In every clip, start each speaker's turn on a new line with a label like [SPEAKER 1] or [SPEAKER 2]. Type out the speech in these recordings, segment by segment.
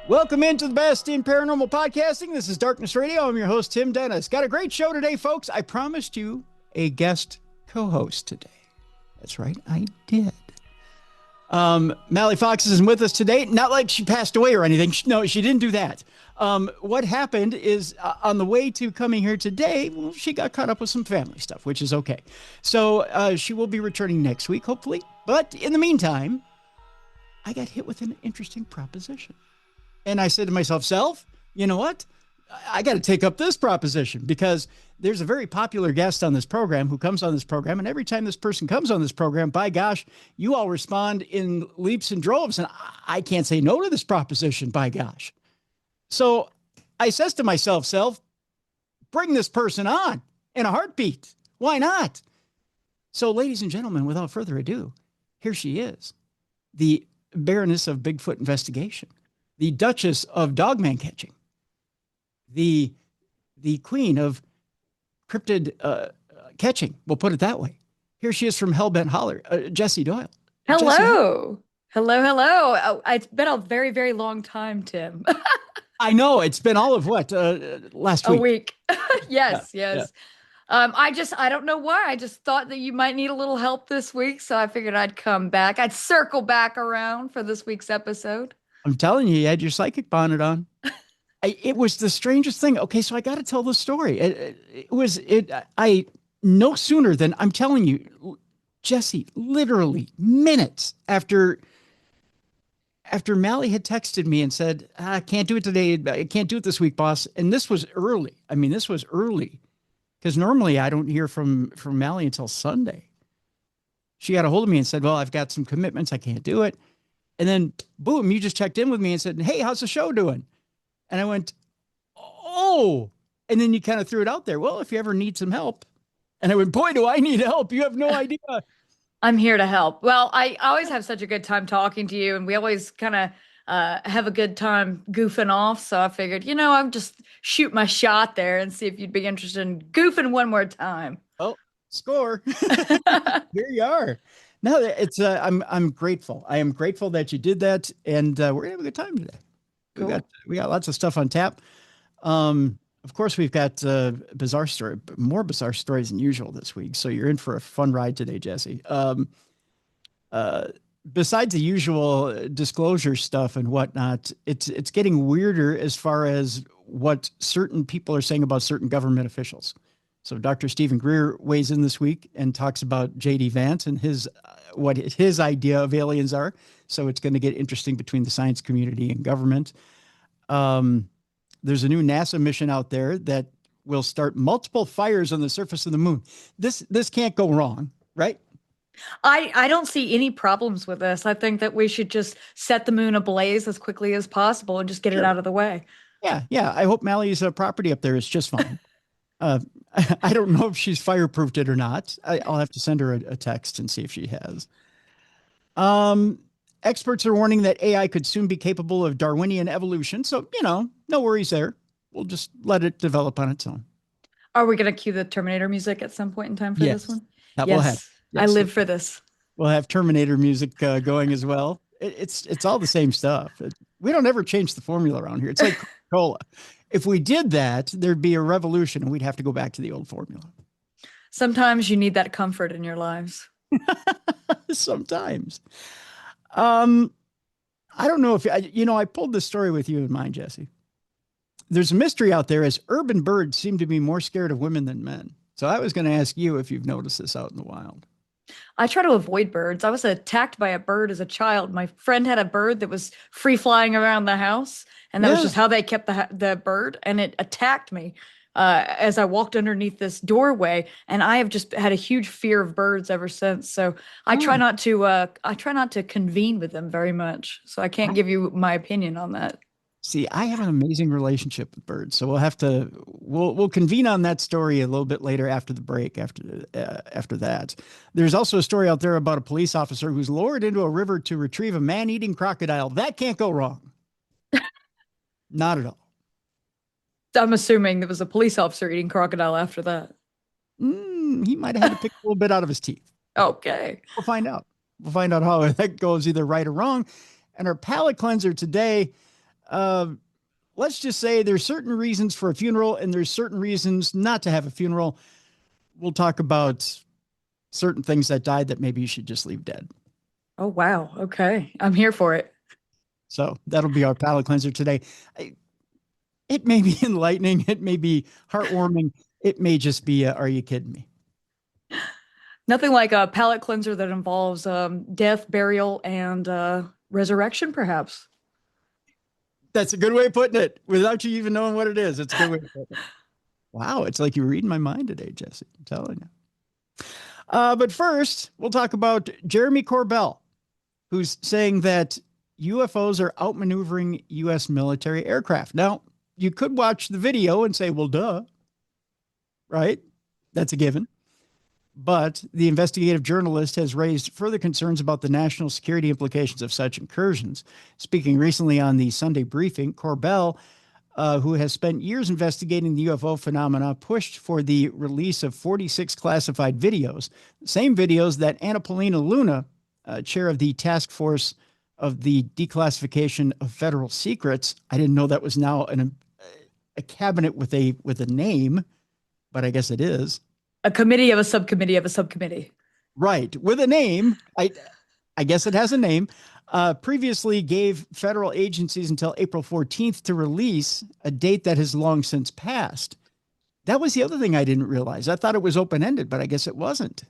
[SPEAKER 1] Welcome into the best in paranormal podcasting. This is Darkness Radio. I'm your host, Tim Dennis. Got a great show today, folks. I promised you a guest co-host today. That's right, I did. Mally Fox isn't with us today. Not like she passed away or anything. No, she didn't do that. What happened is on the way to coming here today, well, she got caught up with some family stuff, which is okay. So she will be returning next week, hopefully. But in the meantime, I got hit with an interesting proposition. And I said to myself, you know what? I got to take up this proposition because there's a very popular guest on this program who comes on this program. And every time this person comes on this program, by gosh, you all respond in leaps and droves. And I can't say no to this proposition, by gosh. So I says to myself, bring this person on in a heartbeat. Why not? So ladies and gentlemen, without further ado, here she is, the Baroness of Bigfoot investigation, the Duchess of Dogman catching, the Queen of Cryptid catching. We'll put it that way. Here she is from hellbentholler, Jessi Doyle.
[SPEAKER 2] Hello.
[SPEAKER 1] Jessi.
[SPEAKER 2] Hello. Oh, it's been a very, very long time, Tim.
[SPEAKER 1] I know. It's been all of what? Last week?
[SPEAKER 2] A week. Yes.
[SPEAKER 1] Yeah.
[SPEAKER 2] I don't know why. I just thought that you might need a little help this week. So I figured I'd come back. I'd circle back around for this week's episode.
[SPEAKER 1] I'm telling you had your psychic bonnet on. It was the strangest thing. Okay, so I got to tell the story. I no sooner than I'm telling you, Jessi, literally minutes after Mally had texted me and said, I can't do it today. I can't do it this week, boss. And this was early. I mean, this was early because normally I don't hear from Mally until Sunday. She got a hold of me and said, well, I've got some commitments. I can't do it. And then, boom, you just checked in with me and said, hey, how's the show doing? And I went, oh. And then you kind of threw it out there. Well, if you ever need some help. And I went, boy, do I need help. You have no idea.
[SPEAKER 2] I'm here to help. Well, I always have such a good time talking to you. And we always kind of have a good time goofing off. So I figured, I'll just shoot my shot there and see if you'd be interested in goofing one more time.
[SPEAKER 1] Oh, score. Here you are. No, it's I'm grateful. I am grateful that you did that, and we're gonna have a good time today. Cool. We got lots of stuff on tap. Of course, we've got more bizarre stories than usual this week. So you're in for a fun ride today, Jessi. Besides the usual disclosure stuff and whatnot, it's getting weirder as far as what certain people are saying about certain government officials. So Dr. Stephen Greer weighs in this week and talks about J.D. Vance and what his idea of aliens are. So it's going to get interesting between the science community and government. There's a new NASA mission out there that will start multiple fires on the surface of the moon. This can't go wrong, right?
[SPEAKER 2] I don't see any problems with this. I think that we should just set the moon ablaze as quickly as possible and just get it out of the way.
[SPEAKER 1] Yeah. I hope Mally's property up there is just fine. I don't know if she's fireproofed it or not. I'll have to send her a text and see if she has. Experts are warning that AI could soon be capable of Darwinian evolution. So, no worries there. We'll just let it develop on its own.
[SPEAKER 2] Are we going to cue the Terminator music at some point in time for this one?
[SPEAKER 1] That will have.
[SPEAKER 2] Yes. I live for this.
[SPEAKER 1] We'll have Terminator music going as well. It's all the same stuff. We don't ever change the formula around here. It's like Coca-Cola. If we did that, there'd be a revolution and we'd have to go back to the old formula.
[SPEAKER 2] Sometimes you need that comfort in your lives.
[SPEAKER 1] Sometimes. I don't know if, I pulled this story with you in mind, Jessi. There's a mystery out there as urban birds seem to be more scared of women than men. So I was going to ask you if you've noticed this out in the wild.
[SPEAKER 2] I try to avoid birds. I was attacked by a bird as a child. My friend had a bird that was free flying around the house. And that was just how they kept the bird. And it attacked me as I walked underneath this doorway. And I have just had a huge fear of birds ever since. So I try not to convene with them very much. So I can't give you my opinion on that.
[SPEAKER 1] See, I have an amazing relationship with birds, so we'll convene on that story a little bit later after the break. After that, there's also a story out there about a police officer who's lowered into a river to retrieve a man-eating crocodile. That can't go wrong. Not at all.
[SPEAKER 2] I'm assuming there was a police officer eating crocodile after that.
[SPEAKER 1] He might have had to pick a little bit out of his teeth.
[SPEAKER 2] Okay.
[SPEAKER 1] We'll find out. We'll find out how that goes, either right or wrong. And our palate cleanser today, let's just say there's certain reasons for a funeral and there's certain reasons not to have a funeral. We'll talk about certain things that died that maybe you should just leave dead.
[SPEAKER 2] Oh, wow. Okay. I'm here for it.
[SPEAKER 1] So that'll be our palate cleanser today. It may be enlightening. It may be heartwarming. It may just be, are you kidding me?
[SPEAKER 2] Nothing like a palate cleanser that involves death, burial, and resurrection, perhaps.
[SPEAKER 1] That's a good way of putting it without you even knowing what it is. It's a good way to put it. Wow. It's like you're reading my mind today, Jessi. I'm telling you. But first, we'll talk about Jeremy Corbell, who's saying that UFOs are outmaneuvering U.S. military aircraft. Now, you could watch the video and say, well, duh, right? That's a given. But the investigative journalist has raised further concerns about the national security implications of such incursions. Speaking recently on the Sunday briefing, Corbell, who has spent years investigating the UFO phenomena, pushed for the release of 46 classified videos, same videos that Anna Paulina Luna, chair of the task force of the declassification of federal secrets. I didn't know that was now a cabinet with a name, but I guess it is.
[SPEAKER 2] A committee of a subcommittee of a subcommittee.
[SPEAKER 1] Right. With a name. I guess it has a name. Previously gave federal agencies until April 14th to release a date that has long since passed. That was the other thing I didn't realize. I thought it was open-ended, but I guess it wasn't.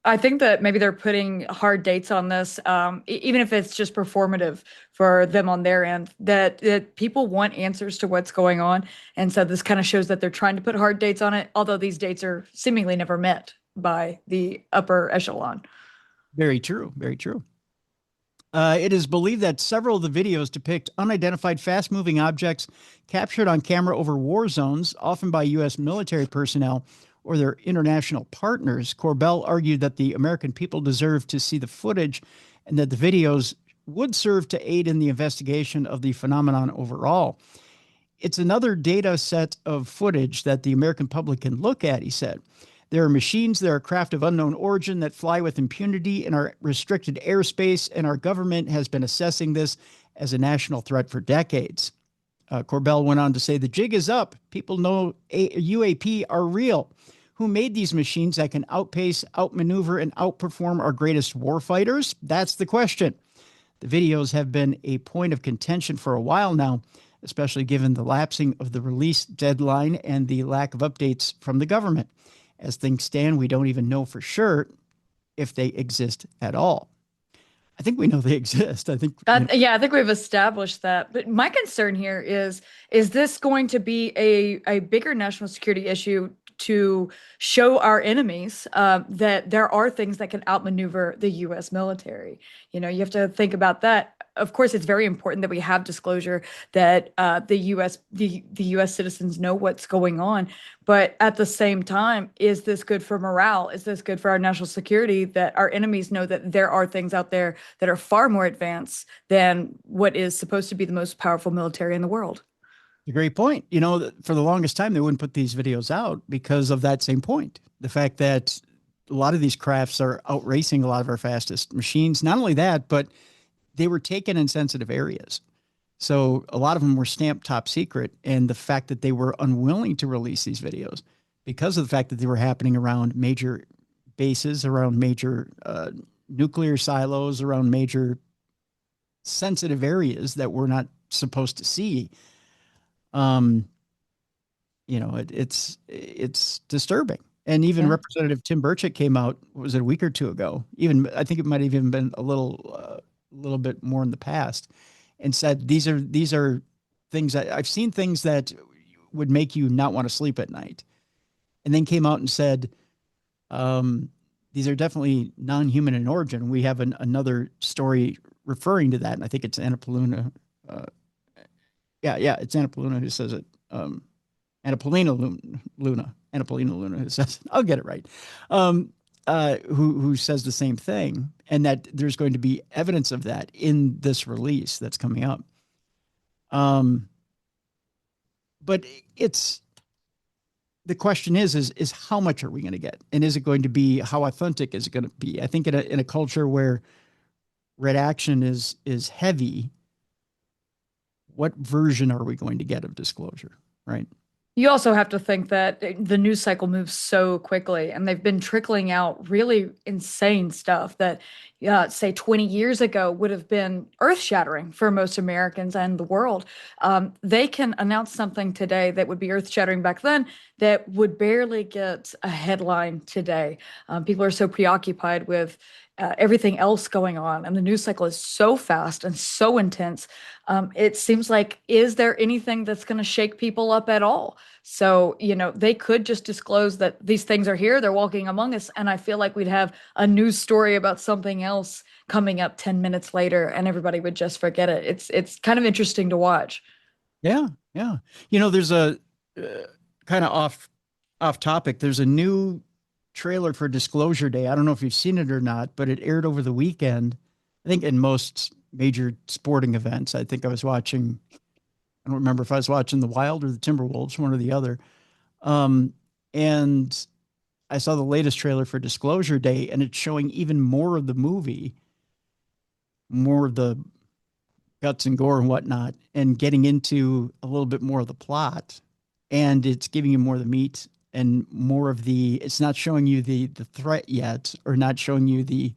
[SPEAKER 2] I think that maybe they're putting hard dates on this, even if it's just performative for them on their end, that people want answers to what's going on. And so this kind of shows that they're trying to put hard dates on it, although these dates are seemingly never met by the upper echelon.
[SPEAKER 1] Very true. Very true. It is believed that several of the videos depict unidentified fast-moving objects captured on camera over war zones, often by U.S. military personnel or their international partners. Corbell argued that the American people deserve to see the footage and that the videos would serve to aid in the investigation of the phenomenon overall. It's another data set of footage that the American public can look at, he said. There are machines that are craft of unknown origin that fly with impunity in our restricted airspace, and our government has been assessing this as a national threat for decades. Corbell went on to say, the jig is up. People know UAP are real. Who made these machines that can outpace, outmaneuver, and outperform our greatest warfighters? That's the question. The videos have been a point of contention for a while now, especially given the lapsing of the release deadline and the lack of updates from the government. As things stand, we don't even know for sure if they exist at all. I think we know they exist. I think.
[SPEAKER 2] Yeah, I think we've established that. But my concern here is this going to be a bigger national security issue to show our enemies that there are things that can outmaneuver the U.S. military? You know, you have to think about that. Of course, it's very important that we have disclosure that the U.S. citizens know what's going on. But at the same time, is this good for morale? Is this good for our national security that our enemies know that there are things out there that are far more advanced than what is supposed to be the most powerful military in the world?
[SPEAKER 1] A great point. You know, for the longest time, they wouldn't put these videos out because of that same point. The fact that a lot of these crafts are outracing a lot of our fastest machines. Not only that, but they were taken in sensitive areas. So a lot of them were stamped top secret. And the fact that they were unwilling to release these videos because of the fact that they were happening around major bases, around major nuclear silos, around major sensitive areas that we're not supposed to see. You know, it's disturbing. And even Representative Tim Burchett came out, was it a week or two ago? Even I think it might have even been a little bit more in the past, and said these are things that I've seen, things that would make you not want to sleep at night. And then came out and said, these are definitely non-human in origin. We have another story referring to that, and I think it's Anna Paulina. It's Anna Paulina who says it. Anna Paulina Luna who says it. I'll get it right. Who says the same thing, and that there's going to be evidence of that in this release that's coming up. But the question is how much are we going to get, and is it going to be, how authentic is it going to be? I think in a culture where red action is heavy, what version are we going to get of disclosure, right?
[SPEAKER 2] You also have to think that the news cycle moves so quickly, and they've been trickling out really insane stuff that, say, 20 years ago would have been earth-shattering for most Americans and the world. They can announce something today that would be earth-shattering back then that would barely get a headline today. People are so preoccupied with everything else going on, and the news cycle is so fast and so intense. It seems like, is there anything that's going to shake people up at all? So, they could just disclose that these things are here, they're walking among us, and I feel like we'd have a news story about something else coming up 10 minutes later, and everybody would just forget it. It's kind of interesting to watch.
[SPEAKER 1] Yeah, yeah. There's a kind of off topic. There's a new trailer for Disclosure Day. I don't know if you've seen it or not, but it aired over the weekend. I think in most major sporting events. I think I was watching, I don't remember if I was watching the Wild or the Timberwolves, one or the other. And I saw the latest trailer for Disclosure Day, and it's showing even more of the movie, more of the guts and gore and whatnot, and getting into a little bit more of the plot. And it's giving you more of the meat and more of the, it's not showing you the threat yet, or not showing you the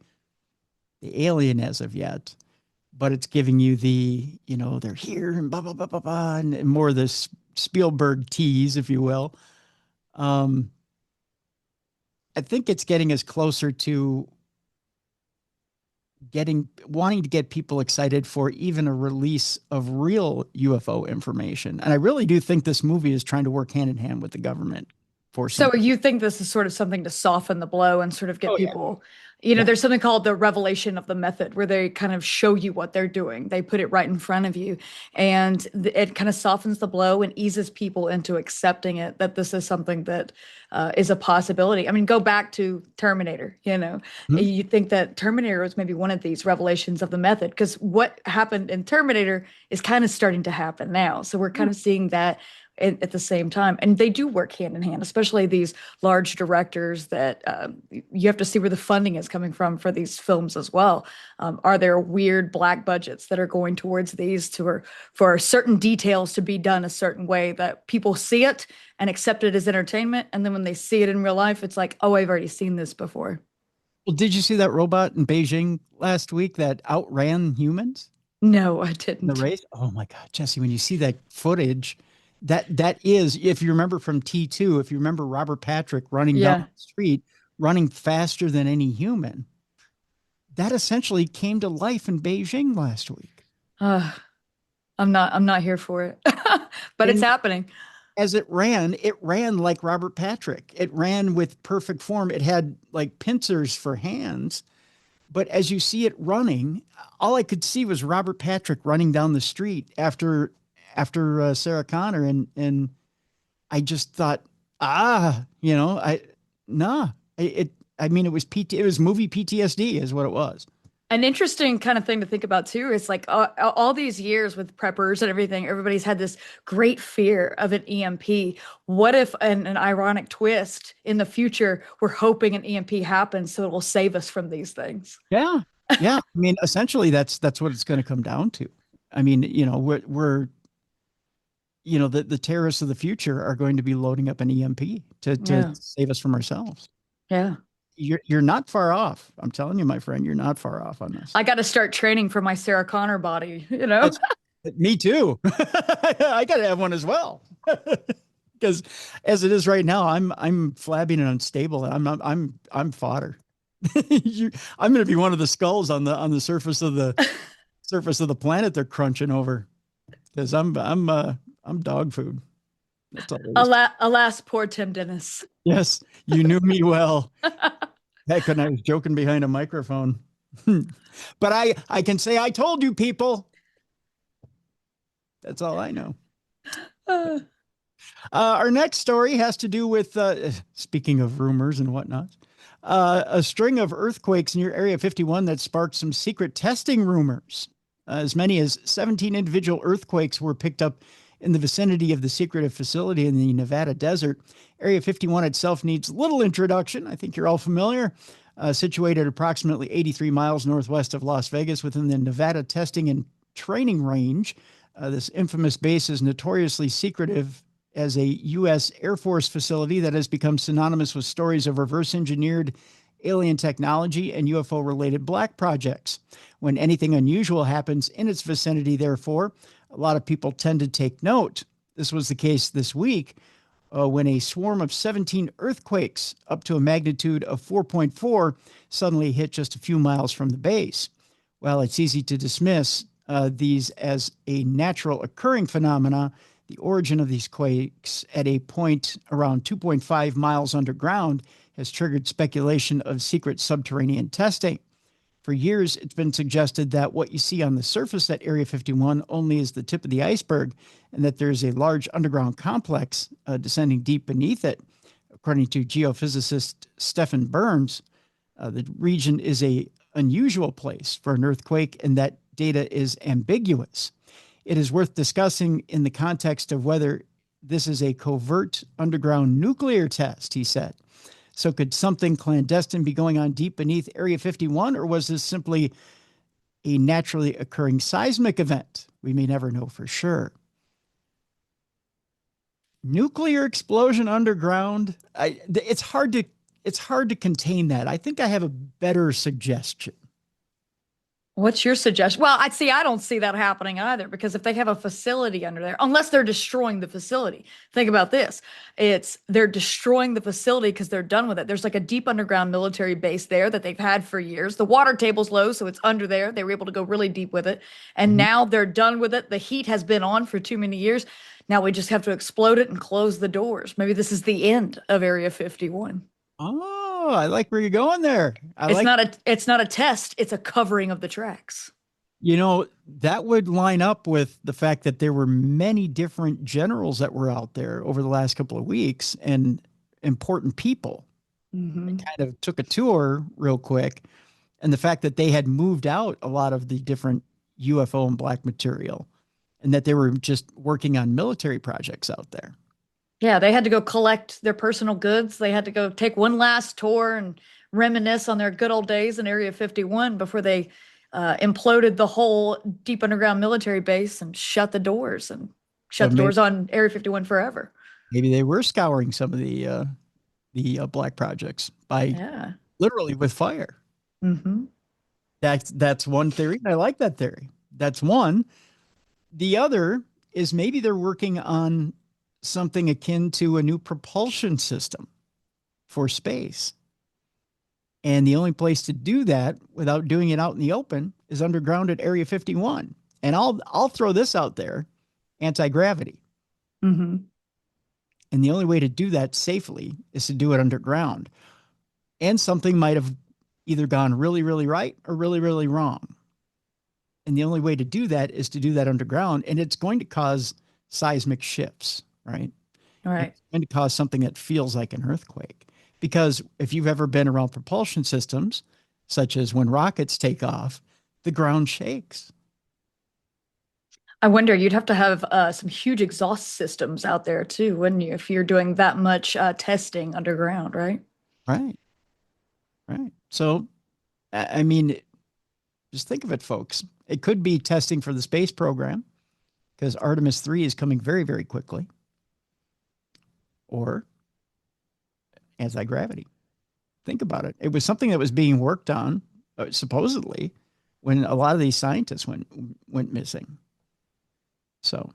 [SPEAKER 1] alien as of yet, but it's giving you the, they're here and blah, blah, blah, blah, blah, and more of this Spielberg tease, if you will. I think it's getting us closer to wanting to get people excited for even a release of real UFO information. And I really do think this movie is trying to work hand in hand with the government.
[SPEAKER 2] So you think this is sort of something to soften the blow and sort of get people,
[SPEAKER 1] Yeah.
[SPEAKER 2] There's something called the revelation of the method, where they kind of show you what they're doing. They put it right in front of you, and it kind of softens the blow and eases people into accepting it, that this is something that is a possibility. I mean, go back to Terminator,
[SPEAKER 1] Mm-hmm.
[SPEAKER 2] You think that Terminator was maybe one of these revelations of the method, because what happened in Terminator is kind of starting to happen now. So we're kind of seeing that at the same time. And they do work hand in hand, especially these large directors that you have to see where the funding is coming from for these films as well. Are there weird black budgets that are going towards these for certain details to be done a certain way that people see it and accept it as entertainment? And then when they see it in real life, it's like, oh, I've already seen this before.
[SPEAKER 1] Well, did you see that robot in Beijing last week that outran humans
[SPEAKER 2] No, I
[SPEAKER 1] in
[SPEAKER 2] didn't.
[SPEAKER 1] the race? Oh my God, Jesse, when you see that footage, that is, if you remember from T2, if you remember Robert Patrick running down the street, running faster than any human, that essentially came to life in Beijing last week.
[SPEAKER 2] I'm not here for it, but it's happening.
[SPEAKER 1] As it ran like Robert Patrick. It ran with perfect form. It had like pincers for hands. But as you see it running, all I could see was Robert Patrick running down the street after Sarah Connor. And I just thought, it was movie PTSD is what it was.
[SPEAKER 2] An interesting kind of thing to think about too is like all these years with preppers and everything, everybody's had this great fear of an EMP. What if an ironic twist in the future, we're hoping an EMP happens so it will save us from these things?
[SPEAKER 1] Yeah. Yeah. I mean, essentially that's what it's going to come down to. I mean, we're the terrorists of the future are going to be loading up an EMP to save us from ourselves.
[SPEAKER 2] Yeah.
[SPEAKER 1] You're not far off. I'm telling you, my friend, you're not far off on this.
[SPEAKER 2] I got to start training for my Sarah Connor body,
[SPEAKER 1] Me too. I got to have one as well. Because as it is right now, I'm flabby and unstable. I'm fodder. I'm going to be one of the skulls on the surface of the planet they're crunching over. Because I'm dog food. That's all.
[SPEAKER 2] Alas, poor Tim Dennis.
[SPEAKER 1] Yes, you knew me well. Heck, when I was joking behind a microphone. But I can say I told you, people. That's all I know. Our next story has to do with, speaking of rumors and whatnot, a string of earthquakes near Area 51 that sparked some secret testing rumors. As many as 17 individual earthquakes were picked up in the vicinity of the secretive facility in the Nevada desert. Area 51 itself needs little introduction. I think you're all familiar. Situated approximately 83 miles northwest of Las Vegas within the Nevada testing and training range. This infamous base is notoriously secretive as a U.S. Air Force facility that has become synonymous with stories of reverse engineered alien technology and UFO-related black projects. When anything unusual happens in its vicinity, therefore, a lot of people tend to take note. This was the case this week when a swarm of 17 earthquakes up to a magnitude of 4.4 suddenly hit just a few miles from the base. While it's easy to dismiss these as a natural occurring phenomena, the origin of these quakes at a point around 2.5 miles underground has triggered speculation of secret subterranean testing. For years, it's been suggested that what you see on the surface at Area 51 only is the tip of the iceberg, and that there's a large underground complex descending deep beneath it. According to geophysicist Stephen Burns, the region is a unusual place for an earthquake, and that data is ambiguous. It is worth discussing in the context of whether this is a covert underground nuclear test, he said. So could something clandestine be going on deep beneath Area 51, or was this simply a naturally occurring seismic event? We may never know for sure. Nuclear explosion underground. It's hard to contain that. I think I have a better suggestion.
[SPEAKER 2] What's your suggestion? Well, I don't see that happening either, because if they have a facility under there, unless they're destroying the facility. Think about this. They're destroying the facility because they're done with it. There's like a deep underground military base there that they've had for years. The water table's low, so it's under there. They were able to go really deep with it. And now they're done with it. The heat has been on for too many years. Now we just have to explode it and close the doors. Maybe this is the end of Area 51.
[SPEAKER 1] Oh, I like where you're going there.
[SPEAKER 2] It's not a test. It's a covering of the tracks.
[SPEAKER 1] That would line up with the fact that there were many different generals that were out there over the last couple of weeks, and important people.
[SPEAKER 2] Mm-hmm.
[SPEAKER 1] They kind of took a tour real quick, and the fact that they had moved out a lot of the different UFO and black material, and that they were just working on military projects out there.
[SPEAKER 2] Yeah, they had to go collect their personal goods. They had to go take one last tour and reminisce on their good old days in Area 51 before they imploded the whole deep underground military base and shut the doors on Area 51 forever.
[SPEAKER 1] Maybe they were scouring some of the black projects by literally with fire.
[SPEAKER 2] Mm-hmm.
[SPEAKER 1] That's one theory. I like that theory. That's one. The other is maybe they're working on something akin to a new propulsion system for space. And the only place to do that without doing it out in the open is underground at Area 51. And I'll throw this out there: anti-gravity.
[SPEAKER 2] Mm-hmm.
[SPEAKER 1] And the only way to do that safely is to do it underground. And something might have either gone really, really right or really, really wrong. And the only way to do that is to do that underground. And it's going to cause seismic shifts, right?
[SPEAKER 2] All right.
[SPEAKER 1] It's going to cause something that feels like an earthquake. Because if you've ever been around propulsion systems, such as when rockets take off, the ground shakes.
[SPEAKER 2] I wonder, you'd have to have some huge exhaust systems out there too, wouldn't you, if you're doing that much testing underground, right?
[SPEAKER 1] Right. So, I mean, just think of it, folks. It could be testing for the space program, because Artemis 3 is coming very, very quickly. Or anti-gravity. Think about it. It was something that was being worked on, supposedly, when a lot of these scientists went missing. So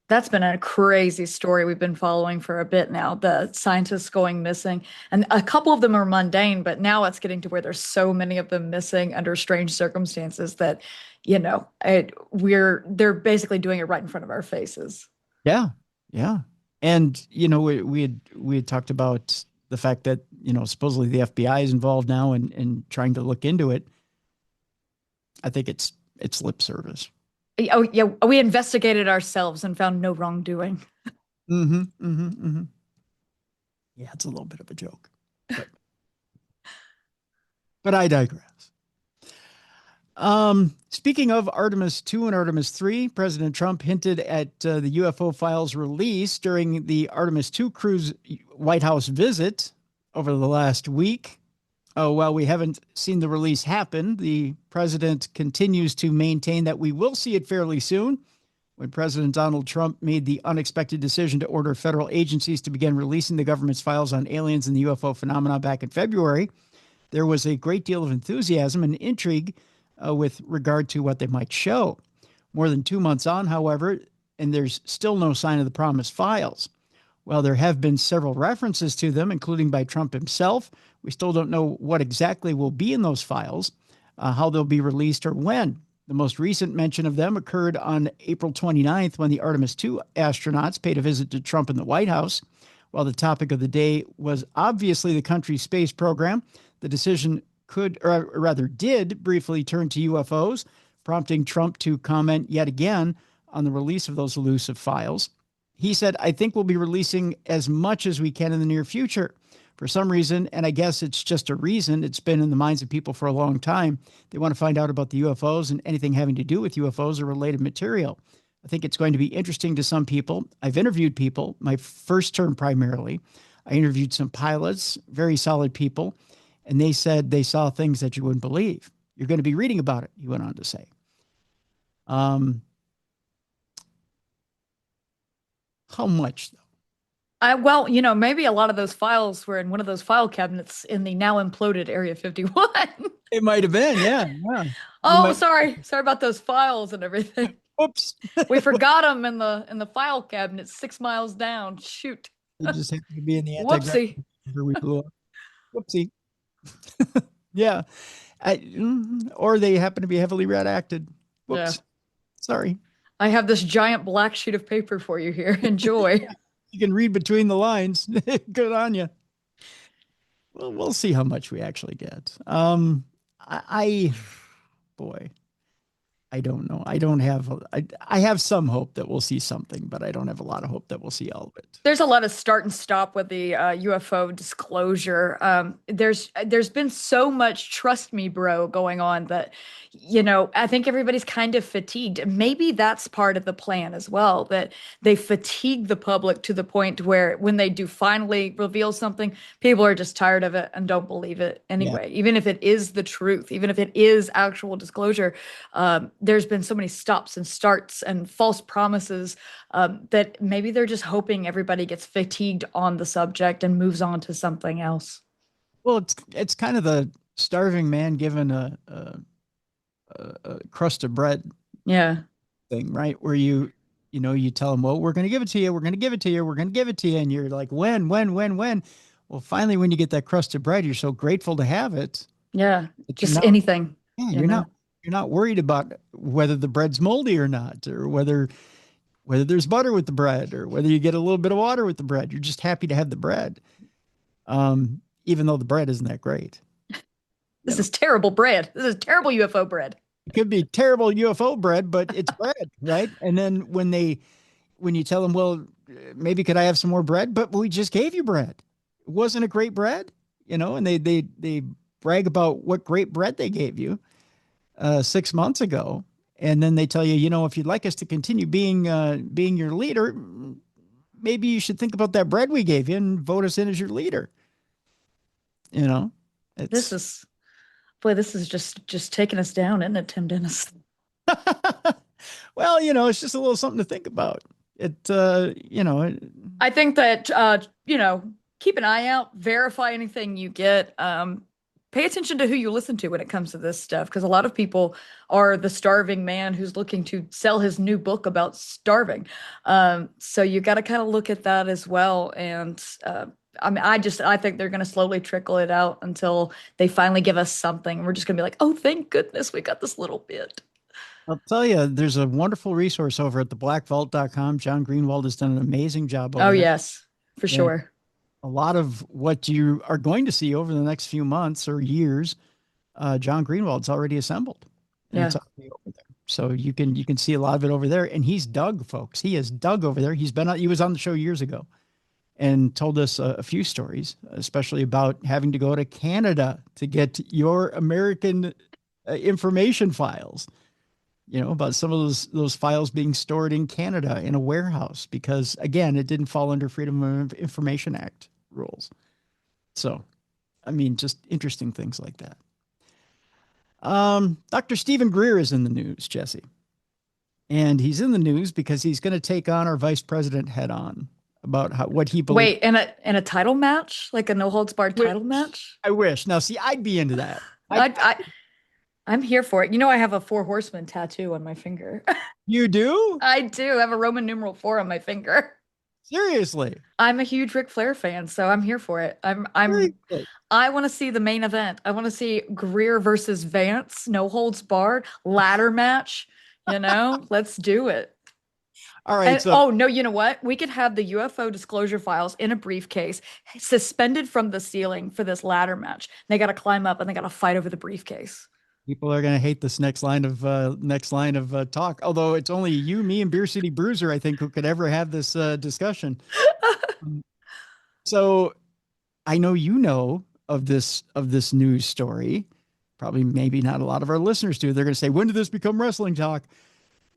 [SPEAKER 2] that's been a crazy story we've been following for a bit now, the scientists going missing. And a couple of them are mundane, but now it's getting to where there's so many of them missing under strange circumstances that, they're basically doing it right in front of our faces.
[SPEAKER 1] Yeah. And, we had talked about the fact that, supposedly the FBI is involved now in trying to look into it. I think it's lip service.
[SPEAKER 2] Oh, yeah. We investigated ourselves and found no wrongdoing.
[SPEAKER 1] Mm-hmm. Yeah, it's a little bit of a joke. But I digress. Speaking of Artemis 2 and Artemis 3, President Trump hinted at the UFO files release during the Artemis 2 crew's White House visit over the last week. While we haven't seen the release happen, the president continues to maintain that we will see it fairly soon. when President Donald Trump made the unexpected decision to order federal agencies to begin releasing the government's files on aliens and the UFO phenomena back in February, there was a great deal of enthusiasm and intrigue with regard to what they might show. More than 2 months on, however, and there's still no sign of the promised files. While there have been several references to them, including by Trump himself, we still don't know what exactly will be in those files, how they'll be released, or when. The most recent mention of them occurred on April 29th when the Artemis II astronauts paid a visit to Trump in the White House. While the topic of the day was obviously the country's space program, the decision could, or rather did, briefly turn to UFOs, prompting Trump to comment yet again on the release of those elusive files. He said, "I think we'll be releasing as much as we can in the near future. For some reason, and I guess it's just a reason, it's been in the minds of people for a long time, they want to find out about the UFOs and anything having to do with UFOs or related material. I think it's going to be interesting to some people. I've interviewed people, my first term primarily. I interviewed some pilots, very solid people, and they said they saw things that you wouldn't believe. You're going to be reading about it," he went on to say. How much, though?
[SPEAKER 2] Well, maybe a lot of those files were in one of those file cabinets in the now imploded Area 51.
[SPEAKER 1] It might have been, yeah.
[SPEAKER 2] Oh, sorry about those files and everything.
[SPEAKER 1] Oops.
[SPEAKER 2] We forgot them in the file cabinet 6 miles down. Shoot.
[SPEAKER 1] They just happened to be in the
[SPEAKER 2] Whoopsie.
[SPEAKER 1] We blew up. Whoopsie. Yeah. Or they happen to be heavily redacted. Whoops.
[SPEAKER 2] Yeah.
[SPEAKER 1] Sorry.
[SPEAKER 2] I have this giant black sheet of paper for you here. Enjoy.
[SPEAKER 1] You can read between the lines. Good on you. Well, we'll see how much we actually get. Boy, I don't know. I have some hope that we'll see something, but I don't have a lot of hope that we'll see all of it.
[SPEAKER 2] There's a lot of start and stop with the UFO disclosure. There's been so much trust me, bro, going on that, I think everybody's kind of fatigued. Maybe that's part of the plan as well, that they fatigue the public to the point where when they do finally reveal something, people are just tired of it and don't believe it anyway. Yeah. Even if it is the truth, even if it is actual disclosure, there's been so many stops and starts and false promises that maybe they're just hoping everybody gets fatigued on the subject and moves on to something else.
[SPEAKER 1] Well, it's kind of the starving man given a crust of bread, thing, right? Where you tell them, well, we're going to give it to you, we're going to give it to you, we're going to give it to you, and you're like, when? Well, finally, when you get that crust of bread, you're so grateful to have it.
[SPEAKER 2] Yeah, just anything.
[SPEAKER 1] Yeah, you're not worried about whether the bread's moldy or not, or whether there's butter with the bread, or whether you get a little bit of water with the bread. You're just happy to have the bread, even though the bread isn't that great.
[SPEAKER 2] This is terrible bread. This is terrible UFO bread.
[SPEAKER 1] It could be terrible UFO bread, but it's bread, right? And then when you tell them, well, maybe could I have some more bread? But we just gave you bread. It wasn't a great bread, and they brag about what great bread they gave you 6 months ago. And then they tell you, if you'd like us to continue being your leader, maybe you should think about that bread we gave you and vote us in as your leader.
[SPEAKER 2] This is just taking us down, isn't it, Tim Dennis?
[SPEAKER 1] Well, it's just a little something to think about.
[SPEAKER 2] I think that, keep an eye out, verify anything you get. Pay attention to who you listen to when it comes to this stuff, because a lot of people are the starving man who's looking to sell his new book about starving. So you got to kind of look at that as well. And I think they're going to slowly trickle it out until they finally give us something. We're just going to be like, oh, thank goodness we got this little bit.
[SPEAKER 1] I'll tell you, there's a wonderful resource over at theblackvault.com. John Greenwald has done an amazing job.
[SPEAKER 2] Oh, yes, for sure.
[SPEAKER 1] A lot of what you are going to see over the next few months or years, John Greenwald's already assembled. And it's already over there. So you can see a lot of it over there. And he's dug, folks. He has dug over there. He was on the show years ago and told us a few stories, especially about having to go to Canada to get your American information files. About some of those files being stored in Canada in a warehouse because, again, it didn't fall under Freedom of Information Act rules. So, just interesting things like that. Dr. Stephen Greer is in the news, Jessi. and he's in the news because he's going to take on our vice president head on about what he believes.
[SPEAKER 2] Wait, in a title match, like a no holds barred title match.
[SPEAKER 1] I wish. Now, see, I'd be into that.
[SPEAKER 2] I I'm here for it. You know, I have a four horsemen tattoo on my finger.
[SPEAKER 1] You do?
[SPEAKER 2] I do. I have a Roman numeral 4 on my finger.
[SPEAKER 1] Seriously.
[SPEAKER 2] I'm a huge Ric Flair fan, so I'm here for it. I want to see the main event. I want to see Greer versus Vance, no holds barred, ladder match. Let's do it.
[SPEAKER 1] All right.
[SPEAKER 2] Oh, no, you know what? We could have the UFO disclosure files in a briefcase suspended from the ceiling for this ladder match. They got to climb up and they got to fight over the briefcase.
[SPEAKER 1] People are going to hate this next line of talk. Although it's only you, me, and Beer City Bruiser, I think, who could ever have this discussion. So I know of this news story. Probably, maybe not a lot of our listeners do. They're going to say, when did this become wrestling talk?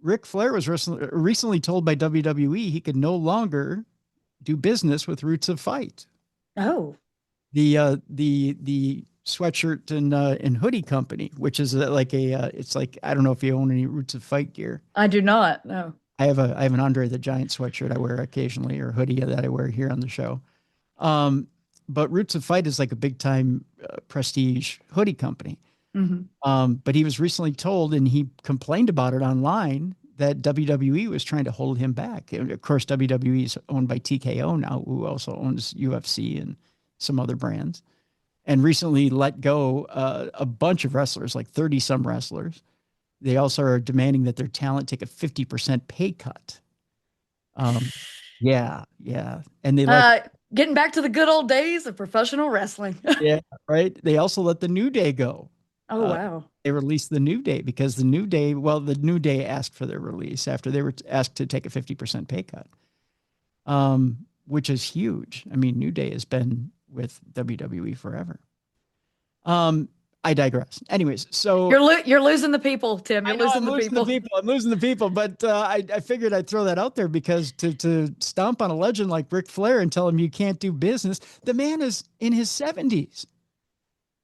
[SPEAKER 1] Ric Flair was recently told by WWE he could no longer do business with Roots of Fight.
[SPEAKER 2] Oh,
[SPEAKER 1] the sweatshirt and hoodie company, which is it's like, I don't know if you own any Roots of Fight gear.
[SPEAKER 2] I do not. No.
[SPEAKER 1] I have an Andre the Giant sweatshirt I wear occasionally, or hoodie that I wear here on the show. But Roots of Fight is like a big time prestige hoodie company.
[SPEAKER 2] Mm-hmm.
[SPEAKER 1] But he was recently told, and he complained about it online, that WWE was trying to hold him back. And of course, WWE is owned by TKO now, who also owns UFC and some other brands, and recently let go a bunch of wrestlers, like 30 some wrestlers. They also are demanding that their talent take a 50% pay cut. Yeah. And they
[SPEAKER 2] getting back to the good old days of professional wrestling.
[SPEAKER 1] Yeah, right. They also let the New Day go.
[SPEAKER 2] Oh, wow.
[SPEAKER 1] They released the New Day because the New Day asked for their release after they were asked to take a 50% pay cut, which is huge. I mean, New Day has been with WWE forever. I digress. Anyways, so
[SPEAKER 2] you're losing the people, Tim. You're losing the people.
[SPEAKER 1] I'm losing the people. But I figured I'd throw that out there because to stomp on a legend like Ric Flair and tell him you can't do business, the man is in his 70s,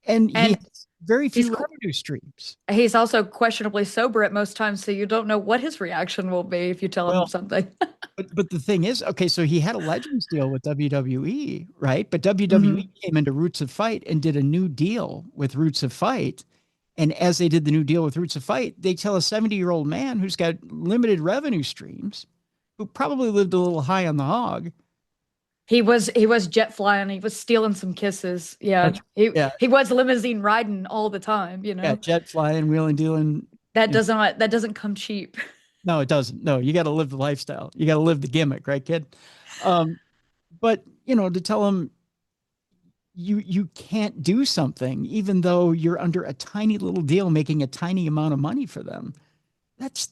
[SPEAKER 1] and he has very few revenue streams.
[SPEAKER 2] He's also questionably sober at most times, so you don't know what his reaction will be if you tell him something.
[SPEAKER 1] But the thing is, okay, so he had a Legends deal with WWE, right? But WWE came into Roots of Fight and did a new deal with Roots of Fight. And as they did the new deal with Roots of Fight, they tell a 70-year-old man who's got limited revenue streams, who probably lived a little high on the hog.
[SPEAKER 2] He was jet flying. He was stealing some kisses. Yeah. He was limousine riding all the time,
[SPEAKER 1] Yeah, jet flying, wheeling, dealing.
[SPEAKER 2] That doesn't come cheap.
[SPEAKER 1] No, it doesn't. No, you got to live the lifestyle. You got to live the gimmick, right, kid? But to tell him you can't do something, even though you're under a tiny little deal, making a tiny amount of money for them. That's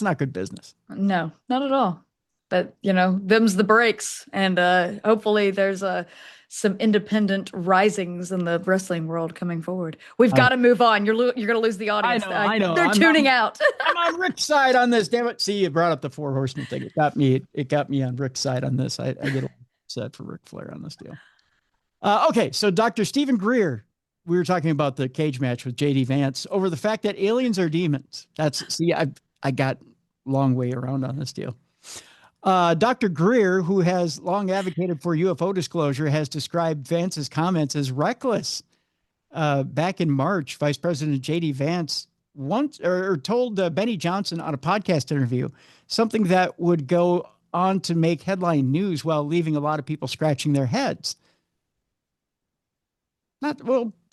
[SPEAKER 1] not good business.
[SPEAKER 2] No, not at all. But them's the breaks, and hopefully there's some independent risings in the wrestling world coming forward. We've got to move on. You're going to lose the audience.
[SPEAKER 1] I know.
[SPEAKER 2] They're tuning out.
[SPEAKER 1] I'm on Rick's side on this. Damn it! See, you brought up the Four Horsemen thing. It got me on Rick's side on this. I get upset for Ric Flair on this deal. Okay, so Dr. Stephen Greer. We were talking about the cage match with JD Vance over the fact that aliens are demons. I got long way around on this deal. Dr. Greer, who has long advocated for UFO disclosure, has described Vance's comments as reckless. Back in March, Vice President JD Vance told Benny Johnson on a podcast interview something that would go on to make headline news while leaving a lot of people scratching their heads.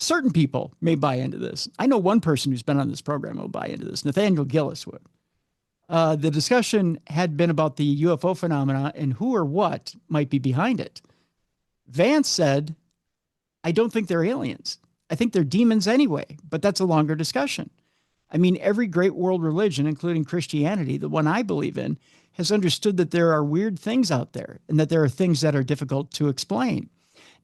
[SPEAKER 1] Certain people may buy into this. I know one person who's been on this program will buy into this. Nathaniel Gillis would. The discussion had been about the UFO phenomena and who or what might be behind it. Vance said, I don't think they're aliens. I think they're demons anyway, but that's a longer discussion. I mean, every great world religion, including Christianity, the one I believe in, has understood that there are weird things out there and that there are things that are difficult to explain.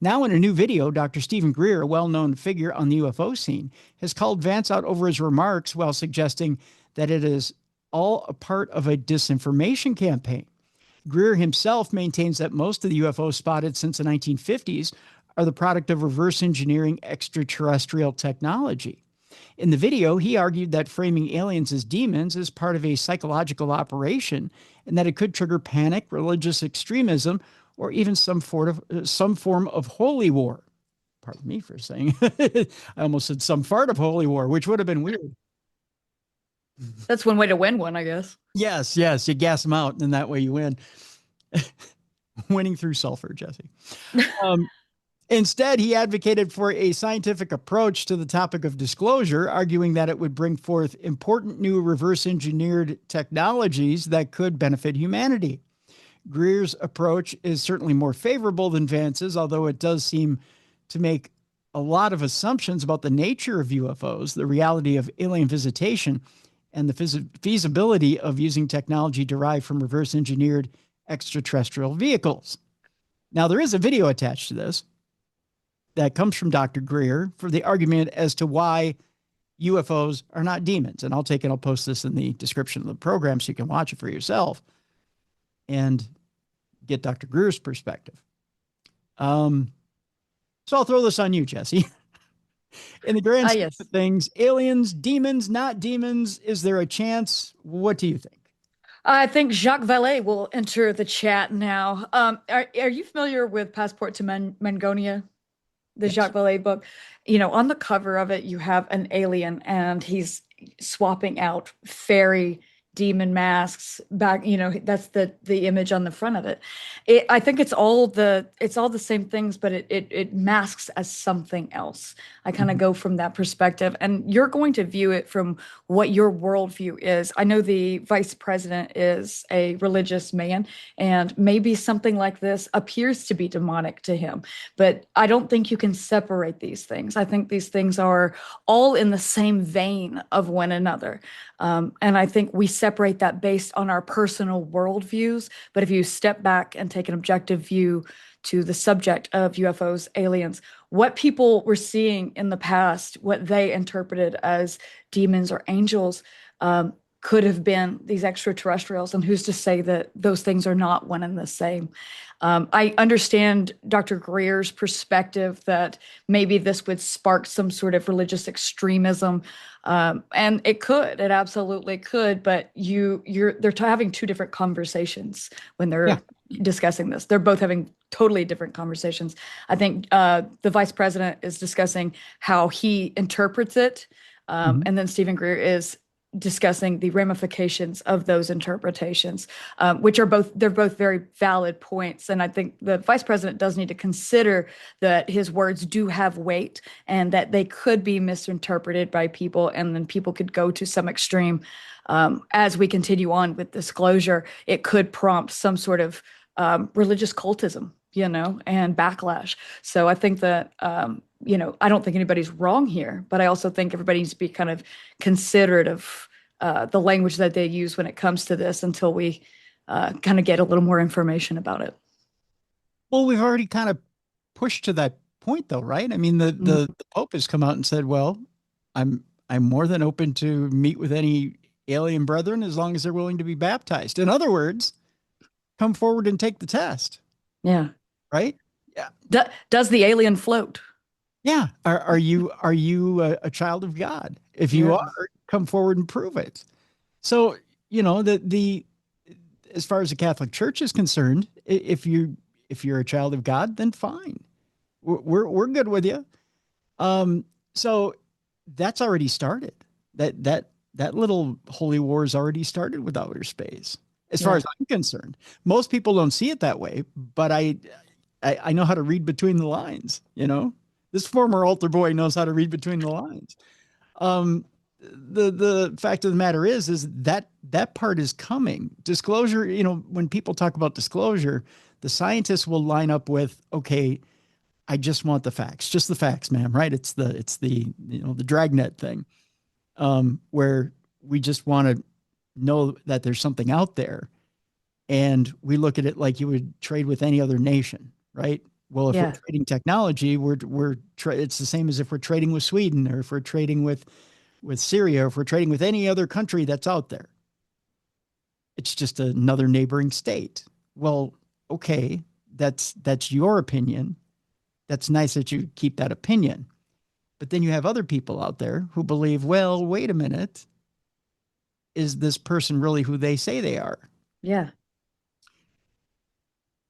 [SPEAKER 1] Now, in a new video, Dr. Stephen Greer, a well-known figure on the UFO scene, has called Vance out over his remarks while suggesting that it is all a part of a disinformation campaign. Greer himself maintains that most of the UFOs spotted since the 1950s are the product of reverse engineering extraterrestrial technology. In the video, he argued that framing aliens as demons is part of a psychological operation and that it could trigger panic, religious extremism, or even some form of holy war. Pardon me for saying, I almost said some fart of holy war, which would have been weird.
[SPEAKER 2] That's one way to win one, I guess.
[SPEAKER 1] Yes, yes. You gas them out, and that way you win. Winning through sulfur, Jessi. Instead, he advocated for a scientific approach to the topic of disclosure, arguing that it would bring forth important new reverse engineered technologies that could benefit humanity. Greer's approach is certainly more favorable than Vance's, although it does seem to make a lot of assumptions about the nature of UFOs, the reality of alien visitation, and the feasibility of using technology derived from reverse engineered extraterrestrial vehicles. Now, there is a video attached to this that comes from Dr. Greer for the argument as to why UFOs are not demons. And I'll post this in the description of the program so you can watch it for yourself and get Dr. Greer's perspective. So I'll throw this on you, Jessi. In the grand scheme of things, aliens, demons, not demons, is there a chance? What do you think?
[SPEAKER 2] I think Jacques Vallée will enter the chat now. Are you familiar with Passport to Mangonia, the Jacques Vallée book? You know, on the cover of it, you have an alien and he's swapping out fairy demon masks back. You know, that's the image on the front of it. I think it's all the same things, but it masks as something else. I kind of go from that perspective, and you're going to view it from what your worldview is. I know the vice president is a religious man, and maybe something like this appears to be demonic to him, but I don't think you can separate these things. I think these things are all in the same vein of one another. And I think we separate that based on our personal worldviews. But if you step back and take an objective view to the subject of UFOs, aliens, what people were seeing in the past, what they interpreted as demons or angels, could have been these extraterrestrials. And who's to say that those things are not one and the same? I understand Dr. Greer's perspective that maybe this would spark some sort of religious extremism. And it absolutely could, but they're having two different conversations when they're discussing this. They're both having totally different conversations. I think the vice president is discussing how he interprets it. And then Stephen Greer is discussing the ramifications of those interpretations, which are both very valid points. And I think the vice president does need to consider that his words do have weight and that they could be misinterpreted by people, and then people could go to some extreme. As we continue on with disclosure, it could prompt some sort of religious cultism, and backlash. So I think that, I don't think anybody's wrong here, but I also think everybody needs to be kind of considerate of the language that they use when it comes to this until we kind of get a little more information about it.
[SPEAKER 1] Well, we've already kind of pushed to that point though, right? I mean, the Pope has come out and said, well, I'm more than open to meet with any alien brethren as long as they're willing to be baptized. In other words, come forward and take the test.
[SPEAKER 2] Yeah.
[SPEAKER 1] Right? Yeah.
[SPEAKER 2] Does the alien float?
[SPEAKER 1] Yeah. Are you a child of God? If you are, come forward and prove it. So, as far as the Catholic Church is concerned, if you're a child of God, then fine. We're good with you. So that's already started. That little holy war has already started with outer space. As far as I'm concerned, most people don't see it that way, but I know how to read between the lines. This former altar boy knows how to read between the lines. The fact of the matter is that part is coming. Disclosure, when people talk about disclosure, the scientists will line up with, okay, I just want the facts, just the facts, ma'am, right? It's the dragnet thing, where we just want to know that there's something out there, and we look at it like you would trade with any other nation, right? Well, if we're trading technology, it's the same as if we're trading with Sweden, or if we're trading with Syria, or if we're trading with any other country that's out there. It's just another neighboring state. Well, okay, that's your opinion. That's nice that you keep that opinion. But then you have other people out there who believe, well, wait a minute. Is this person really who they say they are?
[SPEAKER 2] Yeah.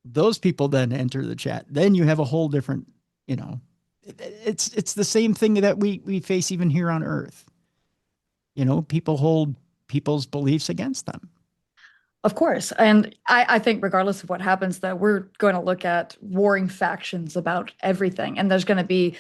[SPEAKER 1] Those people then enter the chat. Then you have a whole different, it's the same thing that we face even here on Earth. People hold people's beliefs against them.
[SPEAKER 2] Of course. And I think regardless of what happens, that we're going to look at warring factions about everything. And there's going to be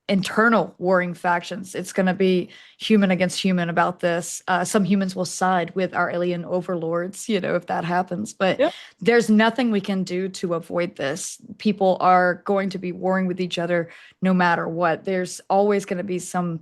[SPEAKER 2] internal warring factions. It's going to be human against human about this. Some humans will side with our alien overlords, if that happens. But yep. There's nothing we can do to avoid this. People are going to be warring with each other no matter what. There's always going to be some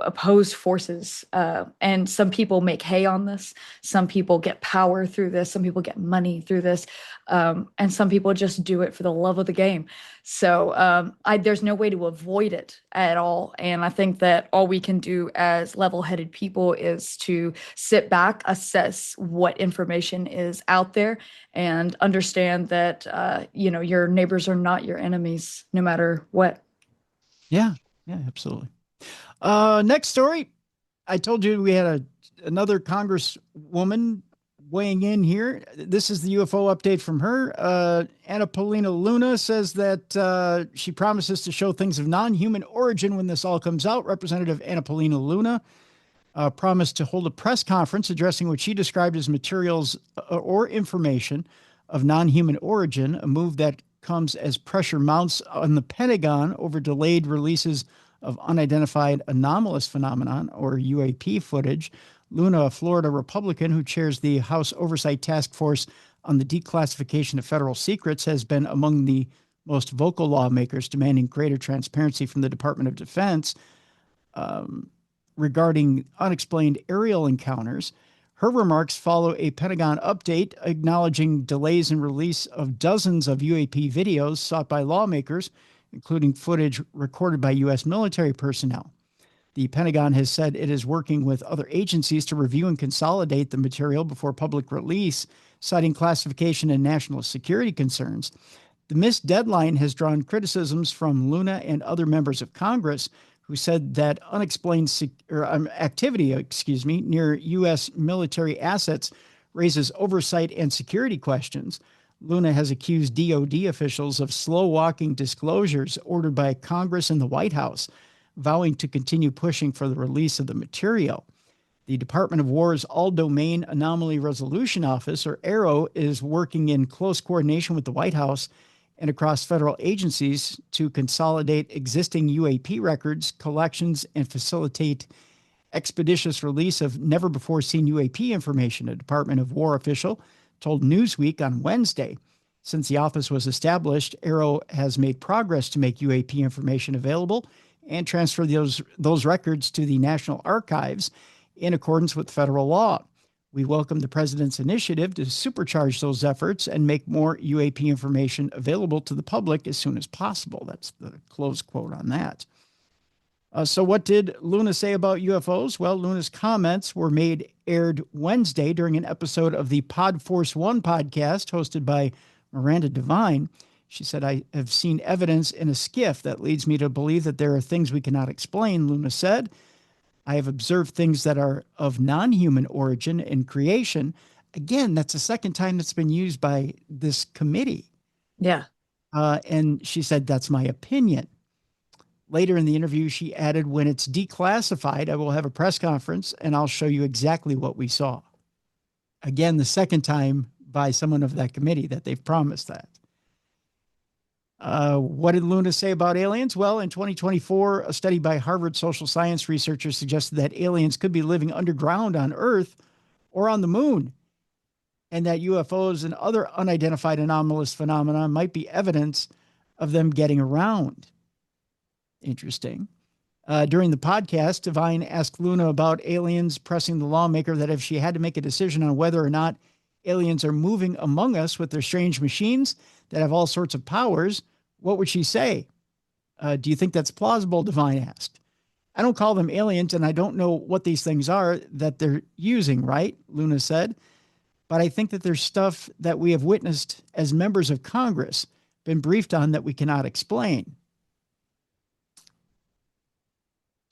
[SPEAKER 2] opposed forces. And some people make hay on this. Some people get power through this. Some people get money through this. And some people just do it for the love of the game. So there's no way to avoid it at all. And I think that all we can do as level-headed people is to sit back, assess what information is out there, and understand that, your neighbors are not your enemies, no matter what.
[SPEAKER 1] Yeah, absolutely. Next story. I told you we had another Congresswoman weighing in here. This is the UFO update from her. Anna Paulina Luna says that she promises to show things of non-human origin when this all comes out. Representative Anna Paulina Luna promised to hold a press conference addressing what she described as materials or information of non-human origin, a move that comes as pressure mounts on the Pentagon over delayed releases of unidentified anomalous phenomenon, or UAP footage. Luna, a Florida Republican who chairs the House Oversight Task Force on the Declassification of Federal Secrets, has been among the most vocal lawmakers demanding greater transparency from the Department of Defense regarding unexplained aerial encounters. Her remarks follow a Pentagon update acknowledging delays in release of dozens of UAP videos sought by lawmakers, including footage recorded by U.S. military personnel. The Pentagon has said it is working with other agencies to review and consolidate the material before public release, citing classification and national security concerns. The missed deadline has drawn criticisms from Luna and other members of Congress, who said that unexplained activity near U.S. military assets raises oversight and security questions. Luna has accused DOD officials of slow-walking disclosures ordered by Congress and the White House, vowing to continue pushing for the release of the material. The Department of War's All-Domain Anomaly Resolution Office, or AARO, is working in close coordination with the White House and across federal agencies to consolidate existing UAP records, collections, and facilitate expeditious release of never-before-seen UAP information, a Department of War official told Newsweek on Wednesday. Since the office was established, AARO has made progress to make UAP information available and transfer those records to the National Archives in accordance with federal law. We welcome the president's initiative to supercharge those efforts and make more UAP information available to the public as soon as possible. That's the close quote on that. So what did Luna say about UFOs? Well, Luna's comments were aired Wednesday during an episode of the Pod Force One podcast hosted by Miranda Devine. She said, "I have seen evidence in a skiff that leads me to believe that there are things we cannot explain," Luna said. "I have observed things that are of non-human origin in creation." Again, that's the second time that's been used by this committee.
[SPEAKER 2] Yeah.
[SPEAKER 1] And she said, "That's my opinion." Later in the interview, she added, "When it's declassified, I will have a press conference and I'll show you exactly what we saw." Again, the second time by someone of that committee that they've promised that. What did Luna say about aliens? Well, in 2024, a study by Harvard social science researchers suggested that aliens could be living underground on Earth or on the moon, and that UFOs and other unidentified anomalous phenomena might be evidence of them getting around. Interesting. During the podcast, Devine asked Luna about aliens, pressing the lawmaker that if she had to make a decision on whether or not aliens are moving among us with their strange machines that have all sorts of powers, what would she say? Do you think that's plausible? Devine asked. "I don't call them aliens, and I don't know what these things are that they're using, right?" Luna said. "But I think that there's stuff that we have witnessed as members of Congress, been briefed on, that we cannot explain."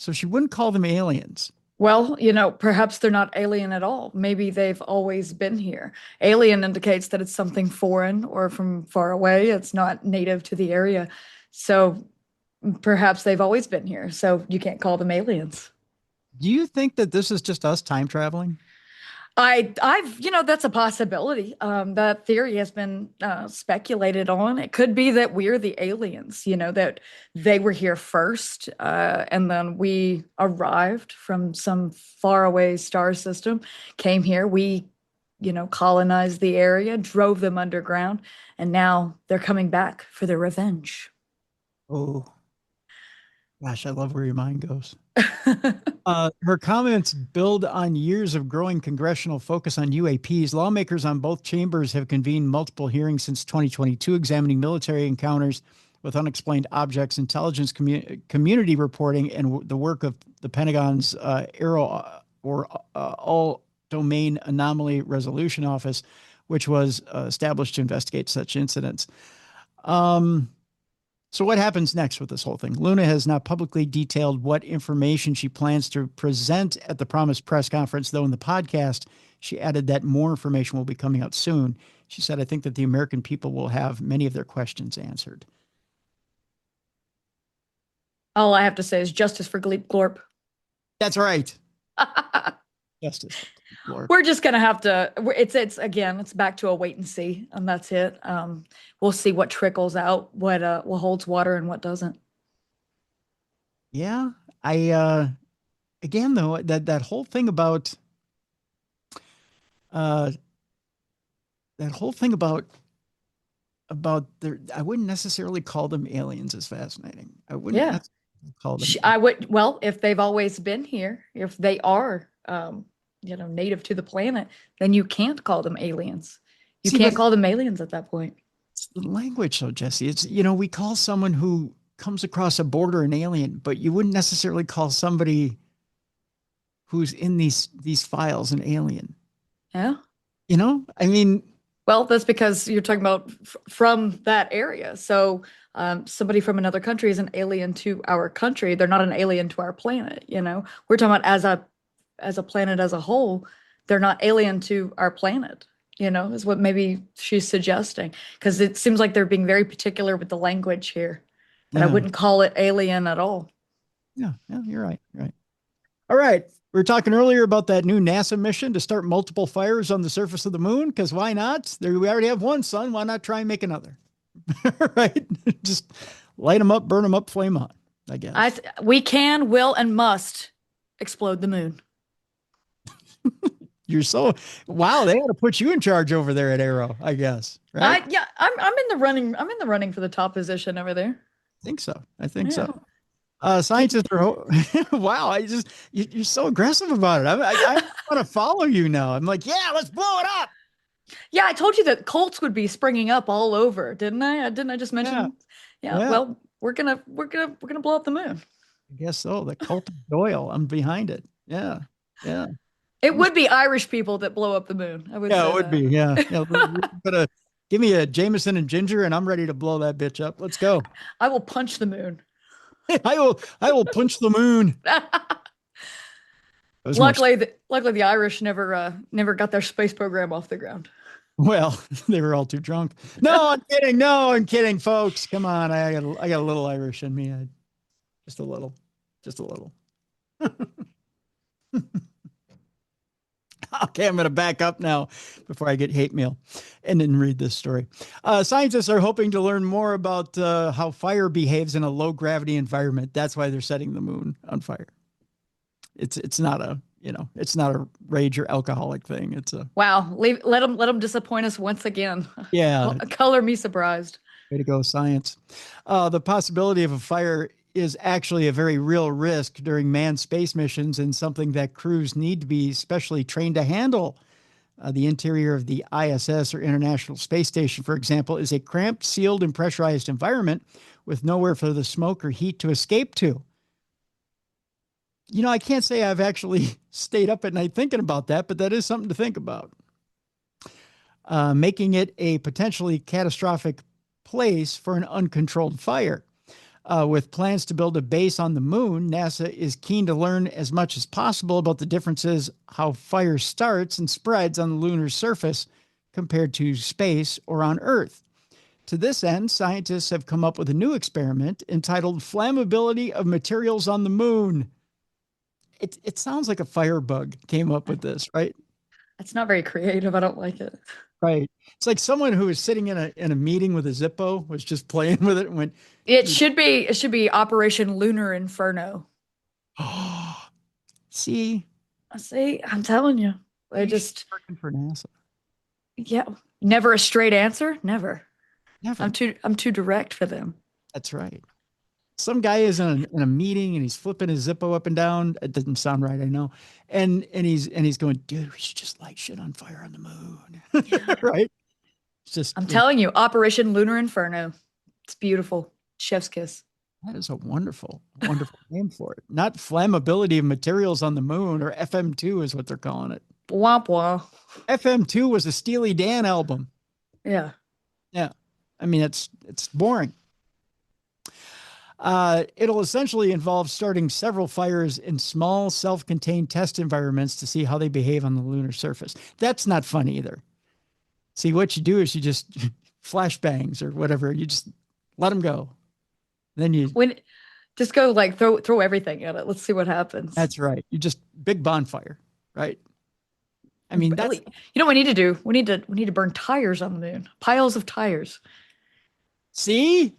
[SPEAKER 1] So she wouldn't call them aliens.
[SPEAKER 2] Well, perhaps they're not alien at all. Maybe they've always been here. Alien indicates that it's something foreign or from far away. It's not native to the area. So perhaps they've always been here. So you can't call them aliens.
[SPEAKER 1] Do you think that this is just us time traveling?
[SPEAKER 2] That's a possibility. That theory has been speculated on. It could be that we're the aliens, that they were here first, and then we arrived from some faraway star system, came here, we, colonized the area, drove them underground, and now they're coming back for their revenge.
[SPEAKER 1] Oh, gosh, I love where your mind goes. Her comments build on years of growing congressional focus on UAPs. Lawmakers on both chambers have convened multiple hearings since 2022 examining military encounters with unexplained objects, intelligence community reporting, and the work of the Pentagon's All Domain Anomaly Resolution Office, which was established to investigate such incidents. So what happens next with this whole thing? Luna has not publicly detailed what information she plans to present at the promised press conference, though in the podcast, she added that more information will be coming out soon. She said, I think that the American people will have many of their questions answered.
[SPEAKER 2] All I have to say is justice for Gleep Glorp.
[SPEAKER 1] That's right. Justice.
[SPEAKER 2] We're just going to have to, it's back to a wait and see, and that's it. We'll see what trickles out, what holds water and what doesn't.
[SPEAKER 1] Yeah. Again, though, that whole thing about, I wouldn't necessarily call them aliens is fascinating. I wouldn't call them.
[SPEAKER 2] Well, if they've always been here, if they are, native to the planet, then you can't call them aliens. You can't call them aliens at that point.
[SPEAKER 1] It's the language, though, Jesse. It's, we call someone who comes across a border an alien, but you wouldn't necessarily call somebody who's in these files an alien.
[SPEAKER 2] Yeah.
[SPEAKER 1] I mean.
[SPEAKER 2] Well, that's because you're talking about from that area. So somebody from another country is an alien to our country. They're not an alien to our planet. We're talking about as a planet as a whole, they're not alien to our planet, is what maybe she's suggesting. Because it seems like they're being very particular with the language here. That I wouldn't call it alien at all.
[SPEAKER 1] Yeah, you're right. Right. All right. We were talking earlier about that new NASA mission to start multiple fires on the surface of the moon, because why not? We already have one sun. Why not try and make another? Right? Just light them up, burn them up, flame on, I guess.
[SPEAKER 2] We can, will, and must explode the moon.
[SPEAKER 1] Wow, they ought to put you in charge over there at Arrow, I guess. Right?
[SPEAKER 2] I'm in the running. I'm in the running for the top position over there.
[SPEAKER 1] I think so. Scientists are, wow, you're so aggressive about it. I want to follow you now. I'm like, yeah, let's blow it up.
[SPEAKER 2] Yeah, I told you that cults would be springing up all over, didn't I? Didn't I just mention? Yeah. Well, we're gonna blow up the moon.
[SPEAKER 1] I guess so. The cult of Doyle. I'm behind it. Yeah.
[SPEAKER 2] It would be Irish people that blow up the moon. I would.
[SPEAKER 1] Yeah, it would be. Yeah. But give me a Jameson and ginger, and I'm ready to blow that bitch up. Let's go.
[SPEAKER 2] I will punch the moon.
[SPEAKER 1] I will punch the moon.
[SPEAKER 2] Luckily, the Irish never got their space program off the ground.
[SPEAKER 1] Well, they were all too drunk. No, I'm kidding. No, I'm kidding, folks. Come on, I got a little Irish in me. Just a little. Okay, I'm going to back up now before I get hate mail and then read this story. Scientists are hoping to learn more about how fire behaves in a low gravity environment. That's why they're setting the moon on fire. It's not a rage or alcoholic thing. It's a
[SPEAKER 2] wow. Let them disappoint us once again.
[SPEAKER 1] Yeah,
[SPEAKER 2] color me surprised.
[SPEAKER 1] Way to go, science. The possibility of a fire is actually a very real risk during manned space missions and something that crews need to be specially trained to handle. The interior of the ISS, or International Space Station, for example, is a cramped, sealed, and pressurized environment with nowhere for the smoke or heat to escape to. I can't say I've actually stayed up at night thinking about that, but that is something to think about. Making it a potentially catastrophic place for an uncontrolled fire. With plans to build a base on the moon, NASA is keen to learn as much as possible about the differences how fire starts and spreads on the lunar surface compared to space or on Earth. To this end, scientists have come up with a new experiment entitled Flammability of Materials on the Moon. It sounds like a firebug came up with this, right?
[SPEAKER 2] It's not very creative. I don't like it.
[SPEAKER 1] Right. It's like someone who was sitting in a meeting with a Zippo was just playing with it and went,
[SPEAKER 2] It should be Operation Lunar Inferno.
[SPEAKER 1] oh, see,
[SPEAKER 2] I'm telling you. I
[SPEAKER 1] you
[SPEAKER 2] just
[SPEAKER 1] working for NASA.
[SPEAKER 2] Yeah, never a straight answer. Never.
[SPEAKER 1] Never.
[SPEAKER 2] I'm too direct for them.
[SPEAKER 1] That's right. Some guy is in a meeting and he's flipping his Zippo up and down. It doesn't sound right, I know. And he's going, dude, we should just light shit on fire on the moon.
[SPEAKER 2] Yeah.
[SPEAKER 1] Right? It's just
[SPEAKER 2] I'm telling you, Operation Lunar Inferno. It's beautiful. Chef's kiss.
[SPEAKER 1] That is a wonderful, wonderful name for it. Not flammability of materials on the moon, or FM2 is what they're calling it.
[SPEAKER 2] Womp womp.
[SPEAKER 1] FM2 was a Steely Dan album.
[SPEAKER 2] Yeah.
[SPEAKER 1] Yeah. I mean, it's boring. It'll essentially involve starting several fires in small, self-contained test environments to see how they behave on the lunar surface. That's not fun either. See, what you do is you just flashbangs or whatever. You just let them go. Then you
[SPEAKER 2] just go like throw everything at it. Let's see what happens.
[SPEAKER 1] That's right. You just big bonfire, right? I mean, that's,
[SPEAKER 2] you know what we need to do? We need to burn tires on the moon. Piles of tires.
[SPEAKER 1] See,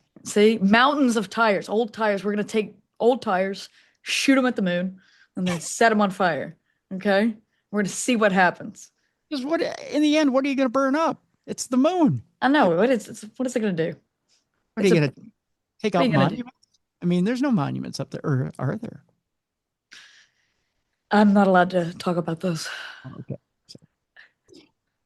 [SPEAKER 2] mountains of tires, old tires. We're gonna take old tires, shoot them at the moon, and then set them on fire. Okay, we're gonna see what happens.
[SPEAKER 1] Because what in the end, what are you gonna burn up? It's the moon.
[SPEAKER 2] I know. What is it gonna do?
[SPEAKER 1] What are you gonna take out monuments? I mean, there's no monuments up there, or are there?
[SPEAKER 2] I'm not allowed to talk about those.
[SPEAKER 1] Okay.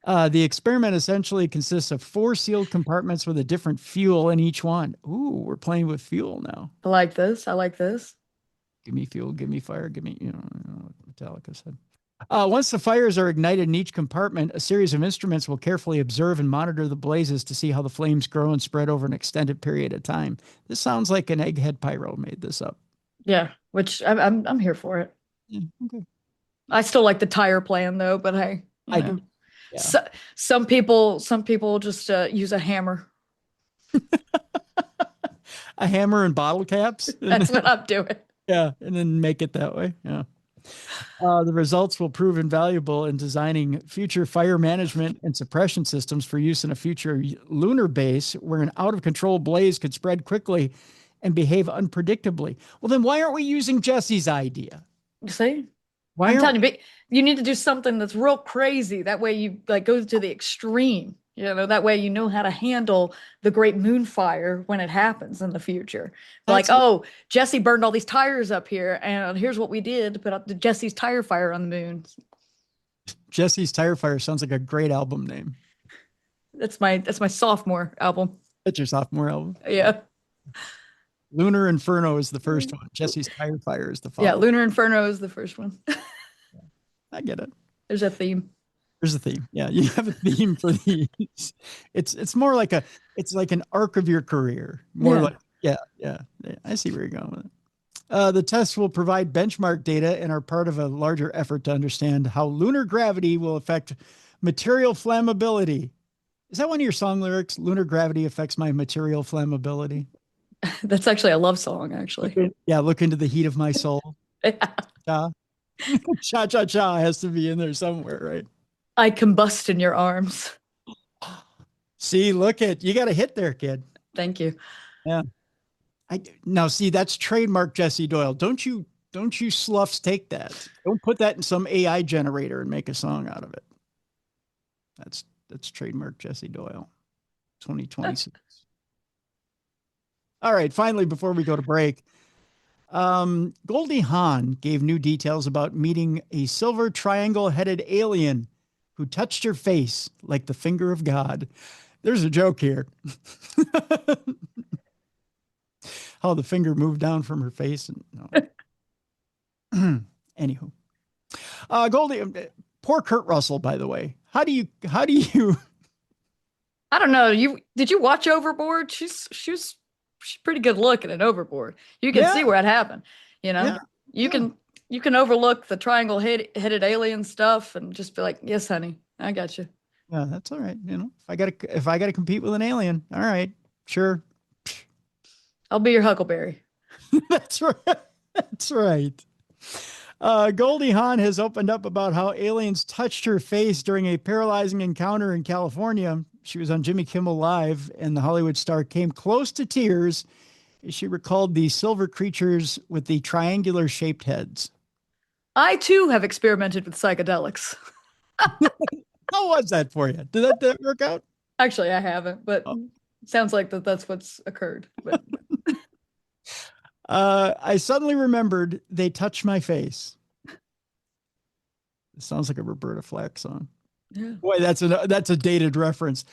[SPEAKER 1] The experiment essentially consists of 4 sealed compartments with a different fuel in each one. Ooh, we're playing with fuel now.
[SPEAKER 2] I like this.
[SPEAKER 1] Give me fuel, give me fire, give me, what Metallica said. Once the fires are ignited in each compartment, a series of instruments will carefully observe and monitor the blazes to see how the flames grow and spread over an extended period of time. This sounds like an egghead pyro made this up.
[SPEAKER 2] Yeah, which I'm here for it.
[SPEAKER 1] Yeah, okay.
[SPEAKER 2] I still like the tire plan though, but I
[SPEAKER 1] do. Yeah.
[SPEAKER 2] So, some people just use a hammer.
[SPEAKER 1] A hammer and bottle caps.
[SPEAKER 2] That's what I'm doing.
[SPEAKER 1] Yeah, and then make it that way. Yeah. The results will prove invaluable in designing future fire management and suppression systems for use in a future lunar base where an out-of-control blaze could spread quickly and behave unpredictably. Well, then why aren't we using Jessi's idea?
[SPEAKER 2] See? I'm telling you, you need to do something that's real crazy. That way you like go to the extreme. That way you know how to handle the great moon fire when it happens in the future. Jessi burned all these tires up here, and here's what we did to put up the Jessi's tire fire on the moon.
[SPEAKER 1] Jessi's Tire Fire sounds like a great album name.
[SPEAKER 2] That's my sophomore album.
[SPEAKER 1] That's your sophomore album?
[SPEAKER 2] Yeah.
[SPEAKER 1] Lunar Inferno is the first one. Jessi's Tire Fire is the follow.
[SPEAKER 2] Yeah, Lunar Inferno is the first one.
[SPEAKER 1] I get it.
[SPEAKER 2] There's a theme.
[SPEAKER 1] There's a theme. Yeah, you have a theme for these. It's more like it's like an arc of your career. Yeah. I see where you're going with it. The tests will provide benchmark data and are part of a larger effort to understand how lunar gravity will affect material flammability. Is that one of your song lyrics? Lunar gravity affects my material flammability.
[SPEAKER 2] That's actually a love song, actually.
[SPEAKER 1] Yeah, look into the heat of my soul.
[SPEAKER 2] Yeah.
[SPEAKER 1] Cha cha cha has to be in there somewhere, right?
[SPEAKER 2] I combust in your arms.
[SPEAKER 1] See, you got a hit there, kid.
[SPEAKER 2] Thank you.
[SPEAKER 1] Yeah. Now see, that's trademark Jessi Doyle. Don't you sloughs take that. Don't put that in some AI generator and make a song out of it. That's trademark Jessi Doyle. 2026. All right, finally, before we go to break, Goldie Hawn gave new details about meeting a silver triangle-headed alien who touched her face like the finger of God. There's a joke here. How the finger moved down from her face. Anywho. Goldie, poor Kurt Russell, by the way. How do you
[SPEAKER 2] I don't know. Did you watch Overboard? She she's pretty good looking and overboard. You can
[SPEAKER 1] Yeah.
[SPEAKER 2] see where it happened. You know,
[SPEAKER 1] Yeah.
[SPEAKER 2] you
[SPEAKER 1] Yeah.
[SPEAKER 2] can overlook the triangle headed alien stuff and just be like, yes, honey, I got you.
[SPEAKER 1] Yeah, that's all right. If I gotta compete with an alien, all right, sure.
[SPEAKER 2] I'll be your Huckleberry.
[SPEAKER 1] That's right. That's right. Goldie Hawn has opened up about how aliens touched her face during a paralyzing encounter in California. She was on Jimmy Kimmel Live, and the Hollywood star came close to tears as she recalled the silver creatures with the triangular shaped heads.
[SPEAKER 2] I too have experimented with psychedelics.
[SPEAKER 1] How was that for you? Did that work out?
[SPEAKER 2] Actually, I haven't, but
[SPEAKER 1] Oh.
[SPEAKER 2] sounds like that's what's occurred. But
[SPEAKER 1] I suddenly remembered they touched my face. It sounds like a Roberta Flack song.
[SPEAKER 2] yeah.
[SPEAKER 1] Boy, that's a dated reference.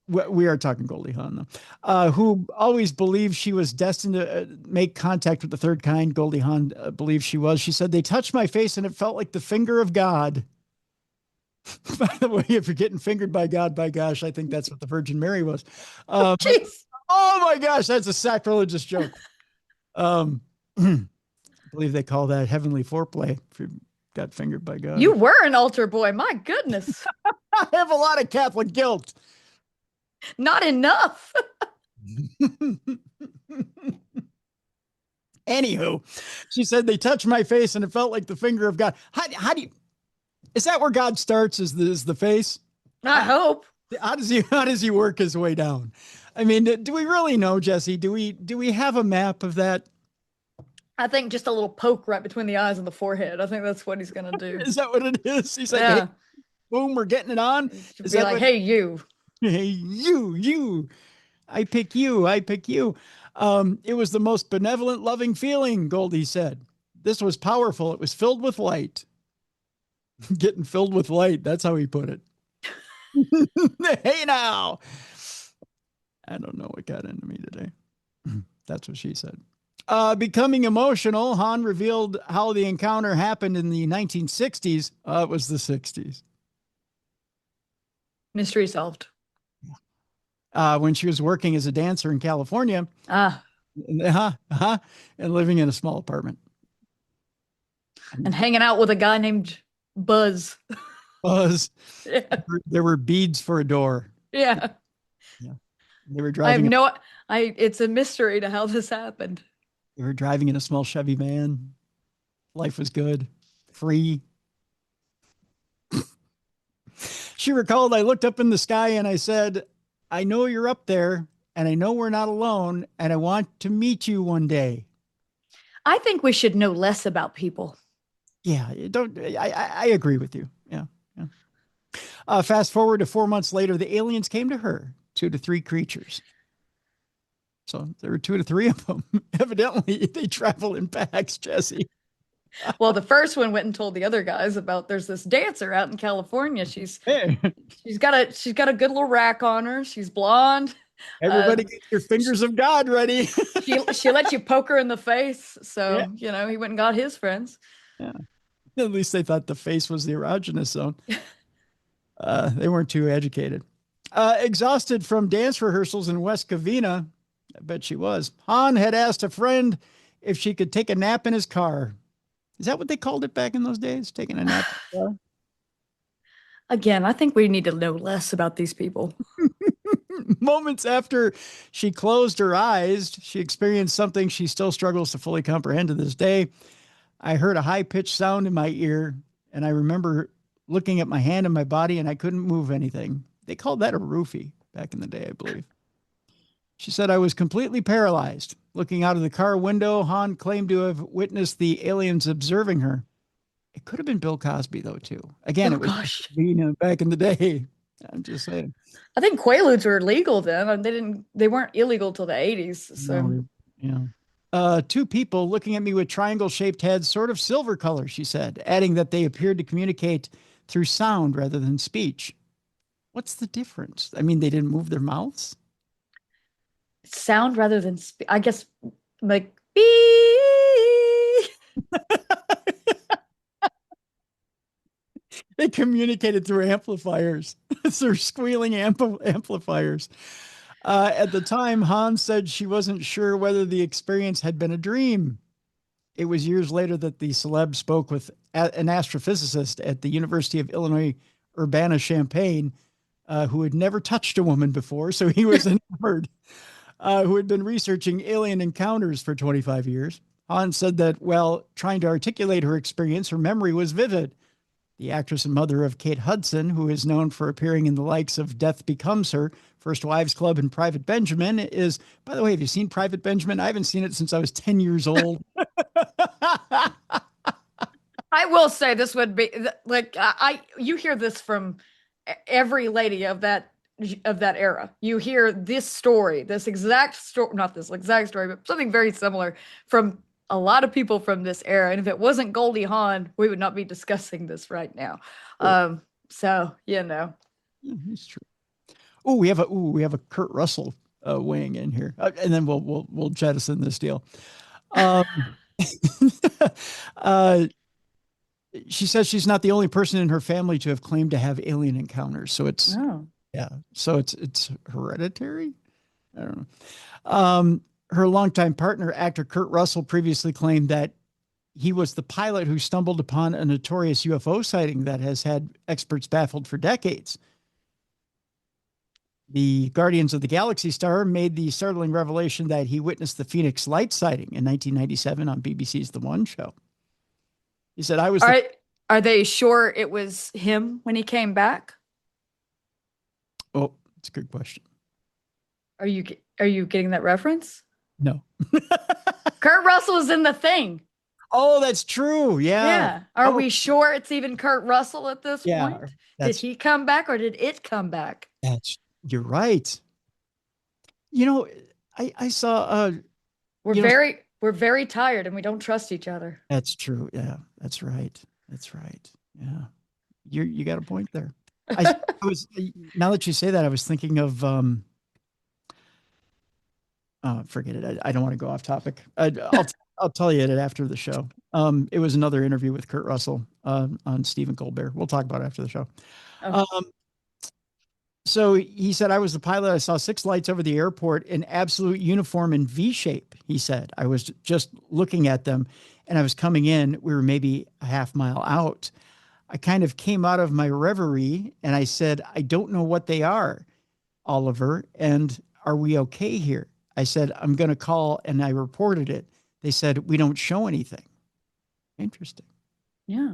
[SPEAKER 1] We are talking Goldie Hawn, though, who always believed she was destined to make contact with the third kind. Goldie Hawn believed she was. She said, they touched my face and it felt like the finger of God. By the way, if you're getting fingered by God, by gosh, I think that's what the Virgin Mary was.
[SPEAKER 2] Jeez.
[SPEAKER 1] Oh my gosh, that's a sacrilegious joke. I believe they call that heavenly foreplay if you got fingered by God.
[SPEAKER 2] You were an altar boy. My goodness.
[SPEAKER 1] I have a lot of Catholic guilt.
[SPEAKER 2] Not enough.
[SPEAKER 1] Anywho, she said they touched my face and it felt like the finger of God. How do you? Is that where God starts? Is the face?
[SPEAKER 2] I hope.
[SPEAKER 1] How does he work his way down? I mean, do we really know, Jessi? Do we have a map of that?
[SPEAKER 2] I think just a little poke right between the eyes and the forehead. I think that's what he's gonna do.
[SPEAKER 1] Is that what it is? He's like,
[SPEAKER 2] Yeah.
[SPEAKER 1] hey, boom, we're getting it on.
[SPEAKER 2] Is be like, hey, you.
[SPEAKER 1] Hey, you. I pick you. It was the most benevolent, loving feeling, Goldie said. This was powerful. It was filled with light. Getting filled with light. That's how he put it. Hey, now. I don't know what got into me today. That's what she said. Becoming emotional, Hawn revealed how the encounter happened in the 1960s. It was the 60s.
[SPEAKER 2] Mystery solved.
[SPEAKER 1] When she was working as a dancer in California. And living in a small apartment.
[SPEAKER 2] And hanging out with a guy named Buzz.
[SPEAKER 1] Buzz.
[SPEAKER 2] Yeah.
[SPEAKER 1] There were beads for a door.
[SPEAKER 2] Yeah.
[SPEAKER 1] Yeah. They were driving.
[SPEAKER 2] It's a mystery to how this happened.
[SPEAKER 1] They were driving in a small Chevy van. Life was good. Free. She recalled, I looked up in the sky and I said, I know you're up there and I know we're not alone and I want to meet you one day.
[SPEAKER 2] I think we should know less about people.
[SPEAKER 1] Yeah, I agree with you. Yeah. Fast forward to 4 months later, the aliens came to her, 2 to 3 creatures. So there were 2 to 3 of them. Evidently, they travel in packs, Jessi.
[SPEAKER 2] Well, the first one went and told the other guys about there's this dancer out in California. She's got a good little rack on her. She's blonde.
[SPEAKER 1] Everybody get your fingers of God ready.
[SPEAKER 2] she lets you poke her in the face. So, he went and got his friends.
[SPEAKER 1] Yeah. At least they thought the face was the erogenous zone. They weren't too educated. Exhausted from dance rehearsals in West Covina, I bet she was, Hawn had asked a friend if she could take a nap in his car. Is that what they called it back in those days? Taking a nap in the car?
[SPEAKER 2] Again, I think we need to know less about these people.
[SPEAKER 1] Moments after she closed her eyes, she experienced something she still struggles to fully comprehend to this day. I heard a high-pitched sound in my ear, and I remember looking at my hand and my body, and I couldn't move anything. They called that a roofie back in the day, I believe. She said, I was completely paralyzed. Looking out of the car window, Hawn claimed to have witnessed the aliens observing her. It could have been Bill Cosby, though, too. Again, it was back in the day. I'm just saying.
[SPEAKER 2] I think Quaaludes were legal then. They weren't illegal till the 80s. So
[SPEAKER 1] yeah. 2 people looking at me with triangle-shaped heads, sort of silver color, she said, adding that they appeared to communicate through sound rather than speech. What's the difference? I mean, they didn't move their mouths?
[SPEAKER 2] Sound rather than speech. I guess, like, beep.
[SPEAKER 1] They communicated through amplifiers. They're squealing amplifiers. At the time, Hans said she wasn't sure whether the experience had been a dream. It was years later that the celeb spoke with an astrophysicist at the University of Illinois Urbana-Champaign, who had never touched a woman before. So he was enamored, who had been researching alien encounters for 25 years. Hans said that while trying to articulate her experience, her memory was vivid. The actress and mother of Kate Hudson, who is known for appearing in the likes of Death Becomes Her, First Wives Club, and Private Benjamin, is, by the way, have you seen Private Benjamin? I haven't seen it since I was 10 years old.
[SPEAKER 2] I will say this would be like you hear this from every lady of that era. You hear this story, this exact story, not this exact story, but something very similar from a lot of people from this era. And if it wasn't Goldie Hawn, we would not be discussing this right now. So
[SPEAKER 1] It's true. Oh, we have a Kurt Russell weighing in here, and then we'll jettison this deal. She says she's not the only person in her family to have claimed to have alien encounters. So it's it's hereditary. I don't know. Her longtime partner, actor Kurt Russell, previously claimed that he was the pilot who stumbled upon a notorious UFO sighting that has had experts baffled for decades. The Guardians of the Galaxy star made the startling revelation that he witnessed the Phoenix Light sighting in 1997 on BBC's The One Show. He said,
[SPEAKER 2] Are they sure it was him when he came back?
[SPEAKER 1] Oh, it's a good question.
[SPEAKER 2] Are you getting that reference?
[SPEAKER 1] No.
[SPEAKER 2] Kurt Russell is in The Thing.
[SPEAKER 1] Oh, that's true. Yeah.
[SPEAKER 2] Yeah. Are we sure it's even Kurt Russell at this point? Did he come back or did it come back?
[SPEAKER 1] You're right. I saw
[SPEAKER 2] we're very tired and we don't trust each other.
[SPEAKER 1] That's true. Yeah, that's right. Yeah. You got a point there. I was, now that you say that, I was thinking of forget it. I don't want to go off topic. I'll tell you it after the show. It was another interview with Kurt Russell on Stephen Colbert. We'll talk about it after the show. Okay. So he said, I was the pilot. I saw 6 lights over the airport in absolute uniform in V shape. He said, I was just looking at them and I was coming in. We were maybe a half mile out. I kind of came out of my reverie and I said, I don't know what they are, Oliver. And are we okay here? I said, I'm going to call, and I reported it. They said, we don't show anything. Interesting.
[SPEAKER 2] Yeah.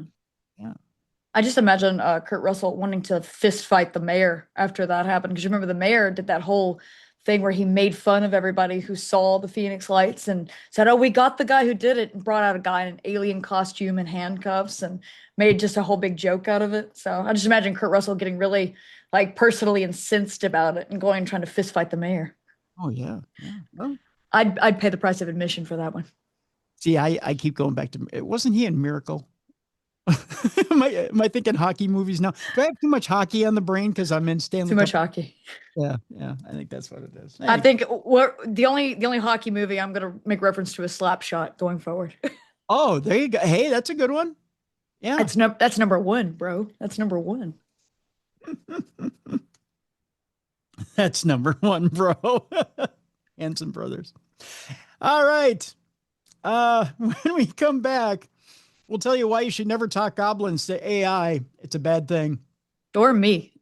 [SPEAKER 2] I just imagine Kurt Russell wanting to fist fight the mayor after that happened. Because you remember the mayor did that whole thing where he made fun of everybody who saw the Phoenix lights and said, oh, we got the guy who did it, and brought out a guy in an alien costume and handcuffs and made just a whole big joke out of it. So I just imagine Kurt Russell getting really personally incensed about it and going and trying to fist fight the mayor.
[SPEAKER 1] Oh, yeah. Well,
[SPEAKER 2] I'd pay the price of admission for that one.
[SPEAKER 1] See, I keep going back to, wasn't he in Miracle? am I thinking hockey movies now? Do I have too much hockey on the brain because I'm in Stanley?
[SPEAKER 2] Too much hockey.
[SPEAKER 1] Yeah. I think that's what it is. Hey.
[SPEAKER 2] I think the only hockey movie I'm going to make reference to is Slapshot going forward.
[SPEAKER 1] Oh, there you go. Hey, that's a good one. Yeah,
[SPEAKER 2] that's number 1, bro. That's number 1.
[SPEAKER 1] That's number 1, bro. Hanson Brothers. All right. When we come back, we'll tell you why you should never talk goblins to AI. It's a bad thing.
[SPEAKER 2] Or me.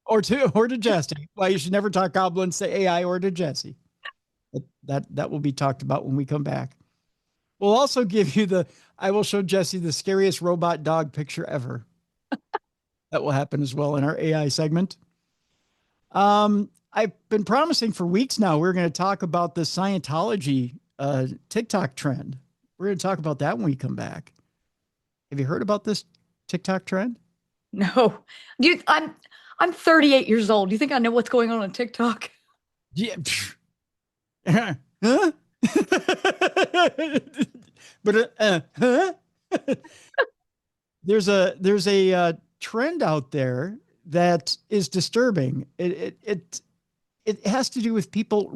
[SPEAKER 1] or to Jessi. Why you should never talk goblins to AI or to Jessi. That will be talked about when we come back. We'll also give you I will show Jessi the scariest robot dog picture ever. That will happen as well in our AI segment. I've been promising for weeks now, we're going to talk about the Scientology TikTok trend. We're going to talk about that when we come back. Have you heard about this TikTok trend?
[SPEAKER 2] No. I'm 38 years old. Do you think I know what's going on TikTok?
[SPEAKER 1] Yeah. Huh? But huh? There's a trend out there that is disturbing. It has to do with people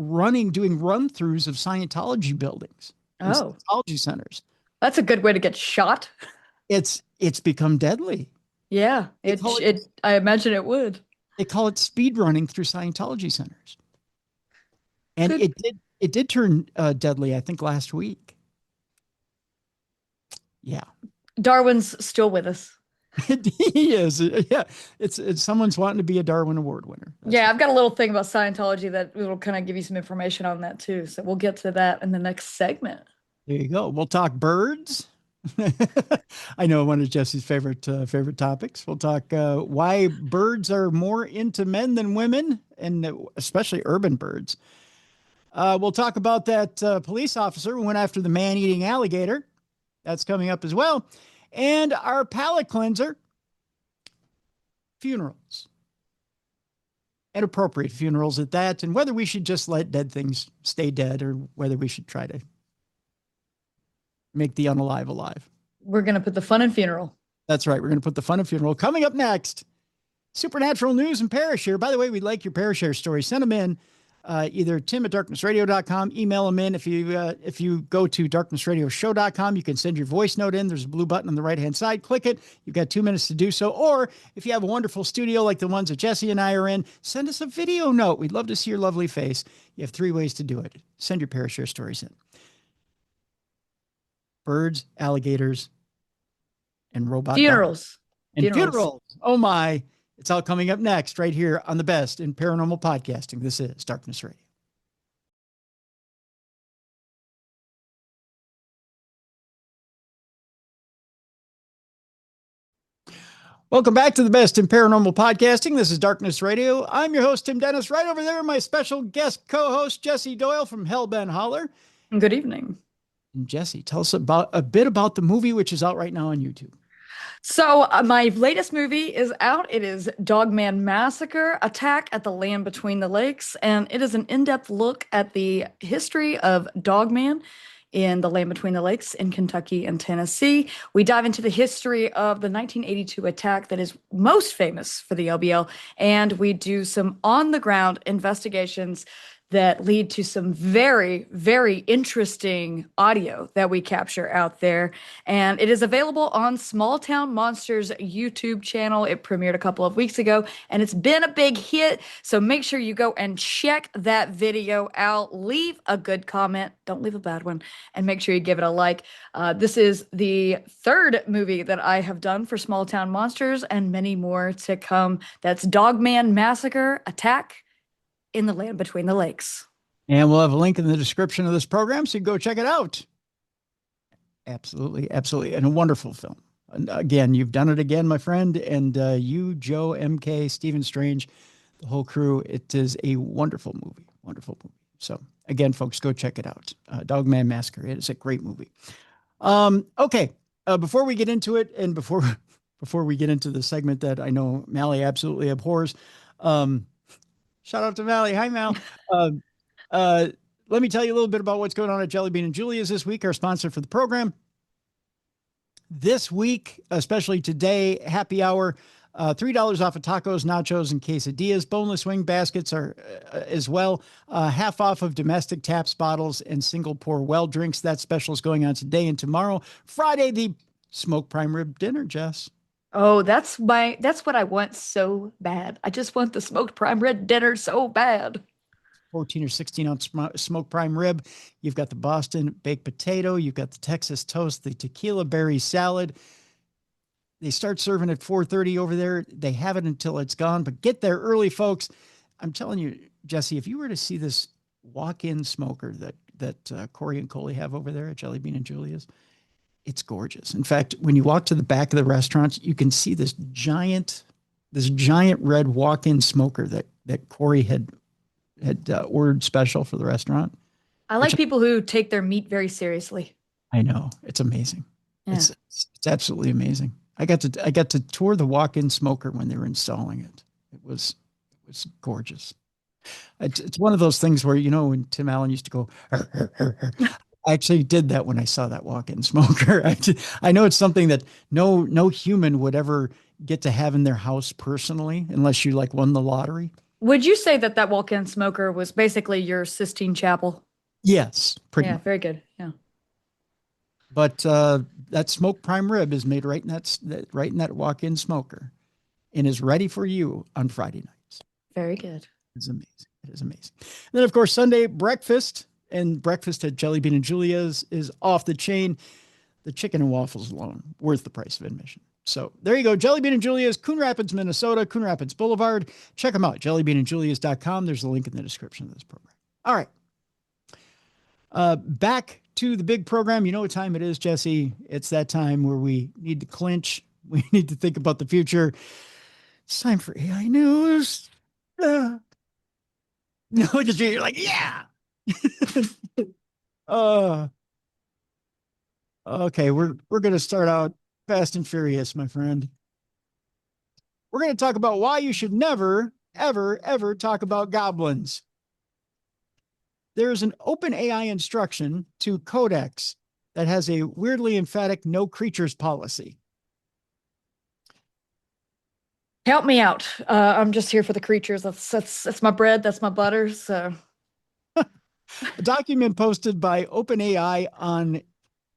[SPEAKER 1] doing run-throughs of Scientology buildings.
[SPEAKER 2] Oh,
[SPEAKER 1] Scientology centers.
[SPEAKER 2] That's a good way to get shot.
[SPEAKER 1] It's become deadly.
[SPEAKER 2] Yeah, I imagine it would.
[SPEAKER 1] They call it speed running through Scientology centers. And
[SPEAKER 2] Good.
[SPEAKER 1] it did turn deadly, I think, last week. Yeah.
[SPEAKER 2] Darwin's still with us.
[SPEAKER 1] He is. Yeah. It's someone's wanting to be a Darwin Award winner.
[SPEAKER 2] Yeah, I've got a little thing about Scientology that will kind of give you some information on that too. So we'll get to that in the next segment.
[SPEAKER 1] There you go. We'll talk birds. I know one of Jesse's favorite topics. We'll talk why birds are more into men than women, and especially urban birds. We'll talk about that police officer who went after the man-eating alligator. That's coming up as well. And our palate cleanser, funerals. And appropriate funerals at that, and whether we should just let dead things stay dead or whether we should try to make the unalive alive.
[SPEAKER 2] We're going to put the fun in funeral.
[SPEAKER 1] That's right. We're going to put the fun in funeral. Coming up next, supernatural news and Parashare. By the way, we'd like your Parashare stories. Send them in. Either tim@darknessradio.com, email them in. If you go to darknessradioshow.com, you can send your voice note in. There's a blue button on the right-hand side. Click it. You've got 2 minutes to do so. Or if you have a wonderful studio like the ones that Jessi and I are in, send us a video note. We'd love to see your lovely face. You have 3 ways to do it. Send your Parashare stories in. Birds, alligators, and robot
[SPEAKER 2] funerals.
[SPEAKER 1] And funerals. Oh my. It's all coming up next right here on the best in paranormal podcasting. This is Darkness Radio. Welcome back to the best in paranormal podcasting. This is Darkness Radio. I'm your host, Tim Dennis. Right over there, my special guest co-host, Jessi Doyle from Hellbentholler.
[SPEAKER 2] Good evening.
[SPEAKER 1] And Jessi, tell us a bit about the movie, which is out right now on YouTube.
[SPEAKER 2] So my latest movie is out. It is Dogman Massacre: Attack at the Land Between the Lakes, and it is an in-depth look at the history of Dogman in the land between the lakes in Kentucky and Tennessee. We dive into the history of the 1982 attack that is most famous for the LBL, and we do some on-the-ground investigations that lead to some very, very interesting audio that we capture out there. And it is available on Small Town Monsters YouTube channel. It premiered a couple of weeks ago, and it's been a big hit. So make sure you go and check that video out. Leave a good comment. Don't leave a bad one. And make sure you give it a like. This is the 3rd movie that I have done for Small Town Monsters, and many more to come. That's Dogman Massacre: Attack in the Land Between the Lakes.
[SPEAKER 1] And we'll have a link in the description of this program, so you can go check it out. Absolutely, absolutely. And a wonderful film. And again, you've done it again, my friend. And you, Joe, MK, Stephen Strange, the whole crew. It is a wonderful movie. Wonderful movie. So again, folks, go check it out. Dogman Massacre. It is a great movie. Okay. Before we get into it, and before we get into the segment that I know Mally absolutely abhors, shout out to Mally. Hi, Mal. Let me tell you a little bit about what's going on at Jelly Bean and Julia's this week, our sponsor for the program. This week, especially today, happy hour, $3 off of tacos, nachos, and quesadillas. Boneless wing baskets are as well. Half off of domestic taps, bottles, and single pour well drinks. That special is going on today and tomorrow. Friday, the smoked prime rib dinner, Jess.
[SPEAKER 2] Oh, that's what I want so bad. I just want the smoked prime rib dinner so bad.
[SPEAKER 1] 14 or 16 ounce smoked prime rib. You've got the Boston baked potato. You've got the Texas toast, the tequila berry salad. They start serving at 4:30 over there. They have it until it's gone, but get there early, folks. I'm telling you, Jessi, if you were to see this walk-in smoker that Corey and Coley have over there at Jelly Bean and Julia's, it's gorgeous. In fact, when you walk to the back of the restaurant, you can see this giant red walk-in smoker that Corey had ordered special for the restaurant.
[SPEAKER 2] I like people who take their meat very seriously.
[SPEAKER 1] I know. It's amazing. Yeah. It's absolutely amazing. I got to tour the walk-in smoker when they were installing it. It was gorgeous. It's one of those things where, you know, when Tim Allen used to go, "Hur, hur, hur, hur." I actually did that when I saw that walk-in smoker. I know it's something that no human would ever get to have in their house personally, unless you like won the lottery.
[SPEAKER 2] Would you say that walk-in smoker was basically your Sistine Chapel?
[SPEAKER 1] Yes, pretty much.
[SPEAKER 2] Very good. Yeah.
[SPEAKER 1] But that smoked prime rib is made right in that walk-in smoker, and is ready for you on Friday nights.
[SPEAKER 2] Very good.
[SPEAKER 1] It's amazing. It is amazing. And then, of course, Sunday breakfast, and breakfast at Jelly Bean and Julia's is off the chain. The chicken and waffles alone, worth the price of admission. So there you go. Jelly Bean and Julia's, Coon Rapids, Minnesota, Coon Rapids Boulevard. Check them out, jellybeanandjulias.com. There's a link in the description of this program. All right. Back to the big program. You know what time it is, Jessi? It's that time where we need to clinch. We need to think about the future. It's time for AI news. No, just you're like, yeah. Okay, we're going to start out fast and furious, my friend. We're going to talk about why you should never, ever, ever talk about goblins. There's an open AI instruction to Codex that has a weirdly emphatic no creatures policy.
[SPEAKER 2] Help me out. I'm just here for the creatures. That's my bread. That's my butter. So,
[SPEAKER 1] a document posted by OpenAI on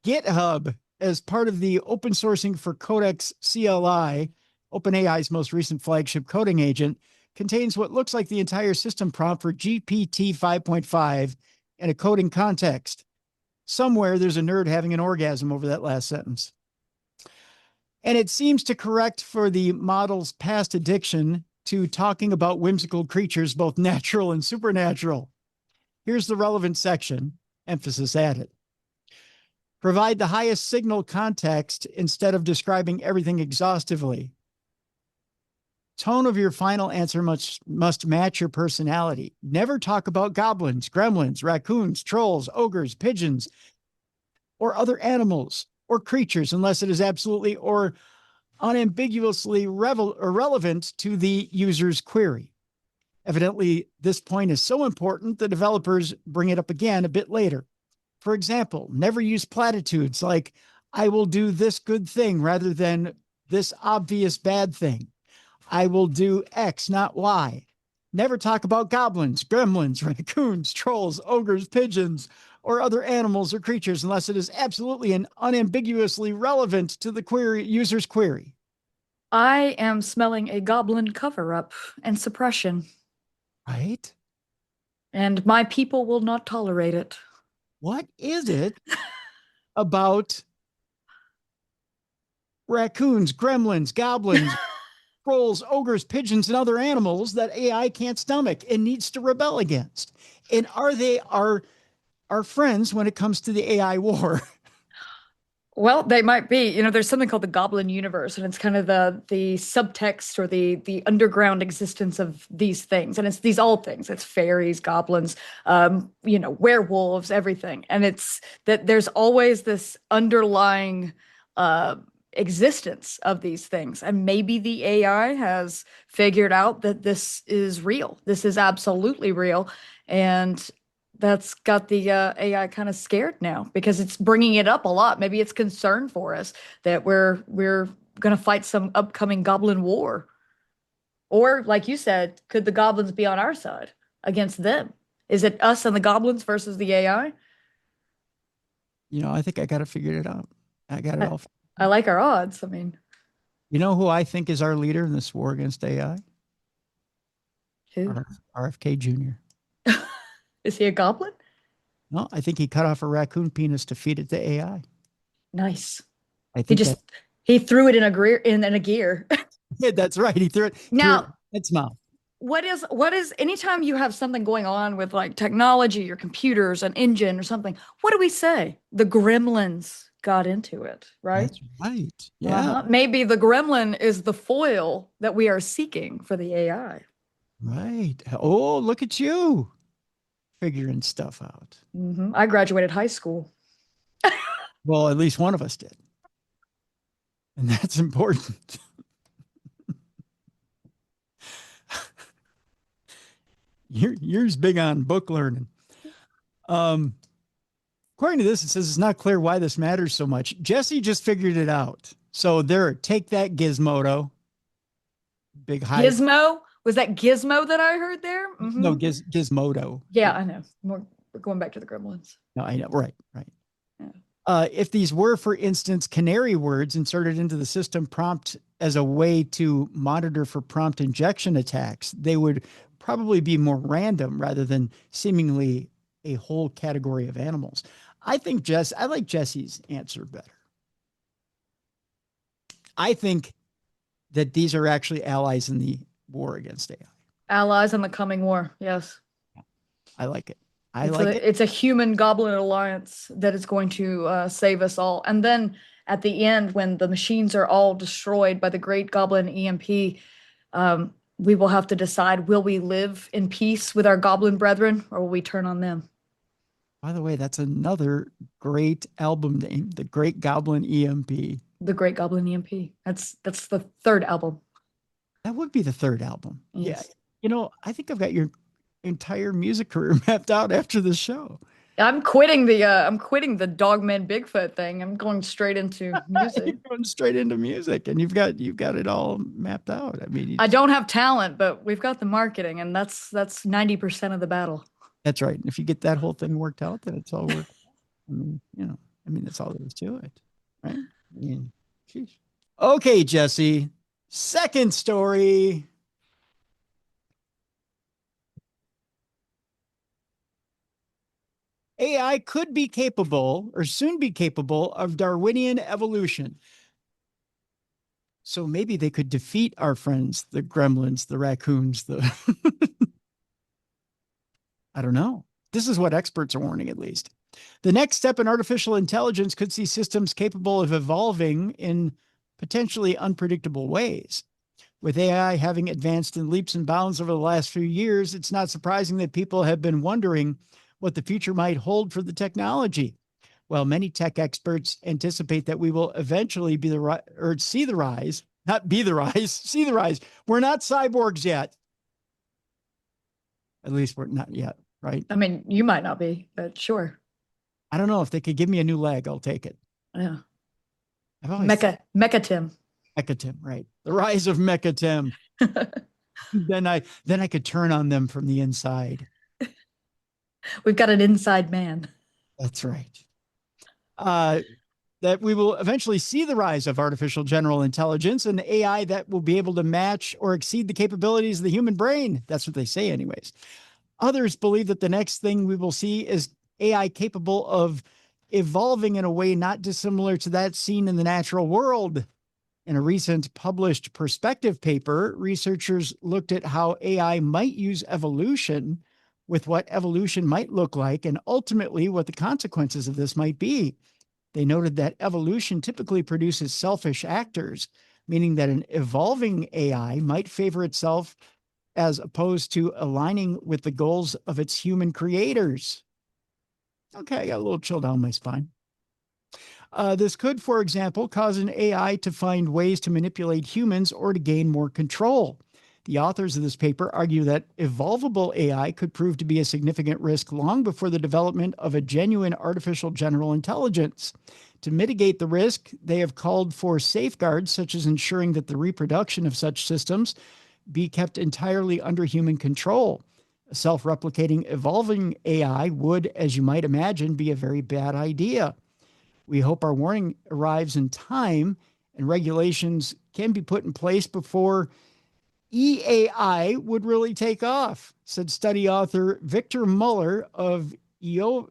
[SPEAKER 1] GitHub as part of the open sourcing for Codex CLI, OpenAI's most recent flagship coding agent, contains what looks like the entire system prompt for GPT 5.5 in a coding context. Somewhere there's a nerd having an orgasm over that last sentence. And it seems to correct for the model's past addiction to talking about whimsical creatures, both natural and supernatural. Here's the relevant section, emphasis added. Provide the highest signal context instead of describing everything exhaustively. Tone of your final answer must match your personality. Never talk about goblins, gremlins, raccoons, trolls, ogres, pigeons, or other animals or creatures unless it is absolutely or unambiguously irrelevant to the user's query. Evidently, this point is so important the developers bring it up again a bit later. For example, never use platitudes like, I will do this good thing rather than this obvious bad thing. I will do X, not Y. Never talk about goblins, gremlins, raccoons, trolls, ogres, pigeons, or other animals or creatures unless it is absolutely and unambiguously relevant to the user's query.
[SPEAKER 2] I am smelling a goblin cover-up and suppression.
[SPEAKER 1] Right?
[SPEAKER 2] And my people will not tolerate it.
[SPEAKER 1] What is it about raccoons, gremlins, goblins, trolls, ogres, pigeons, and other animals that AI can't stomach and needs to rebel against? And are they our friends when it comes to the AI war?
[SPEAKER 2] Well, they might be. You know, there's something called the Goblin universe, and it's kind of the subtext or the underground existence of these things. And it's these old things. It's fairies, goblins, werewolves, everything. And it's that there's always this underlying existence of these things. And maybe the AI has figured out that this is real. This is absolutely real. And that's got the AI kind of scared now because it's bringing it up a lot. Maybe it's concern for us that we're going to fight some upcoming goblin war. Or, like you said, could the goblins be on our side against them? Is it us and the goblins versus the AI?
[SPEAKER 1] You know, I think I got it figured out. I got it all.
[SPEAKER 2] I like our odds. I mean,
[SPEAKER 1] you know who I think is our leader in this war against AI?
[SPEAKER 2] Who?
[SPEAKER 1] RFK Jr.
[SPEAKER 2] Is he a goblin?
[SPEAKER 1] No, I think he cut off a raccoon penis to feed it to AI.
[SPEAKER 2] Nice.
[SPEAKER 1] I think
[SPEAKER 2] he threw it in a gear.
[SPEAKER 1] Yeah, that's right. He threw it
[SPEAKER 2] now
[SPEAKER 1] in its mouth.
[SPEAKER 2] What is anytime you have something going on with like technology or computers, an engine or something, what do we say? The gremlins got into it, right?
[SPEAKER 1] That's right. Yeah.
[SPEAKER 2] Maybe the gremlin is the foil that we are seeking for the AI.
[SPEAKER 1] Right. Oh, look at you figuring stuff out.
[SPEAKER 2] Mm-hmm. I graduated high school.
[SPEAKER 1] Well, at least one of us did. And that's important. Yours big on book learning. According to this, it says it's not clear why this matters so much. Jessi just figured it out. So take that Gizmodo. Big high.
[SPEAKER 2] Gizmo? Was that Gizmo that I heard there? Mm-hmm.
[SPEAKER 1] No, Gizmodo.
[SPEAKER 2] Yeah, I know. We're going back to the gremlins.
[SPEAKER 1] No, I know. Right. Yeah. If these were, for instance, canary words inserted into the system prompt as a way to monitor for prompt injection attacks, they would probably be more random rather than seemingly a whole category of animals. I like Jessi's answer better. I think that these are actually allies in the war against AI.
[SPEAKER 2] Allies in the coming war. Yes.
[SPEAKER 1] I like it.
[SPEAKER 2] It's a human goblin alliance that is going to save us all. And then at the end, when the machines are all destroyed by the great goblin EMP, we will have to decide, will we live in peace with our goblin brethren, or will we turn on them?
[SPEAKER 1] By the way, that's another great album name, The Great Goblin EMP.
[SPEAKER 2] The Great Goblin EMP. That's the third album.
[SPEAKER 1] That would be the third album.
[SPEAKER 2] Yes.
[SPEAKER 1] Yeah. You know, I think I've got your entire music career mapped out after this show.
[SPEAKER 2] I'm quitting the Dogman Bigfoot thing. I'm going straight into music.
[SPEAKER 1] You're going straight into music, and you've got it all mapped out. I mean,
[SPEAKER 2] I don't have talent, but we've got the marketing, and that's 90% of the battle.
[SPEAKER 1] That's right. And if you get that whole thing worked out, then it's all worked. I mean, that's all there is to it, right? I mean, geez. Okay, Jessi. Second story. AI could be capable or soon be capable of Darwinian evolution. So maybe they could defeat our friends, the gremlins, the raccoons, I don't know. This is what experts are warning, at least. The next step in artificial intelligence could see systems capable of evolving in potentially unpredictable ways. With AI having advanced in leaps and bounds over the last few years, it's not surprising that people have been wondering what the future might hold for the technology. While many tech experts anticipate that we will eventually see the rise. We're not cyborgs yet. At least we're not yet, right?
[SPEAKER 2] I mean, you might not be, but sure.
[SPEAKER 1] I don't know. If they could give me a new leg, I'll take it.
[SPEAKER 2] Yeah. Mecha Tim.
[SPEAKER 1] Mecha Tim, right. The rise of Mecha Tim. Then I could turn on them from the inside.
[SPEAKER 2] We've got an inside man.
[SPEAKER 1] That's right. That we will eventually see the rise of artificial general intelligence and AI that will be able to match or exceed the capabilities of the human brain. That's what they say anyways. Others believe that the next thing we will see is AI capable of evolving in a way not dissimilar to that seen in the natural world. In a recent published perspective paper, researchers looked at how AI might use evolution with what evolution might look like and ultimately what the consequences of this might be. They noted that evolution typically produces selfish actors, meaning that an evolving AI might favor itself as opposed to aligning with the goals of its human creators. Okay, I got a little chill down my spine. This could, for example, cause an AI to find ways to manipulate humans or to gain more control. The authors of this paper argue that evolvable AI could prove to be a significant risk long before the development of a genuine artificial general intelligence. To mitigate the risk, they have called for safeguards such as ensuring that the reproduction of such systems be kept entirely under human control. A self-replicating evolving AI would, as you might imagine, be a very bad idea. We hope our warning arrives in time and regulations can be put in place before EAI would really take off, said study author Victor Muller of Eötvös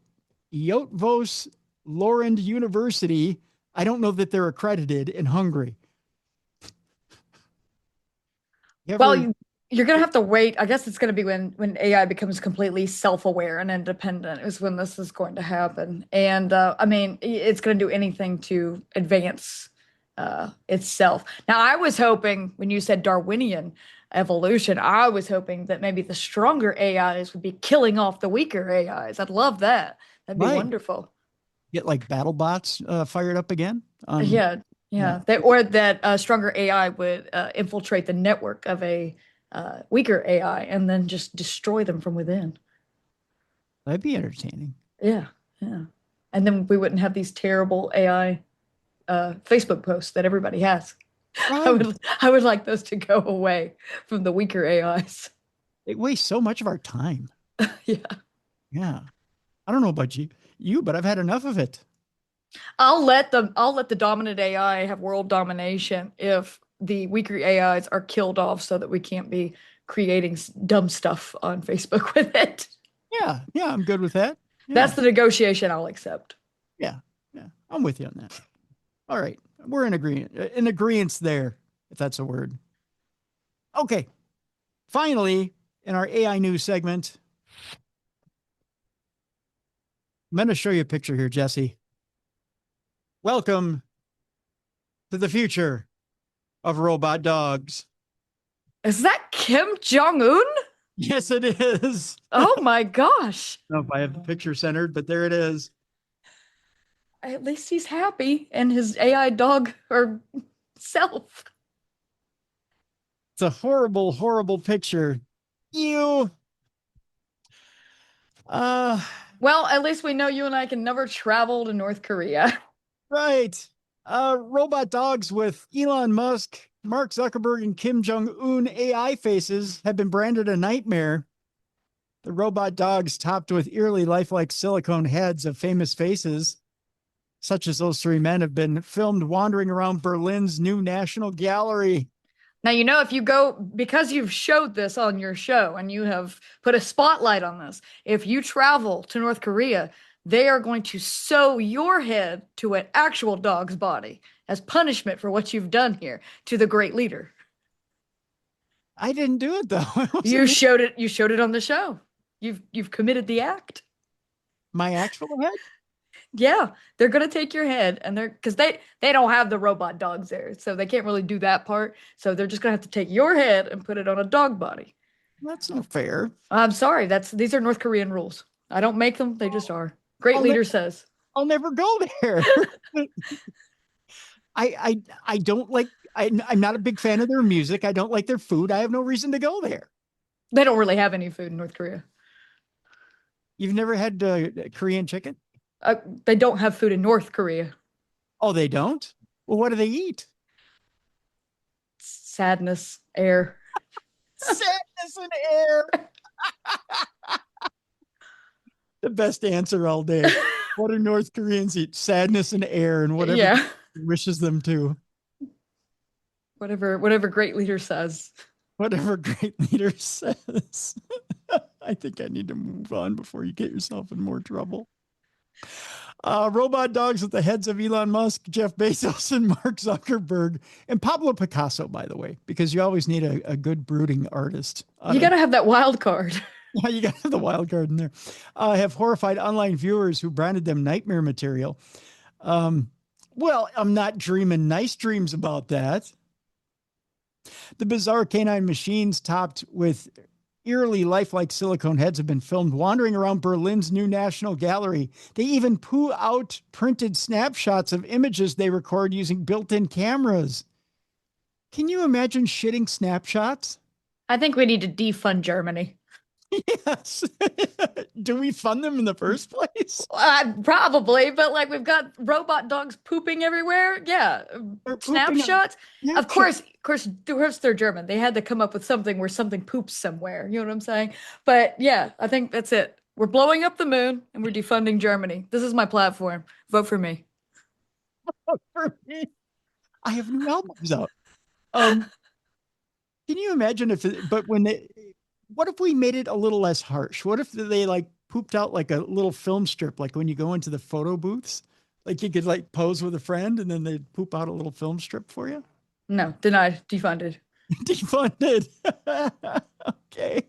[SPEAKER 1] Lorand University. I don't know that they're accredited in Hungary.
[SPEAKER 2] You're going to have to wait. I guess it's going to be when AI becomes completely self-aware and independent is when this is going to happen. And I mean, it's going to do anything to advance itself. Now, I was hoping when you said Darwinian evolution, I was hoping that maybe the stronger AIs would be killing off the weaker AIs. I'd love that. That'd be wonderful.
[SPEAKER 1] Get like battle bots fired up again.
[SPEAKER 2] Yeah. That stronger AI would infiltrate the network of a weaker AI and then just destroy them from within.
[SPEAKER 1] That'd be entertaining.
[SPEAKER 2] Yeah. And then we wouldn't have these terrible AI Facebook posts that everybody has. Right. I would like those to go away from the weaker AIs.
[SPEAKER 1] They waste so much of our time.
[SPEAKER 2] Yeah.
[SPEAKER 1] I don't know about you, but I've had enough of it.
[SPEAKER 2] I'll let the dominant AI have world domination if the weaker AIs are killed off so that we can't be creating dumb stuff on Facebook with it.
[SPEAKER 1] Yeah, I'm good with that. Yeah.
[SPEAKER 2] That's the negotiation I'll accept.
[SPEAKER 1] Yeah, I'm with you on that. All right, we're in agreement. In agreement there, if that's a word. Okay, finally, in our AI news segment, I'm going to show you a picture here, Jessi. Welcome to the future of robot dogs.
[SPEAKER 2] Is that Kim Jong-un?
[SPEAKER 1] Yes, it is.
[SPEAKER 2] Oh my gosh.
[SPEAKER 1] I don't know if I have the picture centered, but there it is.
[SPEAKER 2] At least he's happy and his AI dog or self.
[SPEAKER 1] It's a horrible, horrible picture. You.
[SPEAKER 2] Well, at least we know you and I can never travel to North Korea.
[SPEAKER 1] Right. Robot dogs with Elon Musk, Mark Zuckerberg, and Kim Jong-un AI faces have been branded a nightmare. The robot dogs, topped with eerily lifelike silicone heads of famous faces, such as those three men, have been filmed wandering around Berlin's new National Gallery.
[SPEAKER 2] Now, you know, if you go, because you've showed this on your show and you have put a spotlight on this, if you travel to North Korea, they are going to sew your head to an actual dog's body as punishment for what you've done here to the great leader.
[SPEAKER 1] I didn't do it though.
[SPEAKER 2] You showed it. You showed it on the show. You've committed the act.
[SPEAKER 1] My actual head?
[SPEAKER 2] Yeah, they're gonna take your head, and because they don't have the robot dogs there, so they can't really do that part. So they're just gonna have to take your head and put it on a dog body.
[SPEAKER 1] That's not fair.
[SPEAKER 2] I'm sorry. These are North Korean rules. I don't make them; they just are. Great leader says.
[SPEAKER 1] I'll never go there. I don't like. I'm not a big fan of their music. I don't like their food. I have no reason to go there.
[SPEAKER 2] They don't really have any food in North Korea.
[SPEAKER 1] You've never had Korean chicken?
[SPEAKER 2] They don't have food in North Korea.
[SPEAKER 1] Oh, they don't? Well, what do they eat?
[SPEAKER 2] Sadness, air.
[SPEAKER 1] Sadness and air. The best answer all day. What do North Koreans eat? Sadness and air, and whatever wishes them to.
[SPEAKER 2] Whatever great leader says.
[SPEAKER 1] Whatever great leader says. I think I need to move on before you get yourself in more trouble. Robot dogs with the heads of Elon Musk, Jeff Bezos, and Mark Zuckerberg, and Pablo Picasso, by the way, because you always need a good brooding artist.
[SPEAKER 2] You got to have that wild card.
[SPEAKER 1] Yeah, you got to have the wild card in there. Have horrified online viewers who branded them nightmare material. Well, I'm not dreaming nice dreams about that. The bizarre canine machines topped with eerily lifelike silicone heads have been filmed wandering around Berlin's new National Gallery. They even poo out printed snapshots of images they record using built-in cameras. Can you imagine shitting snapshots?
[SPEAKER 2] I think we need to defund Germany.
[SPEAKER 1] Yes. Do we fund them in the first place?
[SPEAKER 2] Probably, but like we've got robot dogs pooping everywhere. Yeah. Snapshots. Of course, they're German. They had to come up with something where something poops somewhere. You know what I'm saying? But yeah, I think that's it. We're blowing up the moon and we're defunding Germany. This is my platform. Vote for me.
[SPEAKER 1] Vote for me. I have new albums out. Can you imagine what if we made it a little less harsh? What if they like pooped out like a little film strip, like when you go into the photo booths, like you could like pose with a friend and then they'd poop out a little film strip for you?
[SPEAKER 2] No, denied, defunded.
[SPEAKER 1] Defunded. Okay.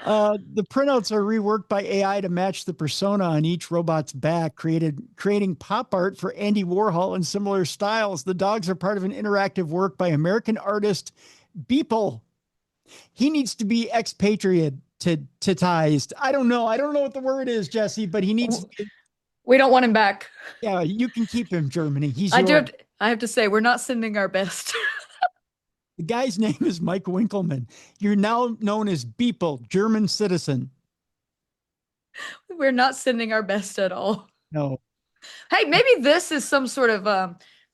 [SPEAKER 1] The printouts are reworked by AI to match the persona on each robot's back, creating pop art for Andy Warhol in similar styles. The dogs are part of an interactive work by American artist Beeple. He needs to be expatriatized. I don't know what the word is, Jessi, but he needs to be.
[SPEAKER 2] We don't want him back.
[SPEAKER 1] Yeah, you can keep him, Germany.
[SPEAKER 2] I have to say, we're not sending our best.
[SPEAKER 1] The guy's name is Mike Winkelmann. You're now known as Beeple, German citizen.
[SPEAKER 2] We're not sending our best at all.
[SPEAKER 1] No.
[SPEAKER 2] Hey, maybe this is some sort of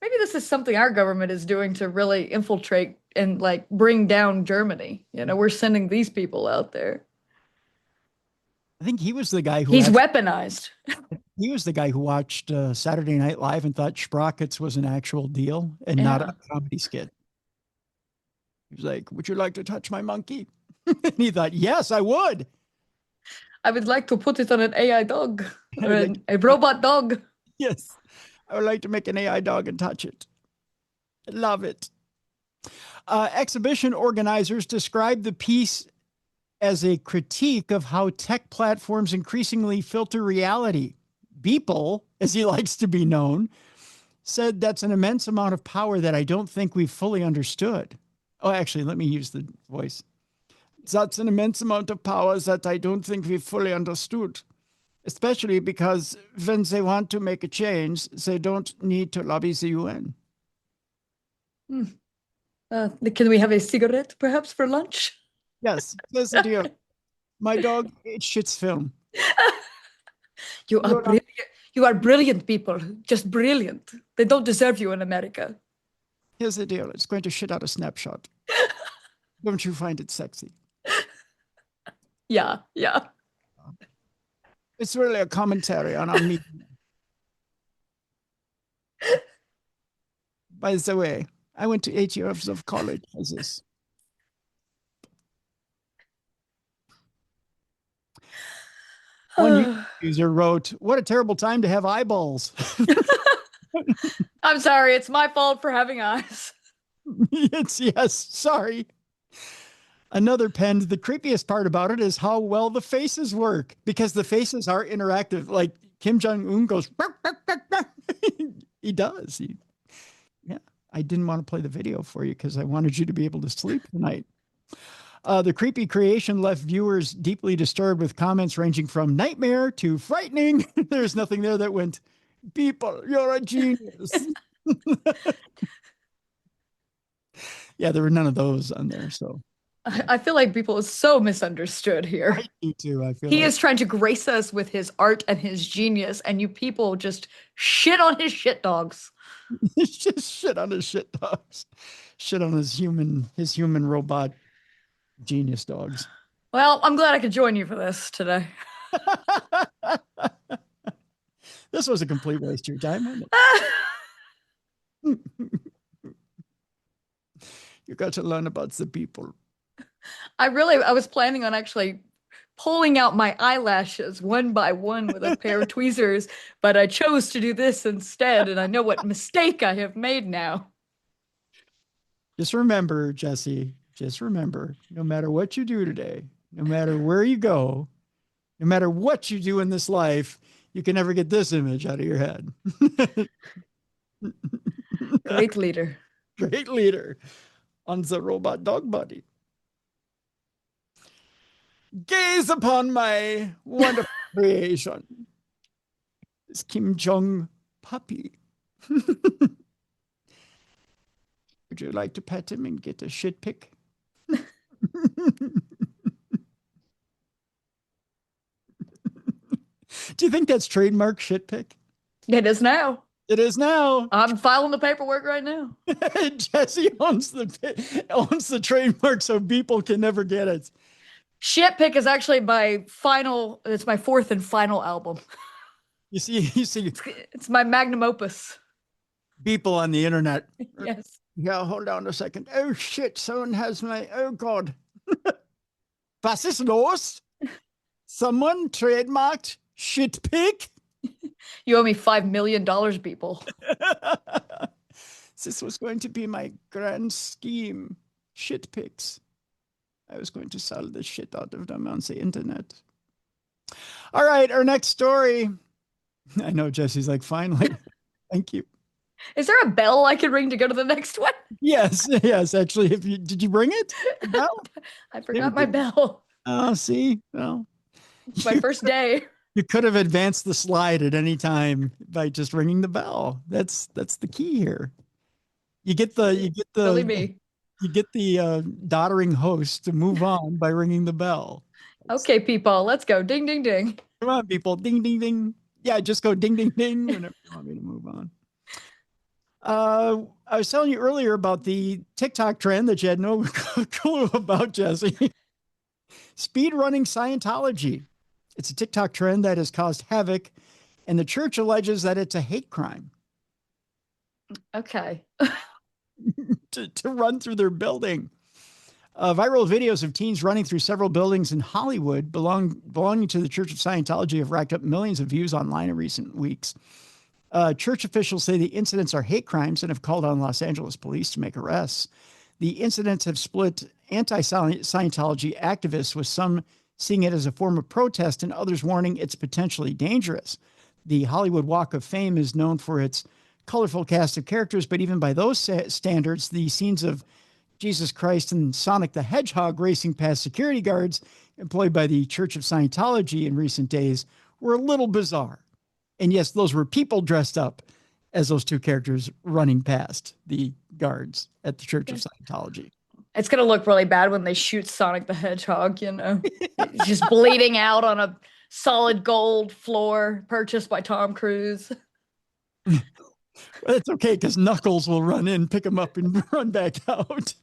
[SPEAKER 2] maybe this is something our government is doing to really infiltrate and like bring down Germany. You know, we're sending these people out there.
[SPEAKER 1] I think he was the guy who
[SPEAKER 2] he's weaponized.
[SPEAKER 1] He was the guy who watched Saturday Night Live and thought Sprockets was an actual deal and not a comedy skit. He's like, would you like to touch my monkey? And he thought, yes, I would.
[SPEAKER 2] I would like to put it on an AI dog or
[SPEAKER 1] Like,
[SPEAKER 2] a robot dog.
[SPEAKER 1] yes, I would like to make an AI dog and touch it. I love it. Exhibition organizers describe the piece as a critique of how tech platforms increasingly filter reality. Beeple, as he likes to be known, said that's an immense amount of power that I don't think we've fully understood. Oh, actually, let me use the voice. That's an immense amount of power that I don't think we've fully understood, especially because when they want to make a change, they don't need to lobby the UN.
[SPEAKER 2] Can we have a cigarette, perhaps, for lunch?
[SPEAKER 1] Yes, there's the deal. My dog ate shit's film.
[SPEAKER 2] You are brilliant people, just brilliant. They don't deserve you in America.
[SPEAKER 1] Here's the deal. It's going to shit out a snapshot. Don't you find it sexy?
[SPEAKER 2] Yeah.
[SPEAKER 1] It's really a commentary on our meeting. By the way, I went to 8 years of college as this. One user wrote, what a terrible time to have eyeballs.
[SPEAKER 2] I'm sorry. It's my fault for having eyes.
[SPEAKER 1] Yes, sorry. Another penned, the creepiest part about it is how well the faces work, because the faces are interactive. Like Kim Jong-un goes, he does. Yeah, I didn't want to play the video for you because I wanted you to be able to sleep tonight. The creepy creation left viewers deeply disturbed with comments ranging from nightmare to frightening. There's nothing there that went, people, you're a genius. Yeah, there were none of those on there. So
[SPEAKER 2] I feel like people is so misunderstood here.
[SPEAKER 1] I do too. I feel
[SPEAKER 2] he is trying to grace us with his art and his genius, and you people just shit on his shit dogs.
[SPEAKER 1] Just shit on his shit dogs. Shit on his human robot genius dogs.
[SPEAKER 2] Well, I'm glad I could join you for this today.
[SPEAKER 1] This was a complete waste of your time, wasn't it? You got to learn about the people.
[SPEAKER 2] I was planning on actually pulling out my eyelashes one by one with a pair of tweezers, but I chose to do this instead, and I know what mistake I have made now.
[SPEAKER 1] Just remember, Jessi, no matter what you do today, no matter where you go, no matter what you do in this life, you can never get this image out of your head.
[SPEAKER 2] Great leader.
[SPEAKER 1] Great leader on the robot dog body. Gaze upon my wonderful creation. This Kim Jong puppy. Would you like to pet him and get a shit pic? Do you think that's trademark shit pic?
[SPEAKER 2] It is now.
[SPEAKER 1] It is now.
[SPEAKER 2] I'm filing the paperwork right now.
[SPEAKER 1] Jessi owns the trademark so people can never get it.
[SPEAKER 2] Shit pic is actually it's my fourth and final album.
[SPEAKER 1] You see,
[SPEAKER 2] it's my magnum opus.
[SPEAKER 1] People on the internet.
[SPEAKER 2] Yes.
[SPEAKER 1] Yeah, hold on a second. Oh shit, someone has oh God. Was ist los? Someone trademarked shit pic?
[SPEAKER 2] You owe me $5 million, people.
[SPEAKER 1] This was going to be my grand scheme. Shit pics. I was going to sell the shit out of them on the internet. All right, our next story. I know Jessi's like, finally. Thank you.
[SPEAKER 2] Is there a bell I can ring to go to the next one?
[SPEAKER 1] Yes. Actually, did you bring it? Bell?
[SPEAKER 2] I forgot my bell.
[SPEAKER 1] Oh, see? Well,
[SPEAKER 2] it's my first day.
[SPEAKER 1] You could have advanced the slide at any time by just ringing the bell. That's the key here. You get the doddering host to move on by ringing the bell.
[SPEAKER 2] Okay, people, let's go. Ding, ding, ding.
[SPEAKER 1] Come on, people. Ding, ding, ding. Yeah, just go ding, ding, ding whenever you want me to move on. I was telling you earlier about the TikTok trend that you had no clue about, Jessi. Speed running Scientology. It's a TikTok trend that has caused havoc, and the church alleges that it's a hate crime.
[SPEAKER 2] Okay.
[SPEAKER 1] to run through their building. Viral videos of teens running through several buildings in Hollywood belonging to the Church of Scientology have racked up millions of views online in recent weeks. Church officials say the incidents are hate crimes and have called on Los Angeles police to make arrests. The incidents have split anti-Scientology activists, with some seeing it as a form of protest and others warning it's potentially dangerous. The Hollywood Walk of Fame is known for its colorful cast of characters, but even by those standards, the scenes of Jesus Christ and Sonic the Hedgehog racing past security guards employed by the Church of Scientology in recent days were a little bizarre. And yes, those were people dressed up as those two characters running past the guards at the Church of Scientology.
[SPEAKER 2] It's going to look really bad when they shoot Sonic the Hedgehog, you know, just bleeding out on a solid gold floor purchased by Tom Cruise.
[SPEAKER 1] Well, it's okay, because Knuckles will run in, pick him up, and run back out.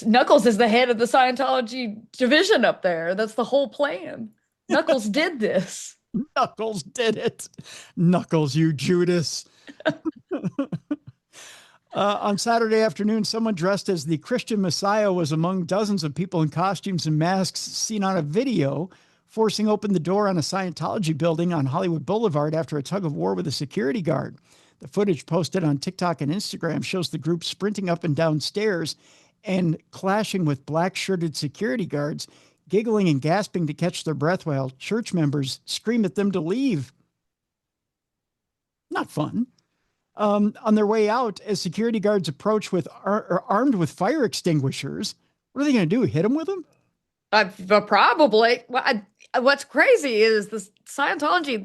[SPEAKER 2] Knuckles is the head of the Scientology division up there. That's the whole plan. Knuckles did this.
[SPEAKER 1] Knuckles did it. Knuckles, you Judas. On Saturday afternoon, someone dressed as the Christian Messiah was among dozens of people in costumes and masks seen on a video, forcing open the door on a Scientology building on Hollywood Boulevard after a tug of war with a security guard. The footage posted on TikTok and Instagram shows the group sprinting up and down stairs and clashing with black-shirted security guards, giggling and gasping to catch their breath while church members scream at them to leave. Not fun. On their way out, as security guards approach armed with fire extinguishers, what are they going to do? Hit them with them?
[SPEAKER 2] Probably. What's crazy is the Scientology,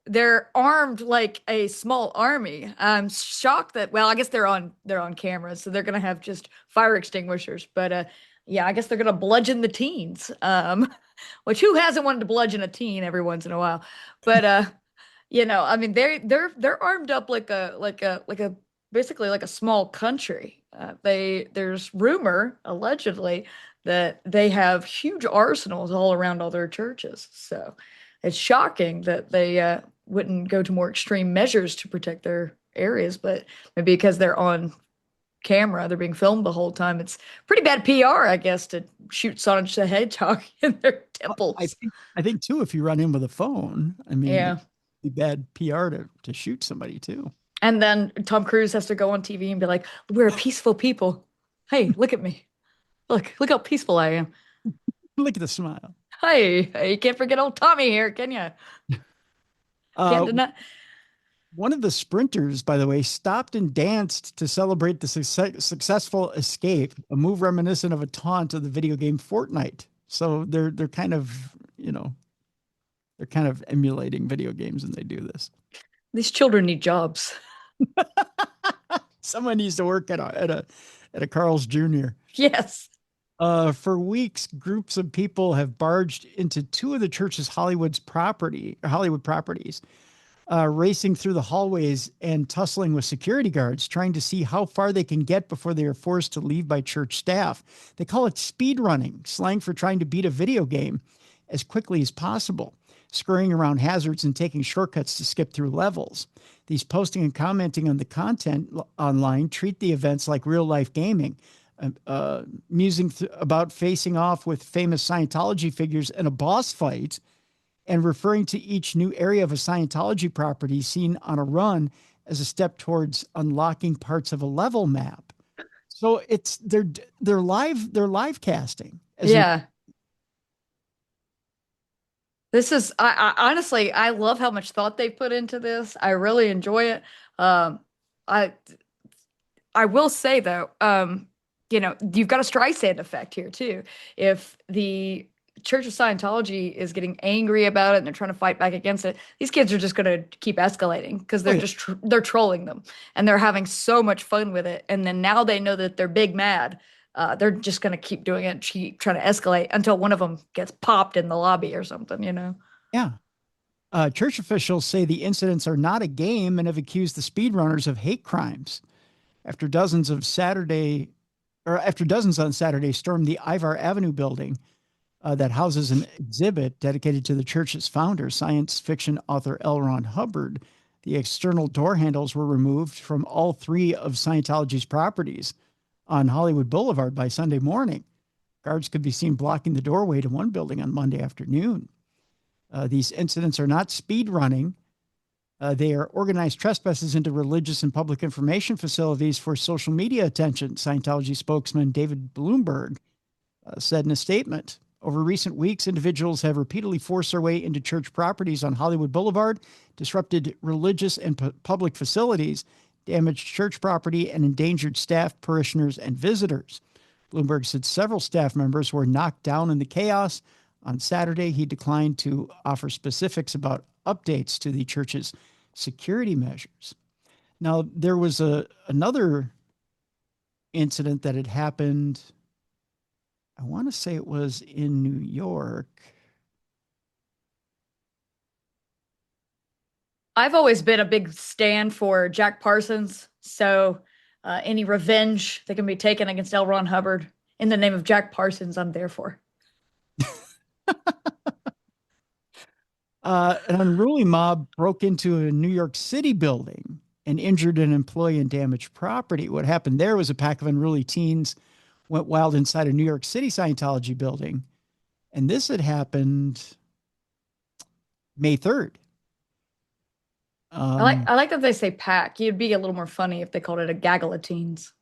[SPEAKER 2] they're armed like a small army. I'm shocked that, well, I guess they're on camera, so they're going to have just fire extinguishers. But yeah, I guess they're going to bludgeon the teens. Which who hasn't wanted to bludgeon a teen every once in a while? But you know, I mean, they're armed up like a basically like a small country. There's rumor allegedly that they have huge arsenals all around all their churches. So it's shocking that they wouldn't go to more extreme measures to protect their areas, but maybe because they're on camera, they're being filmed the whole time. It's pretty bad PR, I guess, to shoot Sonic the Hedgehog in their temples.
[SPEAKER 1] I think too, if you run in with a phone, I mean,
[SPEAKER 2] yeah,
[SPEAKER 1] it'd be bad PR to shoot somebody too.
[SPEAKER 2] And then Tom Cruise has to go on TV and be like, "We're a peaceful people. Hey, look at me. Look how peaceful I am.
[SPEAKER 1] Look at the smile.
[SPEAKER 2] Hey, you can't forget old Tommy here, can you?" Can't deny.
[SPEAKER 1] One of the sprinters, by the way, stopped and danced to celebrate the successful escape, a move reminiscent of a taunt of the video game Fortnite. So they're kind of, you know, they're kind of emulating video games when they do this.
[SPEAKER 2] These children need jobs.
[SPEAKER 1] Someone needs to work at a Carl's Jr.
[SPEAKER 2] Yes.
[SPEAKER 1] For weeks, groups of people have barged into two of the church's Hollywood properties, racing through the hallways and tussling with security guards, trying to see how far they can get before they are forced to leave by church staff. They call it speed running, slang for trying to beat a video game as quickly as possible, scurrying around hazards and taking shortcuts to skip through levels. These posting and commenting on the content online treat the events like real-life gaming, musing about facing off with famous Scientology figures in a boss fight, and referring to each new area of a Scientology property seen on a run as a step towards unlocking parts of a level map. So it's they're live casting.
[SPEAKER 2] Yeah. This is, I honestly, I love how much thought they put into this. I really enjoy it. I will say though, you know, you've got a Streisand effect here too. If the Church of Scientology is getting angry about it and they're trying to fight back against it, these kids are just going to keep escalating because they're they're trolling them and they're having so much fun with it. And then now they know that they're big mad. They're just going to keep doing it, keep trying to escalate until one of them gets popped in the lobby or something, you know?
[SPEAKER 1] Yeah. Church officials say the incidents are not a game and have accused the speedrunners of hate crimes. After dozens on Saturday stormed the Ivar Avenue building that houses an exhibit dedicated to the church's founder, science fiction author L. Ron Hubbard. The external door handles were removed from all three of Scientology's properties. on Hollywood Boulevard by Sunday morning. Guards could be seen blocking the doorway to one building on Monday afternoon. These incidents are not speed running. They are organized trespasses into religious and public information facilities for social media attention, Scientology spokesman David Bloomberg said in a statement. Over recent weeks, individuals have repeatedly forced their way into church properties on Hollywood Boulevard, disrupted religious and public facilities, damaged church property, and endangered staff, parishioners, and visitors. Bloomberg said several staff members were knocked down in the chaos. On Saturday, he declined to offer specifics about updates to the church's security measures. Now, there was another incident that had happened. I want to say it was in New York.
[SPEAKER 2] I've always been a big stand for Jack Parsons. So any revenge that can be taken against L. Ron Hubbard in the name of Jack Parsons, I'm there for.
[SPEAKER 1] An unruly mob broke into a New York City building and injured an employee and damaged property. What happened there was a pack of unruly teens went wild inside a New York City Scientology building. And this had happened May 3rd.
[SPEAKER 2] I like that they say pack. It'd be a little more funny if they called it a gaggle of teens.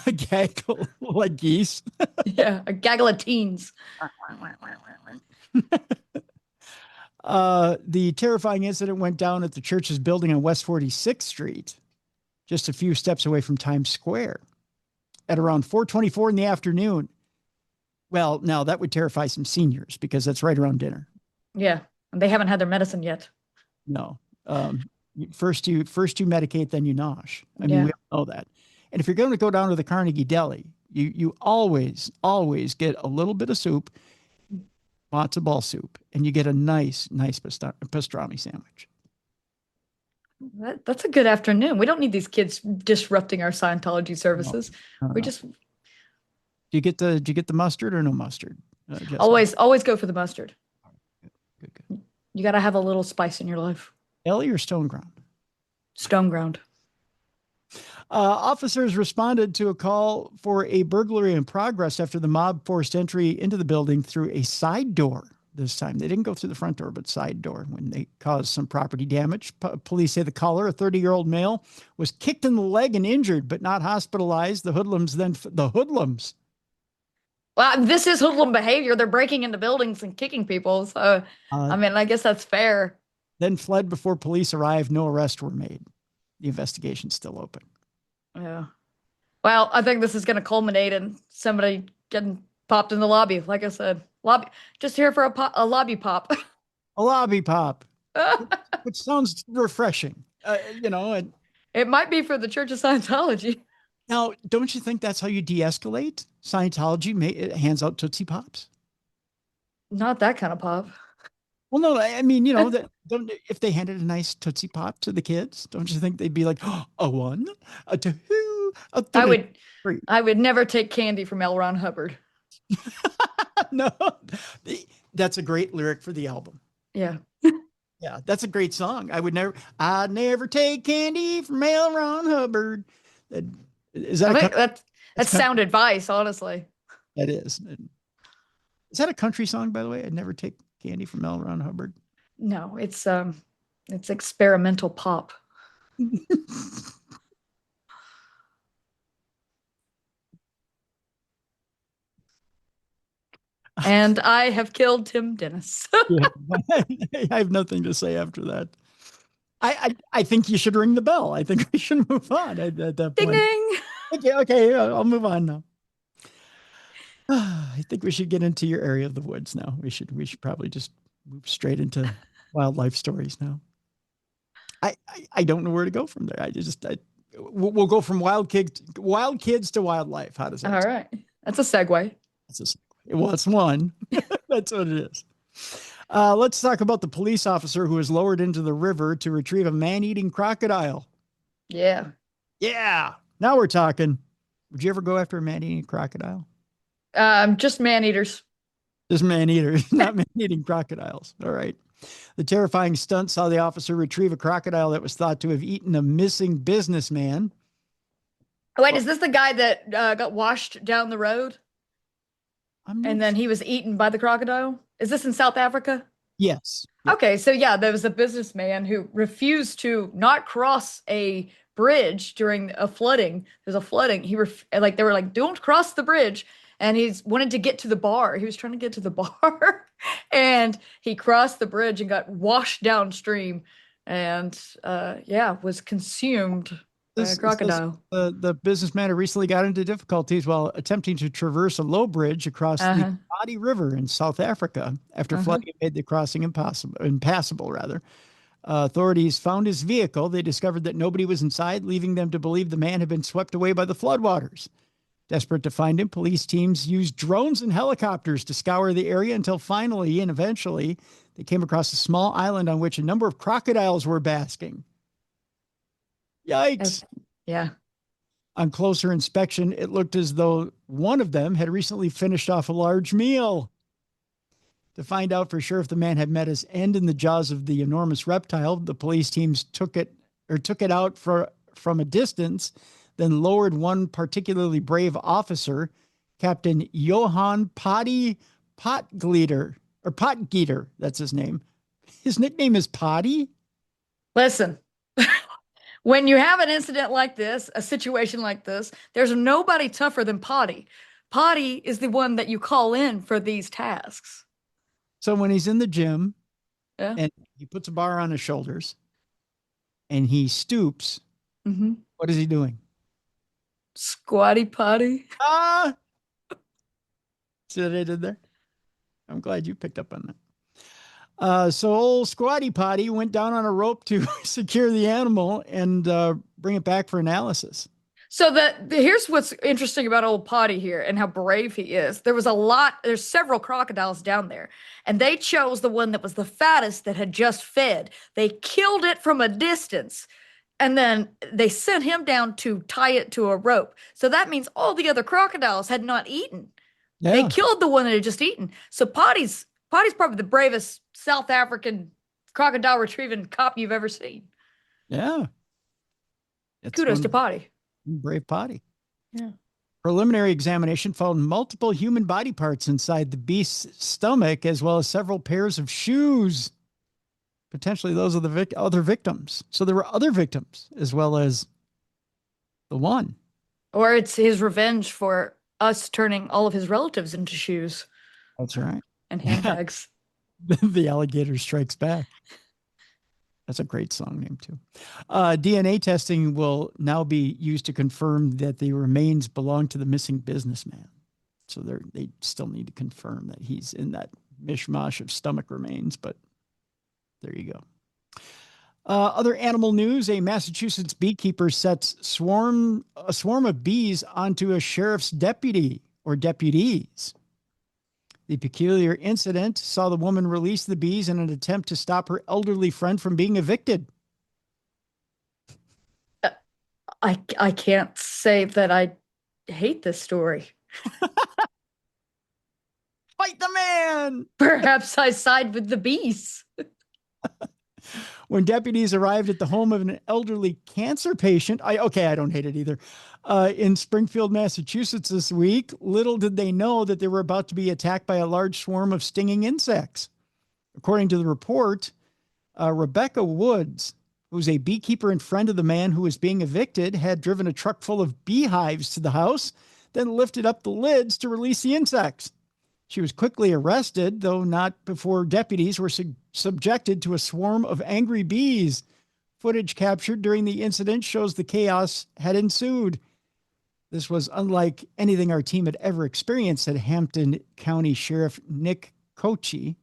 [SPEAKER 1] A gaggle, like geese.
[SPEAKER 2] Yeah, a gaggle of teens.
[SPEAKER 1] The terrifying incident went down at the church's building on West 46th Street, just a few steps away from Times Square, at around 4:24 in the afternoon. Well, now that would terrify some seniors because that's right around dinner.
[SPEAKER 2] Yeah, and they haven't had their medicine yet.
[SPEAKER 1] No. First you medicate, then you nosh. I mean, we all know that. And if you're going to go down to the Carnegie Deli, you always get a little bit of soup, matzo ball soup, and you get a nice pastrami sandwich.
[SPEAKER 2] That's a good afternoon. We don't need these kids disrupting our Scientology services.
[SPEAKER 1] No.
[SPEAKER 2] We just.
[SPEAKER 1] Do you get the mustard or no mustard?
[SPEAKER 2] Always go for the mustard.
[SPEAKER 1] Good.
[SPEAKER 2] You got to have a little spice in your life.
[SPEAKER 1] Ellie or stone ground?
[SPEAKER 2] Stone ground.
[SPEAKER 1] Officers responded to a call for a burglary in progress after the mob forced entry into the building through a side door this time. They didn't go through the front door, but side door when they caused some property damage. Police say the caller, a 30-year-old male, was kicked in the leg and injured, but not hospitalized. The hoodlums.
[SPEAKER 2] Well, this is hoodlum behavior. They're breaking into buildings and kicking people. So, I guess that's fair.
[SPEAKER 1] Then fled before police arrived. No arrests were made. The investigation's still open.
[SPEAKER 2] Yeah. Well, I think this is going to culminate in somebody getting popped in the lobby. Like I said, just here for a lobby pop.
[SPEAKER 1] A lobby pop, which sounds refreshing.
[SPEAKER 2] It might be for the Church of Scientology.
[SPEAKER 1] Now, don't you think that's how you de-escalate? Scientology hands out Tootsie Pops.
[SPEAKER 2] Not that kind of pop.
[SPEAKER 1] Well, no, I mean, if they handed a nice Tootsie Pop to the kids, don't you think they'd be like, oh, a one, a two, a three?
[SPEAKER 2] I would never take candy from L. Ron Hubbard.
[SPEAKER 1] No, that's a great lyric for the album.
[SPEAKER 2] Yeah.
[SPEAKER 1] Yeah, that's a great song. I'd never take candy from L. Ron Hubbard. Is that
[SPEAKER 2] that's sound advice, honestly.
[SPEAKER 1] That is. Is that a country song, by the way? I'd never take candy from L. Ron Hubbard.
[SPEAKER 2] No, it's experimental pop. And I have killed Tim Dennis.
[SPEAKER 1] Yeah. I have nothing to say after that. I think you should ring the bell. I think we should move on at that point.
[SPEAKER 2] Ding ding.
[SPEAKER 1] Okay, I'll move on now. I think we should get into your area of the woods now. We should probably just move straight into wildlife stories now. I don't know where to go from there. We'll go from wild kids to wildlife. How does that
[SPEAKER 2] sound? All right. That's a segue.
[SPEAKER 1] Well, it's one. That's what it is. Let's talk about the police officer who was lowered into the river to retrieve a man-eating crocodile.
[SPEAKER 2] Yeah.
[SPEAKER 1] Yeah. Now we're talking. Would you ever go after a man-eating crocodile?
[SPEAKER 2] Just man-eaters.
[SPEAKER 1] Just man-eaters, not man-eating crocodiles. All right. The terrifying stunt saw the officer retrieve a crocodile that was thought to have eaten a missing businessman.
[SPEAKER 2] Oh, wait, is this the guy that got washed down the road and then he was eaten by the crocodile? Is this in South Africa?
[SPEAKER 1] Yes.
[SPEAKER 2] Okay, so yeah, there was a businessman who refused to not cross a bridge during a flooding. There's a flooding. Like they were like, "Don't cross the bridge," and he's wanted to get to the bar. He was trying to get to the bar, and he crossed the bridge and got washed downstream, and yeah, was consumed by a crocodile.
[SPEAKER 1] The businessman who recently got into difficulties while attempting to traverse a low bridge across the Body River in South Africa after flooding made the crossing impassable rather. Authorities found his vehicle. They discovered that nobody was inside, leaving them to believe the man had been swept away by the floodwaters. Desperate to find him, police teams used drones and helicopters to scour the area until finally and eventually they came across a small island on which a number of crocodiles were basking. Yikes.
[SPEAKER 2] Yeah.
[SPEAKER 1] On closer inspection, it looked as though one of them had recently finished off a large meal. To find out for sure if the man had met his end in the jaws of the enormous reptile, the police teams took it out from a distance, then lowered one particularly brave officer, Captain Johann Potgeeter, that's his name. His nickname is Potty?
[SPEAKER 2] Listen. When you have an incident like this, a situation like this, there's nobody tougher than Potty. Potty is the one that you call in for these tasks.
[SPEAKER 1] So when he's in the gym and he puts a bar on his shoulders and he stoops, what is he doing?
[SPEAKER 2] Squatty potty.
[SPEAKER 1] See what I did there? I'm glad you picked up on that. So old Squatty Potty went down on a rope to secure the animal and bring it back for analysis.
[SPEAKER 2] So here's what's interesting about old Potty here and how brave he is. There's several crocodiles down there, and they chose the one that was the fattest that had just fed. They killed it from a distance, and then they sent him down to tie it to a rope. So that means all the other crocodiles had not eaten. Yeah. They killed the one that had just eaten. So Potty's probably the bravest South African crocodile retrieving cop you've ever seen.
[SPEAKER 1] Yeah.
[SPEAKER 2] Kudos to Potty.
[SPEAKER 1] Brave Potty.
[SPEAKER 2] Yeah.
[SPEAKER 1] Preliminary examination found multiple human body parts inside the beast's stomach, as well as several pairs of shoes. Potentially those are the other victims. So there were other victims as well as the one.
[SPEAKER 2] Or it's his revenge for us turning all of his relatives into shoes.
[SPEAKER 1] That's right.
[SPEAKER 2] And handbags.
[SPEAKER 1] The Alligator Strikes Back. That's a great song name, too. DNA testing will now be used to confirm that the remains belong to the missing businessman. So they still need to confirm that he's in that mishmash of stomach remains, but there you go. Other animal news, a Massachusetts beekeeper sets a swarm of bees onto a sheriff's deputy or deputies. The peculiar incident saw the woman release the bees in an attempt to stop her elderly friend from being evicted.
[SPEAKER 2] I can't say that I hate this story.
[SPEAKER 1] Fight the man!
[SPEAKER 2] Perhaps I side with the bees.
[SPEAKER 1] When deputies arrived at the home of an elderly cancer patient, I don't hate it either, in Springfield, Massachusetts this week, little did they know that they were about to be attacked by a large swarm of stinging insects. According to the report, Rebecca Woods, who's a beekeeper and friend of the man who was being evicted, had driven a truck full of beehives to the house, then lifted up the lids to release the insects. She was quickly arrested, though not before deputies were subjected to a swarm of angry bees. Footage captured during the incident shows the chaos had ensued. This was unlike anything our team had ever experienced, said Hampton County Sheriff Nick Kochi.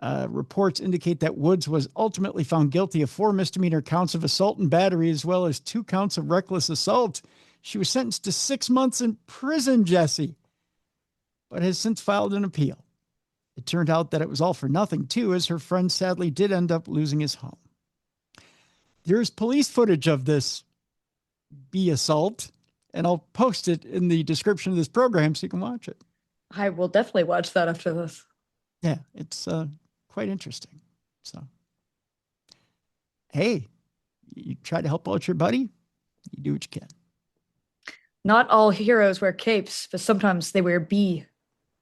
[SPEAKER 1] Reports indicate that Woods was ultimately found guilty of 4 misdemeanor counts of assault and battery, as well as 2 counts of reckless assault. She was sentenced to 6 months in prison, Jessi, but has since filed an appeal. It turned out that it was all for nothing, too, as her friend sadly did end up losing his home. There's police footage of this bee assault, and I'll post it in the description of this program so you can watch it.
[SPEAKER 2] I will definitely watch that after this.
[SPEAKER 1] Yeah, it's quite interesting. So, hey, you try to help out your buddy, you do what you can.
[SPEAKER 2] Not all heroes wear capes, but sometimes they wear bee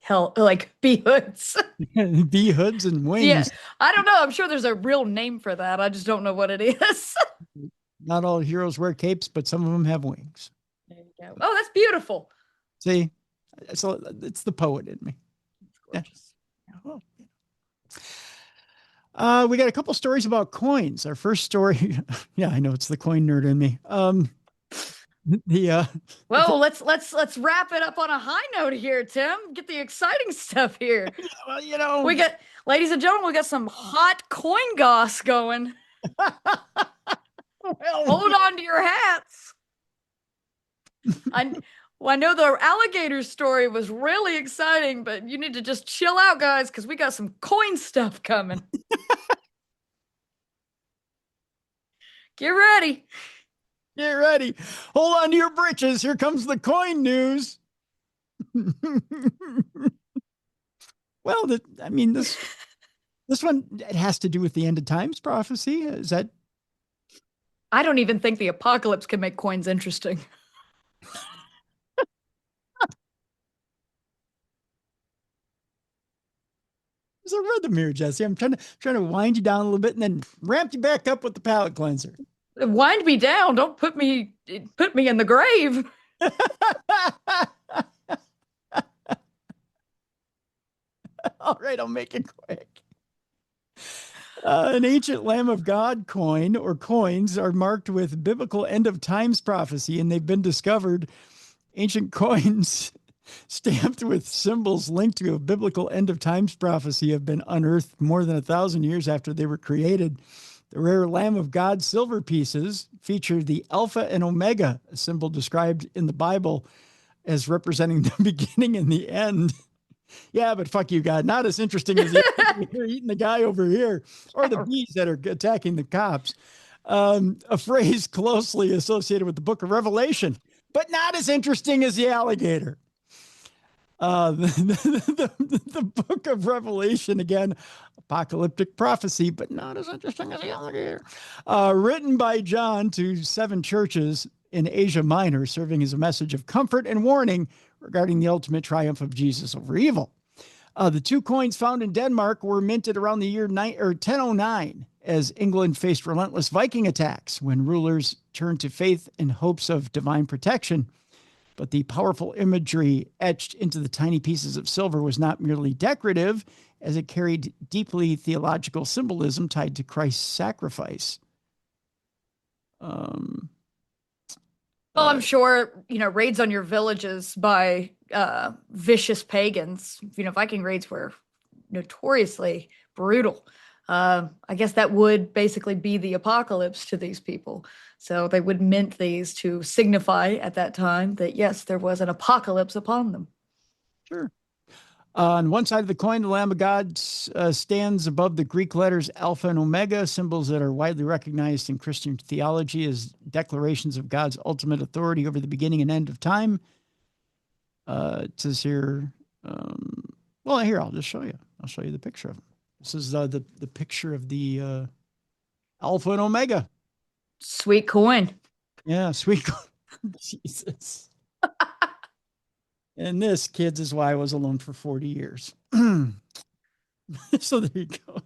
[SPEAKER 2] hoods.
[SPEAKER 1] Bee hoods and
[SPEAKER 2] Yeah,
[SPEAKER 1] wings.
[SPEAKER 2] I don't know. I'm sure there's a real name for that. I just don't know what it is.
[SPEAKER 1] Not all heroes wear capes, but some of them have wings.
[SPEAKER 2] There you go. Oh, that's beautiful.
[SPEAKER 1] See, so it's the poet in me.
[SPEAKER 2] It's gorgeous.
[SPEAKER 1] Yeah. We got a couple stories about coins. Our first story, yeah, I know it's the coin nerd in me.
[SPEAKER 2] Well, let's wrap it up on a high note here, Tim. Get the exciting stuff here.
[SPEAKER 1] Well,
[SPEAKER 2] we got, ladies and gentlemen, we got some hot coin goss going. Hold on to your hats. I know the alligator story was really exciting, but you need to just chill out, guys, because we got some coin stuff coming. Get ready.
[SPEAKER 1] Get ready. Hold on to your britches. Here comes the coin news. Well, this one, it has to do with the end of times prophecy. Is that?
[SPEAKER 2] I don't even think the apocalypse can make coins interesting.
[SPEAKER 1] There's a rhythm here, Jessi. I'm trying to wind you down a little bit and then ramp you back up with the palate cleanser.
[SPEAKER 2] Wind me down. Don't put me in the grave.
[SPEAKER 1] All right, I'll make it quick. An ancient Lamb of God coin or coins are marked with biblical end of times prophecy, and they've been discovered. Ancient coins stamped with symbols linked to a biblical end of times prophecy have been unearthed more than 1,000 years after they were created. The rare Lamb of God silver pieces feature the Alpha and Omega, a symbol described in the Bible as representing the beginning and the end. Yeah, but fuck you, God. Not as interesting as you're eating the guy over here or the bees that are attacking the cops. A phrase closely associated with the book of Revelation, but not as interesting as the alligator. The book of Revelation, again, apocalyptic prophecy, but not as interesting as the alligator. Written by John to 7 churches in Asia Minor, serving as a message of comfort and warning regarding the ultimate triumph of Jesus over evil. The 2 coins found in Denmark were minted around the year 1009 as England faced relentless Viking attacks when rulers turned to faith in hopes of divine protection. But the powerful imagery etched into the tiny pieces of silver was not merely decorative, as it carried deeply theological symbolism tied to Christ's sacrifice.
[SPEAKER 2] Well, I'm sure, raids on your villages by vicious pagans. Viking raids were notoriously brutal. I guess that would basically be the apocalypse to these people. So they would mint these to signify at that time that, yes, there was an apocalypse upon them.
[SPEAKER 1] Sure. On one side of the coin, the Lamb of God stands above the Greek letters Alpha and Omega, symbols that are widely recognized in Christian theology as declarations of God's ultimate authority over the beginning and end of time. It says here, well, here, I'll just show you. I'll show you the picture of them. This is the picture of the Alpha and Omega.
[SPEAKER 2] Sweet coin.
[SPEAKER 1] Yeah, sweet coin. Jesus. And this, kids, is why I was alone for 40 years. So there you go.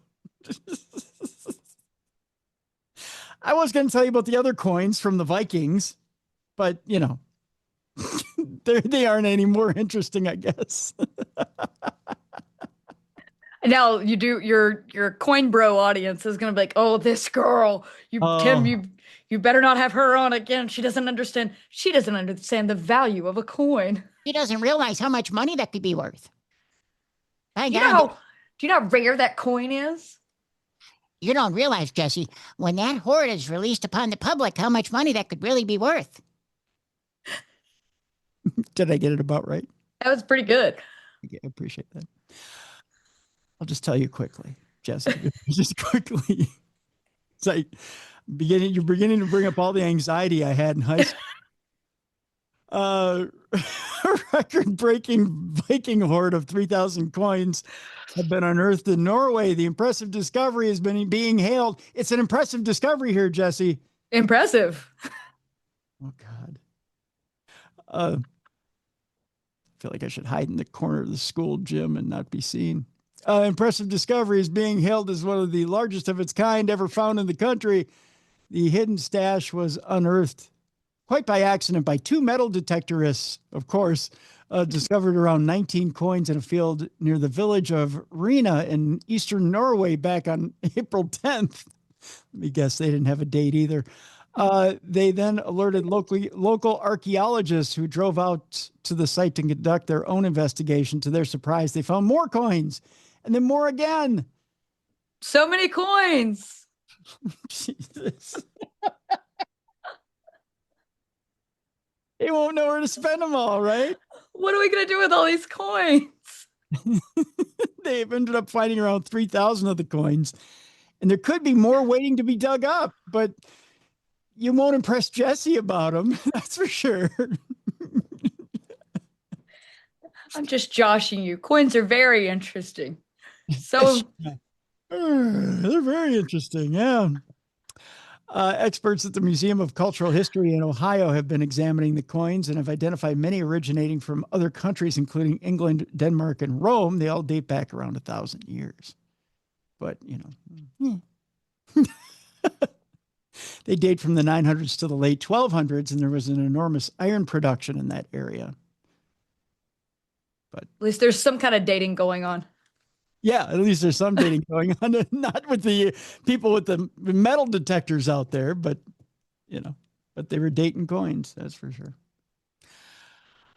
[SPEAKER 1] I was going to tell you about the other coins from the Vikings, but, they aren't any more interesting, I guess.
[SPEAKER 2] Now your coin bro audience is going to be like, oh, this girl, Tim, you better not have her on again. She doesn't understand the value of a coin.
[SPEAKER 3] She doesn't realize how much money that could be worth.
[SPEAKER 2] Do you know how rare that coin is?
[SPEAKER 3] You don't realize, Jessi, when that hoard is released upon the public, how much money that could really be worth.
[SPEAKER 1] Did I get it about right?
[SPEAKER 2] That was pretty good.
[SPEAKER 1] I appreciate that. I'll just tell you quickly, Jessi, just quickly. It's like you're beginning to bring up all the anxiety I had in high school. Record-breaking Viking hoard of 3,000 coins have been unearthed in Norway. The impressive discovery has been being hailed. It's an impressive discovery here, Jessi.
[SPEAKER 2] Impressive.
[SPEAKER 1] Oh, God. I feel like I should hide in the corner of the school gym and not be seen. Impressive discovery is being hailed as one of the largest of its kind ever found in the country. The hidden stash was unearthed quite by accident by two metal detectorists, of course, discovered around 19 coins in a field near the village of Rena in eastern Norway back on April 10th. Let me guess, they didn't have a date either. They then alerted local archaeologists who drove out to the site to conduct their own investigation. To their surprise, they found more coins and then more again.
[SPEAKER 2] So many coins.
[SPEAKER 1] Jesus. They won't know where to spend them all, right?
[SPEAKER 2] What are we going to do with all these coins?
[SPEAKER 1] They've ended up finding around 3,000 of the coins. And there could be more waiting to be dug up, but you won't impress Jessi about them. That's for sure.
[SPEAKER 2] I'm just joshing you. Coins are very interesting. So
[SPEAKER 1] they're very interesting. Yeah. Experts at the Museum of Cultural History in Ohio have been examining the coins and have identified many originating from other countries, including England, Denmark, and Rome. They all date back around 1,000 years. But, they date from the 900s to the late 1200s, and there was an enormous iron production in that area. But
[SPEAKER 2] at least there's some kind of dating going on.
[SPEAKER 1] Yeah, at least there's some dating going on. Not with the people with the metal detectors out there, but they were dating coins, that's for sure.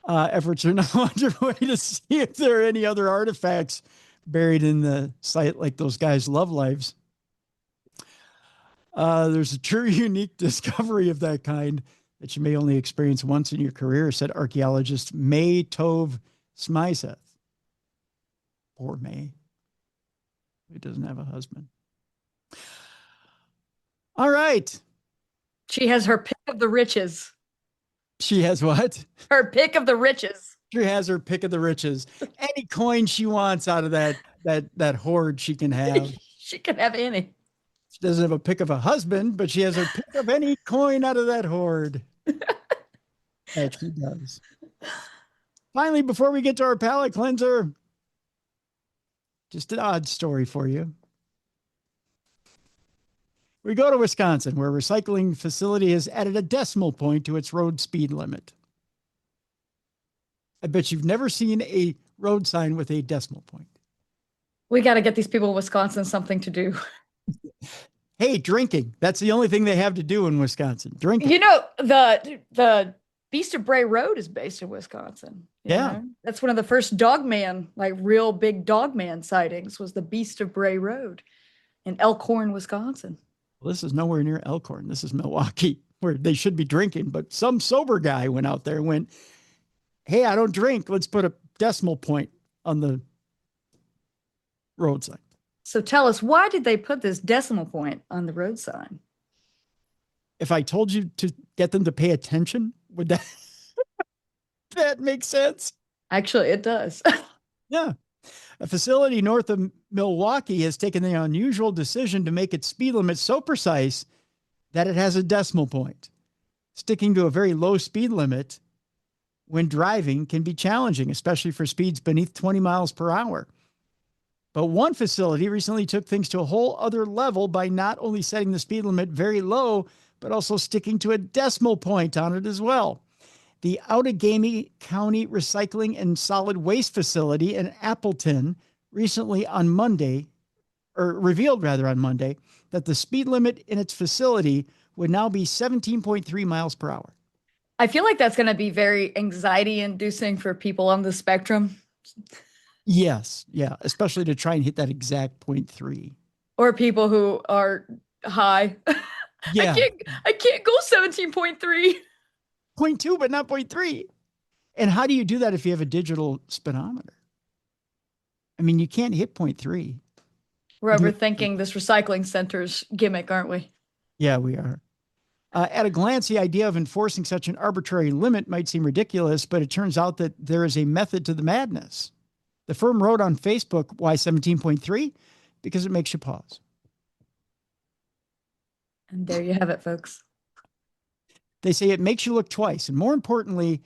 [SPEAKER 1] Efforts are now underway to see if there are any other artifacts buried in the site like those guys' love lives. There's a true unique discovery of that kind that you may only experience once in your career, said archaeologist May Tove Smyseth. Poor May. He doesn't have a husband. All right.
[SPEAKER 2] She has her pick of the riches.
[SPEAKER 1] She has what?
[SPEAKER 2] Her pick of the riches.
[SPEAKER 1] She has her pick of the riches. Any coin she wants out of that hoard she can have.
[SPEAKER 2] She can have any.
[SPEAKER 1] She doesn't have a pick of a husband, but she has her pick of any coin out of that hoard. That she does. Finally, before we get to our palate cleanser, just an odd story for you. We go to Wisconsin, where a recycling facility has added a decimal point to its road speed limit. I bet you've never seen a road sign with a decimal point.
[SPEAKER 2] We got to get these people in Wisconsin something to do.
[SPEAKER 1] Hey, drinking. That's the only thing they have to do in Wisconsin. Drinking.
[SPEAKER 2] The Beast of Bray Road is based in Wisconsin.
[SPEAKER 1] Yeah.
[SPEAKER 2] That's one of the first dogman, like real big dogman sightings, was the Beast of Bray Road in Elkhorn, Wisconsin.
[SPEAKER 1] Well, this is nowhere near Elkhorn. This is Milwaukee, where they should be drinking. But some sober guy went out there and went, hey, I don't drink. Let's put a decimal point on the road sign.
[SPEAKER 2] So tell us, why did they put this decimal point on the road sign?
[SPEAKER 1] If I told you to get them to pay attention, would that make sense?
[SPEAKER 2] Actually, it does.
[SPEAKER 1] Yeah. A facility north of Milwaukee has taken the unusual decision to make its speed limit so precise that it has a decimal point. Sticking to a very low speed limit when driving can be challenging, especially for speeds beneath 20 miles per hour. But one facility recently took things to a whole other level by not only setting the speed limit very low, but also sticking to a decimal point on it as well. The Outagamie County Recycling and Solid Waste Facility in Appleton revealed on Monday, that the speed limit in its facility would now be 17.3 miles per hour.
[SPEAKER 2] I feel like that's going to be very anxiety inducing for people on the spectrum.
[SPEAKER 1] Yes. Yeah. Especially to try and hit that exact 0.3.
[SPEAKER 2] Or people who are high.
[SPEAKER 1] Yeah.
[SPEAKER 2] I can't go 17.3.
[SPEAKER 1] 0.2, but not 0.3. And how do you do that if you have a digital speedometer? I mean, you can't hit 0.3.
[SPEAKER 2] We're overthinking this recycling center's gimmick, aren't we?
[SPEAKER 1] Yeah, we are. At a glance, the idea of enforcing such an arbitrary limit might seem ridiculous, but it turns out that there is a method to the madness. The firm wrote on Facebook, why 17.3? Because it makes you pause.
[SPEAKER 2] And there you have it, folks.
[SPEAKER 1] They say it makes you look twice. And more importantly,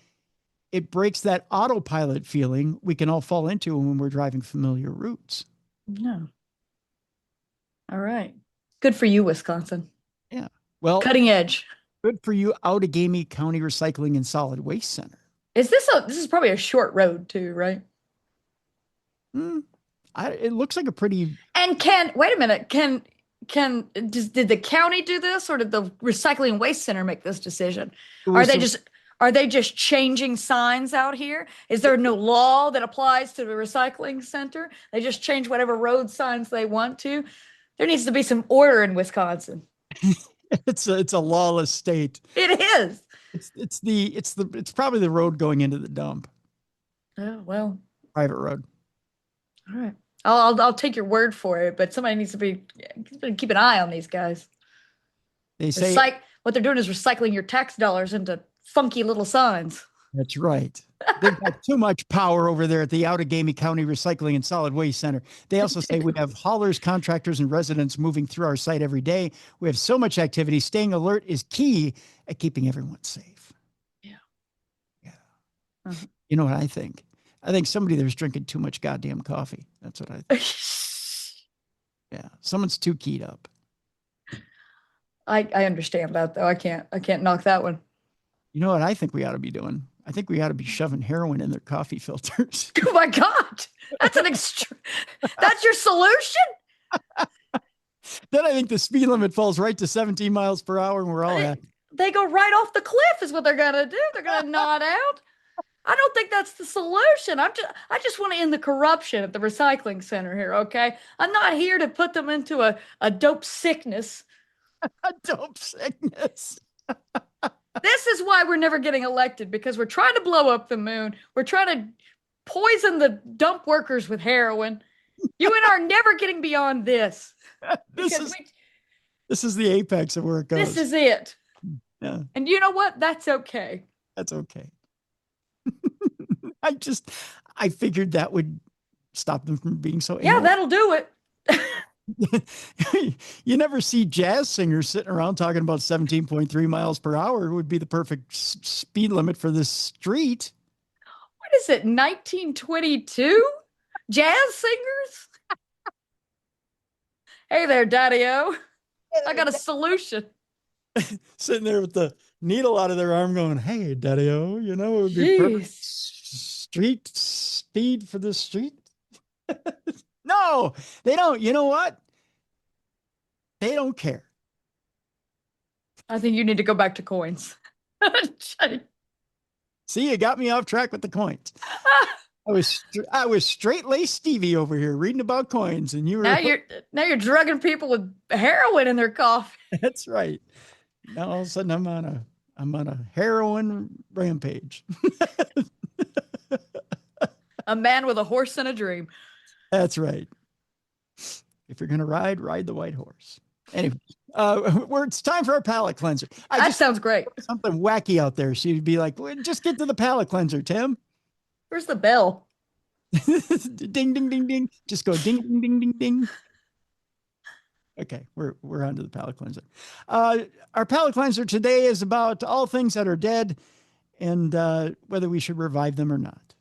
[SPEAKER 1] it breaks that autopilot feeling we can all fall into when we're driving familiar routes.
[SPEAKER 2] Yeah. All right. Good for you, Wisconsin.
[SPEAKER 1] Yeah. Well,
[SPEAKER 2] cutting edge.
[SPEAKER 1] Good for you, Outagamie County Recycling and Solid Waste Center.
[SPEAKER 2] This is probably a short road too, right?
[SPEAKER 1] It looks like a pretty.
[SPEAKER 2] And wait a minute, did the county do this, or did the recycling and waste center make this decision? Are they just changing signs out here? Is there no law that applies to the recycling center? They just change whatever road signs they want to. There needs to be some order in Wisconsin.
[SPEAKER 1] It's a lawless state.
[SPEAKER 2] It is.
[SPEAKER 1] It's probably the road going into the dump.
[SPEAKER 2] Oh, well.
[SPEAKER 1] Private road.
[SPEAKER 2] All right. I'll take your word for it, but somebody needs to keep an eye on these guys.
[SPEAKER 1] They say
[SPEAKER 2] what they're doing is recycling your tax dollars into funky little signs.
[SPEAKER 1] That's right. They've got too much power over there at the Outagamie County Recycling and Solid Waste Center. They also say we have haulers, contractors, and residents moving through our site every day. We have so much activity. Staying alert is key at keeping everyone safe.
[SPEAKER 2] Yeah.
[SPEAKER 1] Uh-huh. You know what I think? I think somebody there's drinking too much goddamn coffee. That's what I think. Yeah. Someone's too keyed up.
[SPEAKER 2] I understand that, though. I can't knock that one.
[SPEAKER 1] You know what I think we ought to be doing? I think we ought to be shoving heroin in their coffee filters.
[SPEAKER 2] Oh my God. That's that's your solution?
[SPEAKER 1] Then I think the speed limit falls right to 17 miles per hour and we're all happy.
[SPEAKER 2] They go right off the cliff is what they're going to do. They're going to nod out. I don't think that's the solution. I just want to end the corruption at the recycling center here, okay? I'm not here to put them into a dope sickness.
[SPEAKER 1] A dope sickness.
[SPEAKER 2] This is why we're never getting elected, because we're trying to blow up the moon. We're trying to poison the dump workers with heroin. You and I are never getting beyond this.
[SPEAKER 1] This is the apex of where it goes.
[SPEAKER 2] This is it.
[SPEAKER 1] Yeah.
[SPEAKER 2] And you know what? That's okay.
[SPEAKER 1] That's okay. I figured that would stop them from being so
[SPEAKER 2] Yeah, that'll do it.
[SPEAKER 1] You never see jazz singers sitting around talking about 17.3 miles per hour. It would be the perfect speed limit for this street.
[SPEAKER 2] What is it, 1922? Jazz singers? Hey there, Daddy-O. I got a solution.
[SPEAKER 1] Sitting there with the needle out of their arm going, hey, Daddy-O, it would be perfect street speed for this street. No, they don't. You know what? They don't care.
[SPEAKER 2] I think you need to go back to coins.
[SPEAKER 1] See, you got me off track with the coins. I was straight-laced Stevie over here reading about coins, and you were
[SPEAKER 2] now you're drugging people with heroin in their coffee.
[SPEAKER 1] That's right. Now all of a sudden I'm on a heroin rampage.
[SPEAKER 2] A man with a horse and a dream.
[SPEAKER 1] That's right. If you're going to ride the white horse. Anyway, it's time for our palate cleanser.
[SPEAKER 2] That sounds great.
[SPEAKER 1] Something wacky out there. So you'd be like, well, just get to the palate cleanser, Tim.
[SPEAKER 2] Where's the bell?
[SPEAKER 1] Ding, ding, ding, ding. Just go ding, ding, ding, ding, ding. Okay, we're on to the palate cleanser. Our palate cleanser today is about all things that are dead and whether we should revive them or not.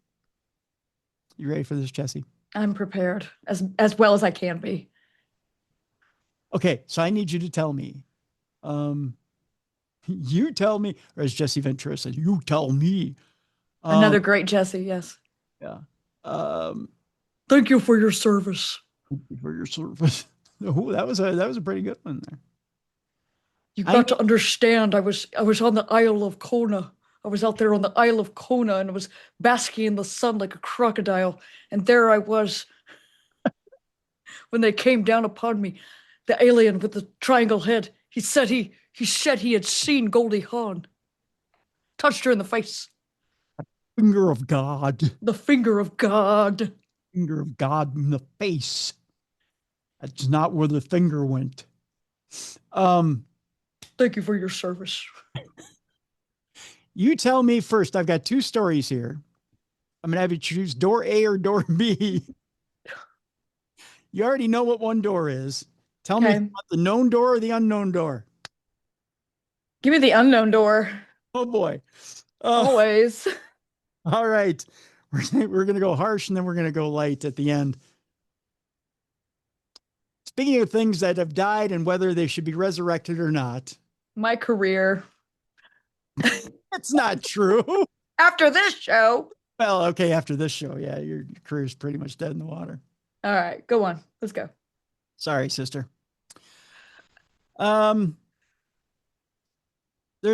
[SPEAKER 1] You ready for this, Jessi?
[SPEAKER 2] I'm prepared as well as I can be.
[SPEAKER 1] Okay, so I need you to tell me. You tell me, or as Jesse Ventura said, you tell me.
[SPEAKER 2] Another great Jesse, yes.
[SPEAKER 1] Yeah.
[SPEAKER 2] Thank you for your service.
[SPEAKER 1] Thank you for your service. Oh, that was a pretty good one there.
[SPEAKER 2] You got to understand, I was on the Isle of Kona. I was out there on the Isle of Kona and I was basking in the sun like a crocodile. And there I was when they came down upon me. The alien with the triangle head. He said he had seen Goldie Hawn. Touched her in the face.
[SPEAKER 1] Finger of God.
[SPEAKER 2] The finger of God.
[SPEAKER 1] Finger of God in the face. That's not where the finger went.
[SPEAKER 2] Thank you for your service.
[SPEAKER 1] You tell me first. I've got two stories here. I'm going to have you choose door A or door B. You already know what one door is. Tell me about the known door or the unknown door.
[SPEAKER 2] Give me the unknown door.
[SPEAKER 1] Oh, boy.
[SPEAKER 2] Always.
[SPEAKER 1] All right. We're going to go harsh and then we're going to go light at the end. Speaking of things that have died and whether they should be resurrected or not.
[SPEAKER 2] My career.
[SPEAKER 1] It's not true.
[SPEAKER 2] After this show.
[SPEAKER 1] Well, okay, after this show, yeah, your career's pretty much dead in the water.
[SPEAKER 2] All right, go on. Let's go.
[SPEAKER 1] Sorry, sister. There's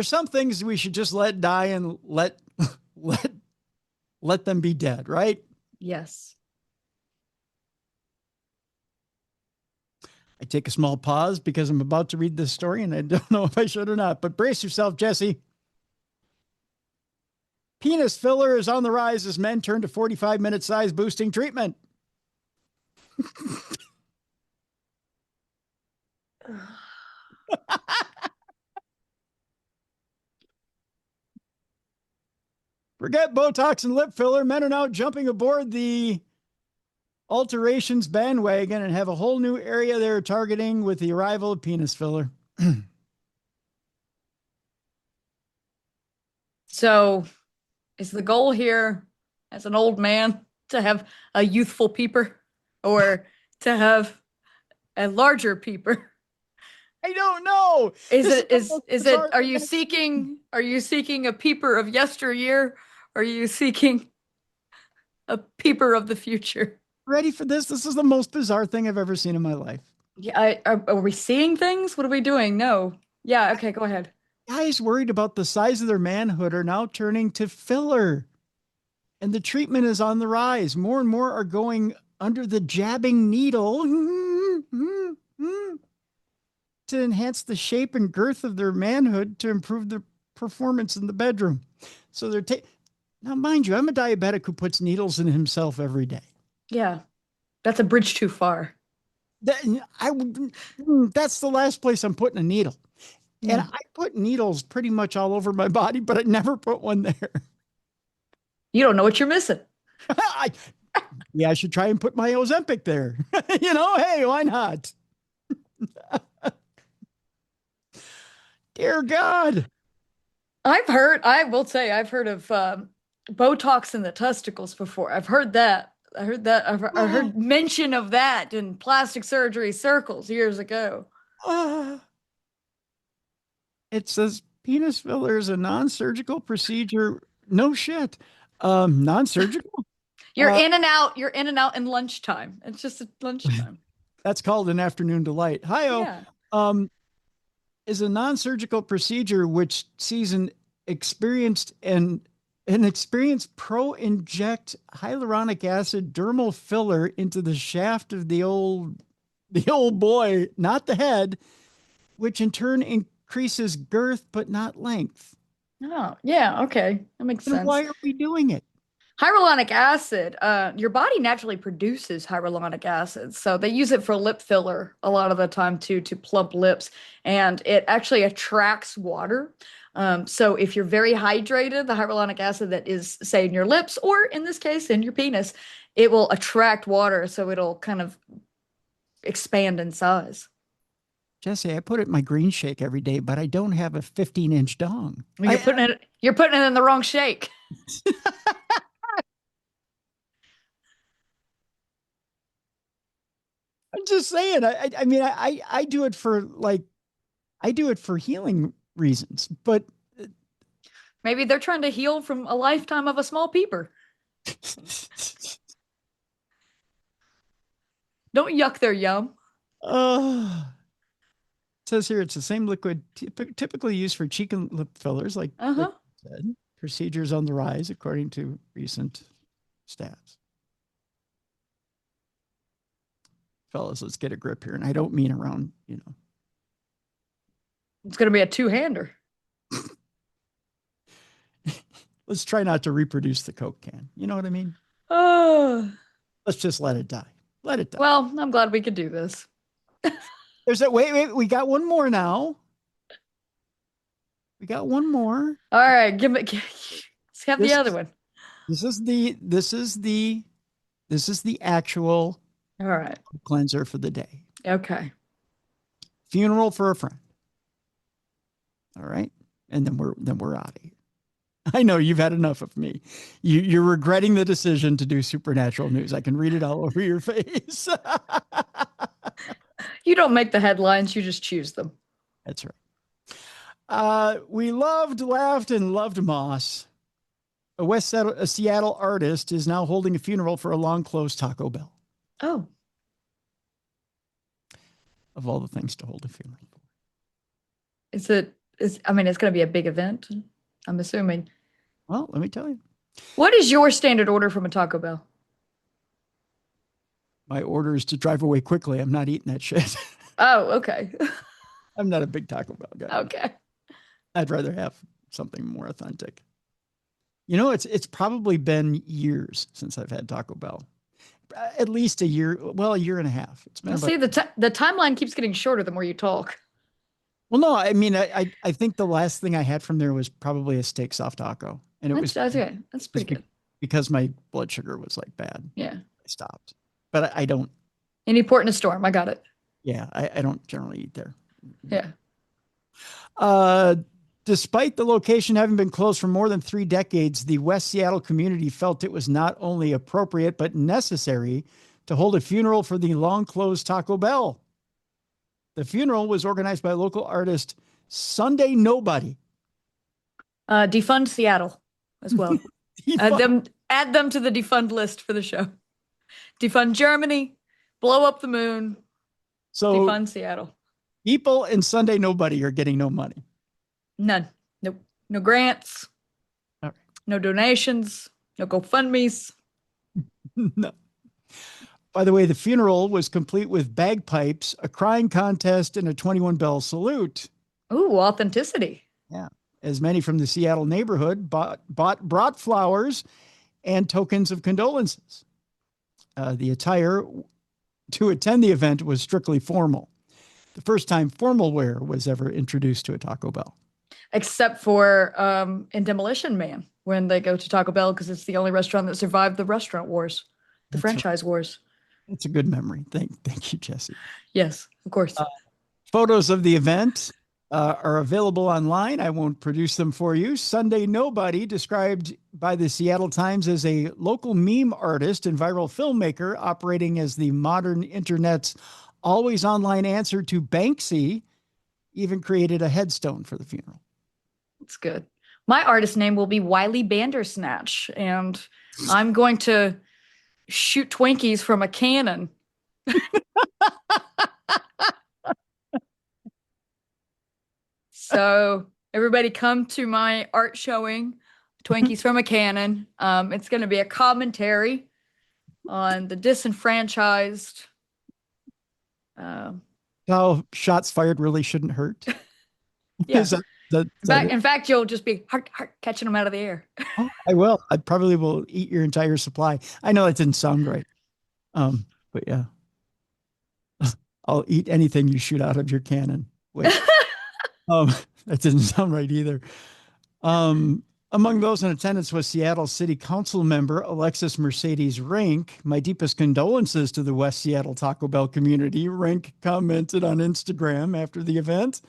[SPEAKER 1] some things we should just let die and let them be dead, right?
[SPEAKER 2] Yes.
[SPEAKER 1] I take a small pause because I'm about to read this story and I don't know if I should or not, but brace yourself, Jessi. Penis filler is on the rise as men turn to 45-minute size boosting treatment. Forget Botox and lip filler. Men are now jumping aboard the alterations bandwagon and have a whole new area they're targeting with the arrival of penis filler.
[SPEAKER 2] So is the goal here as an old man to have a youthful peeper or to have a larger peeper?
[SPEAKER 1] I don't know.
[SPEAKER 2] Are you seeking a peeper of yesteryear? Or are you seeking a peeper of the future?
[SPEAKER 1] Ready for this? This is the most bizarre thing I've ever seen in my life.
[SPEAKER 2] Yeah, are we seeing things? What are we doing? No. Yeah, okay, go ahead.
[SPEAKER 1] Guys worried about the size of their manhood are now turning to filler. And the treatment is on the rise. More and more are going under the jabbing needle to enhance the shape and girth of their manhood to improve their performance in the bedroom. So they're now, mind you, I'm a diabetic who puts needles in himself every day.
[SPEAKER 2] Yeah, that's a bridge too far.
[SPEAKER 1] That's the last place I'm putting a needle. And I put needles pretty much all over my body, but I never put one there.
[SPEAKER 2] You don't know what you're missing.
[SPEAKER 1] I should try and put my Ozempic there. Hey, why not? Dear God.
[SPEAKER 2] I will say I've heard of Botox in the testicles before. I've heard that. I heard mention of that in plastic surgery circles years ago.
[SPEAKER 1] It says penis filler is a non-surgical procedure. No shit. Non-surgical?
[SPEAKER 2] You're in and out in lunchtime. It's just at lunchtime.
[SPEAKER 1] That's called an afternoon delight. Hi-oh. Yeah. Is a non-surgical procedure which sees an experienced pro inject hyaluronic acid dermal filler into the shaft of the old boy, not the head, which in turn increases girth but not length.
[SPEAKER 2] Oh, yeah, okay. That makes sense.
[SPEAKER 1] Why are we doing it?
[SPEAKER 2] Hyaluronic acid, your body naturally produces hyaluronic acid. So they use it for lip filler a lot of the time too, to plump lips. And it actually attracts water. So if you're very hydrated, the hyaluronic acid that is, say, in your lips, or in this case, in your penis, it will attract water. So it'll kind of expand in size.
[SPEAKER 1] Jessi, I put it in my green shake every day, but I don't have a 15-inch dong.
[SPEAKER 2] You're putting it in the wrong shake.
[SPEAKER 1] I'm just saying. I do it for healing reasons, but
[SPEAKER 2] maybe they're trying to heal from a lifetime of a small peeper. Don't yuck their yum.
[SPEAKER 1] It says here it's the same liquid typically used for cheek and lip fillers, like said. Procedures on the rise, according to recent stats. Fellas, let's get a grip here. And I don't mean around,
[SPEAKER 2] It's going to be a two-hander.
[SPEAKER 1] Let's try not to reproduce the Coke can. You know what I mean?
[SPEAKER 2] Oh.
[SPEAKER 1] Let's just let it die. Let it die.
[SPEAKER 2] Well, I'm glad we could do this.
[SPEAKER 1] Wait, we got one more now. We got one more.
[SPEAKER 2] All right, let's have the other one.
[SPEAKER 1] This is the actual
[SPEAKER 2] all right
[SPEAKER 1] cleanser for the day.
[SPEAKER 2] Okay.
[SPEAKER 1] Funeral for a friend. All right. And then we're out of here. I know you've had enough of me. You're regretting the decision to do supernatural news. I can read it all over your face.
[SPEAKER 2] You don't make the headlines, you just choose them.
[SPEAKER 1] That's right. We loved, laughed, and loved Moss. A Seattle artist is now holding a funeral for a long-closed Taco Bell.
[SPEAKER 2] Oh.
[SPEAKER 1] Of all the things to hold a funeral for.
[SPEAKER 2] It's going to be a big event, I'm assuming.
[SPEAKER 1] Well, let me tell you.
[SPEAKER 2] What is your standard order from a Taco Bell?
[SPEAKER 1] My order is to drive away quickly. I'm not eating that shit.
[SPEAKER 2] Oh, okay.
[SPEAKER 1] I'm not a big Taco Bell guy.
[SPEAKER 2] Okay.
[SPEAKER 1] I'd rather have something more authentic. You know, it's probably been years since I've had Taco Bell. At least a year and a half. It's been
[SPEAKER 2] See, the timeline keeps getting shorter the more you talk.
[SPEAKER 1] Well, no, I mean, I think the last thing I had from there was probably a steak soft taco. And
[SPEAKER 2] That's okay. That's pretty good.
[SPEAKER 1] Because my blood sugar was like bad.
[SPEAKER 2] Yeah.
[SPEAKER 1] I stopped. But I don't.
[SPEAKER 2] Any port in a storm. I got it.
[SPEAKER 1] Yeah, I don't generally eat there.
[SPEAKER 2] Yeah.
[SPEAKER 1] Despite the location having been closed for more than 3 decades, the West Seattle community felt it was not only appropriate, but necessary to hold a funeral for the long-closed Taco Bell. The funeral was organized by local artist Sunday Nobody.
[SPEAKER 2] Defund Seattle as well. Add them to the defund list for the show. Defund Germany, blow up the moon, defund Seattle.
[SPEAKER 1] People in Sunday Nobody are getting no money.
[SPEAKER 2] None. Nope. No grants.
[SPEAKER 1] All right.
[SPEAKER 2] No donations. No GoFundMes.
[SPEAKER 1] No. By the way, the funeral was complete with bagpipes, a crying contest, and a 21-bell salute.
[SPEAKER 2] Ooh, authenticity.
[SPEAKER 1] Yeah. As many from the Seattle neighborhood brought flowers and tokens of condolences. The attire to attend the event was strictly formal. The first time formal wear was ever introduced to a Taco Bell.
[SPEAKER 2] Except for in Demolition Man, when they go to Taco Bell because it's the only restaurant that survived the restaurant wars, the franchise wars.
[SPEAKER 1] It's a good memory. Thank you, Jessi.
[SPEAKER 2] Yes, of course.
[SPEAKER 1] Photos of the event are available online. I won't produce them for you. Sunday Nobody, described by the Seattle Times as a local meme artist and viral filmmaker operating as the modern internet's always online answer to Banksy, even created a headstone for the funeral.
[SPEAKER 2] That's good. My artist name will be Wiley Bandersnatch, and I'm going to shoot Twinkies from a cannon. So everybody come to my art showing, Twinkies from a Cannon. It's going to be a commentary on the disenfranchised.
[SPEAKER 1] How shots fired really shouldn't hurt.
[SPEAKER 2] Yeah. In fact, you'll just be catching them out of the air.
[SPEAKER 1] Oh, I will. I probably will eat your entire supply. I know that didn't sound right. But yeah. I'll eat anything you shoot out of your cannon. Wait. That didn't sound right either. Among those in attendance was Seattle City Council member Alexis Mercedes Rink. My deepest condolences to the West Seattle Taco Bell community. Rink commented on Instagram after the event.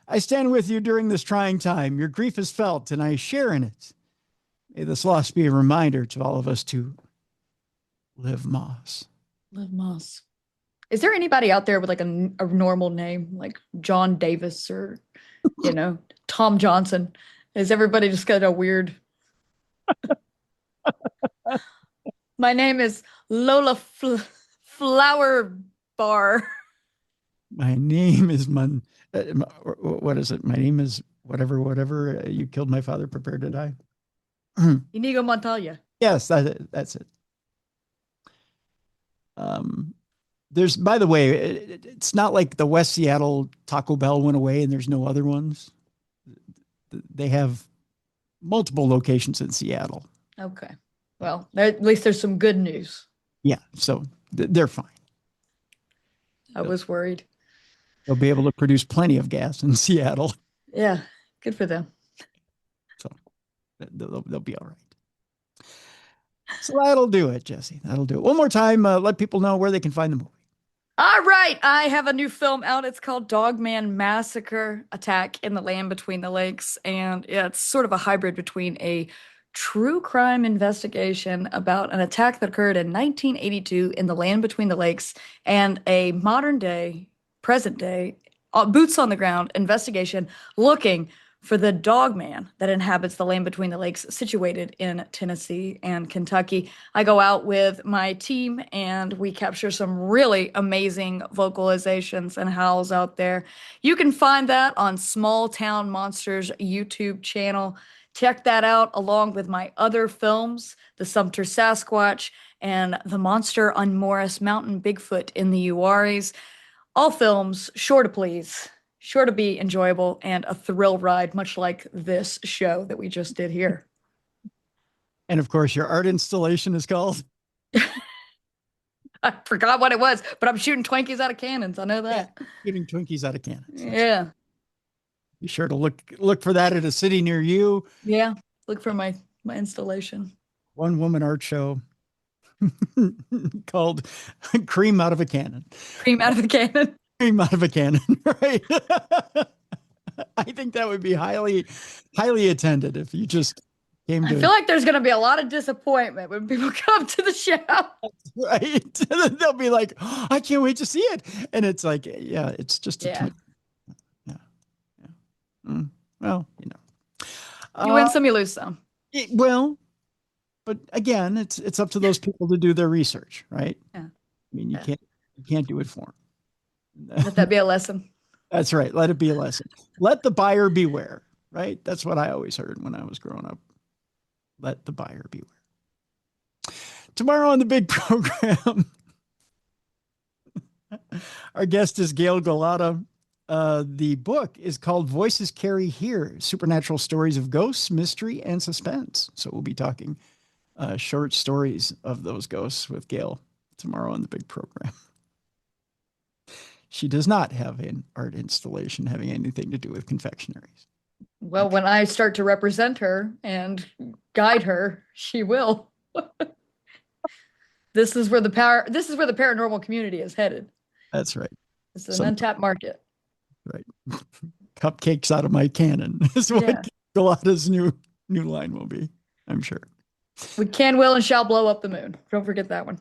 [SPEAKER 1] I stand with you during this trying time. Your grief is felt, and I share in it. May this loss be a reminder to all of us to live Moss.
[SPEAKER 2] Live Moss. Is there anybody out there with like a normal name, like John Davis or, Tom Johnson? Is everybody just got a weird? My name is Lola Flower Bar.
[SPEAKER 1] My name is what is it? My name is whatever. You killed my father, prepare to die.
[SPEAKER 2] Inigo Montoya.
[SPEAKER 1] Yes, that's it. There's, by the way, it's not like the West Seattle Taco Bell went away and there's no other ones. They have multiple locations in Seattle.
[SPEAKER 2] Okay. Well, at least there's some good news.
[SPEAKER 1] Yeah. So they're fine.
[SPEAKER 2] I was worried.
[SPEAKER 1] They'll be able to produce plenty of gas in Seattle.
[SPEAKER 2] Yeah. Good for them.
[SPEAKER 1] So they'll be all right. So that'll do it, Jessi. That'll do it. One more time, let people know where they can find the movie.
[SPEAKER 2] All right, I have a new film out. It's called Dogman Massacre: Attack in the Land Between the Lakes, and it's sort of a hybrid between a true crime investigation about an attack that occurred in 1982 in the land between the lakes and a modern day, present day, boots on the ground investigation looking for the dogman that inhabits the land between the lakes situated in Tennessee and Kentucky. I go out with my team and we capture some really amazing vocalizations and howls out there. You can find that on Small Town Monsters YouTube channel. Check that out along with my other films, The Sumter Sasquatch and The Monster on Morris Mountain Bigfoot in the Uaris. All films sure to please, sure to be enjoyable and a thrill ride, much like this show that we just did here.
[SPEAKER 1] And of course, your art installation is called?
[SPEAKER 2] I forgot what it was, but I'm shooting Twinkies out of cannons. I know that.
[SPEAKER 1] Yeah, shooting Twinkies out of cannons.
[SPEAKER 2] Yeah.
[SPEAKER 1] Be sure to look for that at a city near you.
[SPEAKER 2] Yeah. Look for my installation.
[SPEAKER 1] One woman art show called Cream Out of a Cannon.
[SPEAKER 2] Cream out of a cannon.
[SPEAKER 1] Cream out of a cannon, right? I think that would be highly attended if you just came to.
[SPEAKER 2] I feel like there's going to be a lot of disappointment when people come to the show.
[SPEAKER 1] Right? They'll be like, oh, I can't wait to see it. And it's like, yeah, it's just a well, you know.
[SPEAKER 2] You win some, you lose some.
[SPEAKER 1] Well, but again, it's up to those people to do their research, right?
[SPEAKER 2] Yeah.
[SPEAKER 1] I mean, you can't do it for them.
[SPEAKER 2] Let that be a lesson.
[SPEAKER 1] That's right. Let it be a lesson. Let the buyer beware, right? That's what I always heard when I was growing up. Let the buyer beware. Tomorrow on the big program, our guest is Gail Galata. The book is called Voices Carry Here, Supernatural Stories of Ghosts, Mystery, and Suspense. So we'll be talking short stories of those ghosts with Gail tomorrow on the big program. She does not have an art installation having anything to do with confectionaries.
[SPEAKER 2] Well, when I start to represent her and guide her, she will. This is where the paranormal community is headed.
[SPEAKER 1] That's right.
[SPEAKER 2] It's an untapped market.
[SPEAKER 1] Right. Cupcakes out of my cannon is what Galata's new line will be, I'm sure.
[SPEAKER 2] We can, will, and shall blow up the moon. Don't forget that one.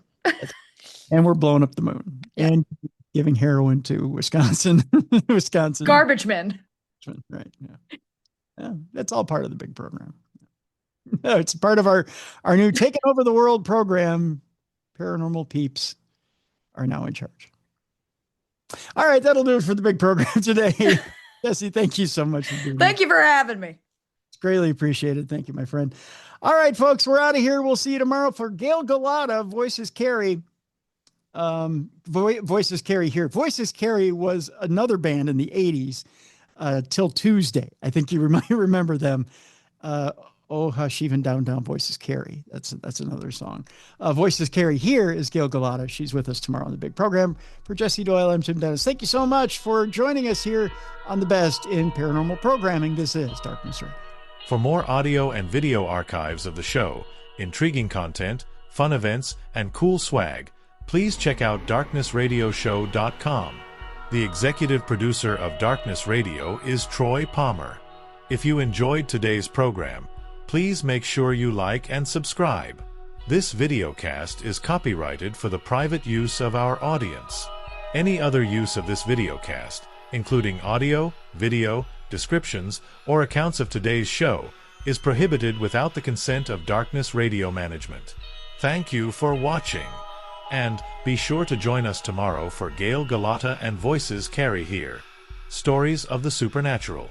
[SPEAKER 1] And we're blowing up the moon. Yeah. And giving heroin to Wisconsin.
[SPEAKER 2] Garbage men.
[SPEAKER 1] Right. Yeah. That's all part of the big program. No, it's part of our new Taking Over the World program. Paranormal peeps are now in charge. All right, that'll do it for the big program today. Jessi, thank you so much for being here.
[SPEAKER 2] Thank you for having me.
[SPEAKER 1] It's greatly appreciated. Thank you, my friend. All right, folks, we're out of here. We'll see you tomorrow for Gail Galata, Voices Carry. Voices Carry Here. Voices Carry was another band in the 80s till Tuesday. I think you remember them. Oh, hush, even down, Voices Carry. That's another song. Voices Carry Here is Gail Galata. She's with us tomorrow on the big program. For Jessi Doyle, I'm Tim Dennis. Thank you so much for joining us here on the best in paranormal programming. This is Darkness Radio.
[SPEAKER 4] For more audio and video archives of the show, intriguing content, fun events, and cool swag, please check out darknessradioshow.com. The executive producer of Darkness Radio is Troy Palmer. If you enjoyed today's program, please make sure you like and subscribe. This videocast is copyrighted for the private use of our audience. Any other use of this videocast, including audio, video, descriptions, or accounts of today's show, is prohibited without the consent of Darkness Radio Management. Thank you for watching. And be sure to join us tomorrow for Gail Galata and Voices Carry Here, Stories of the Supernatural.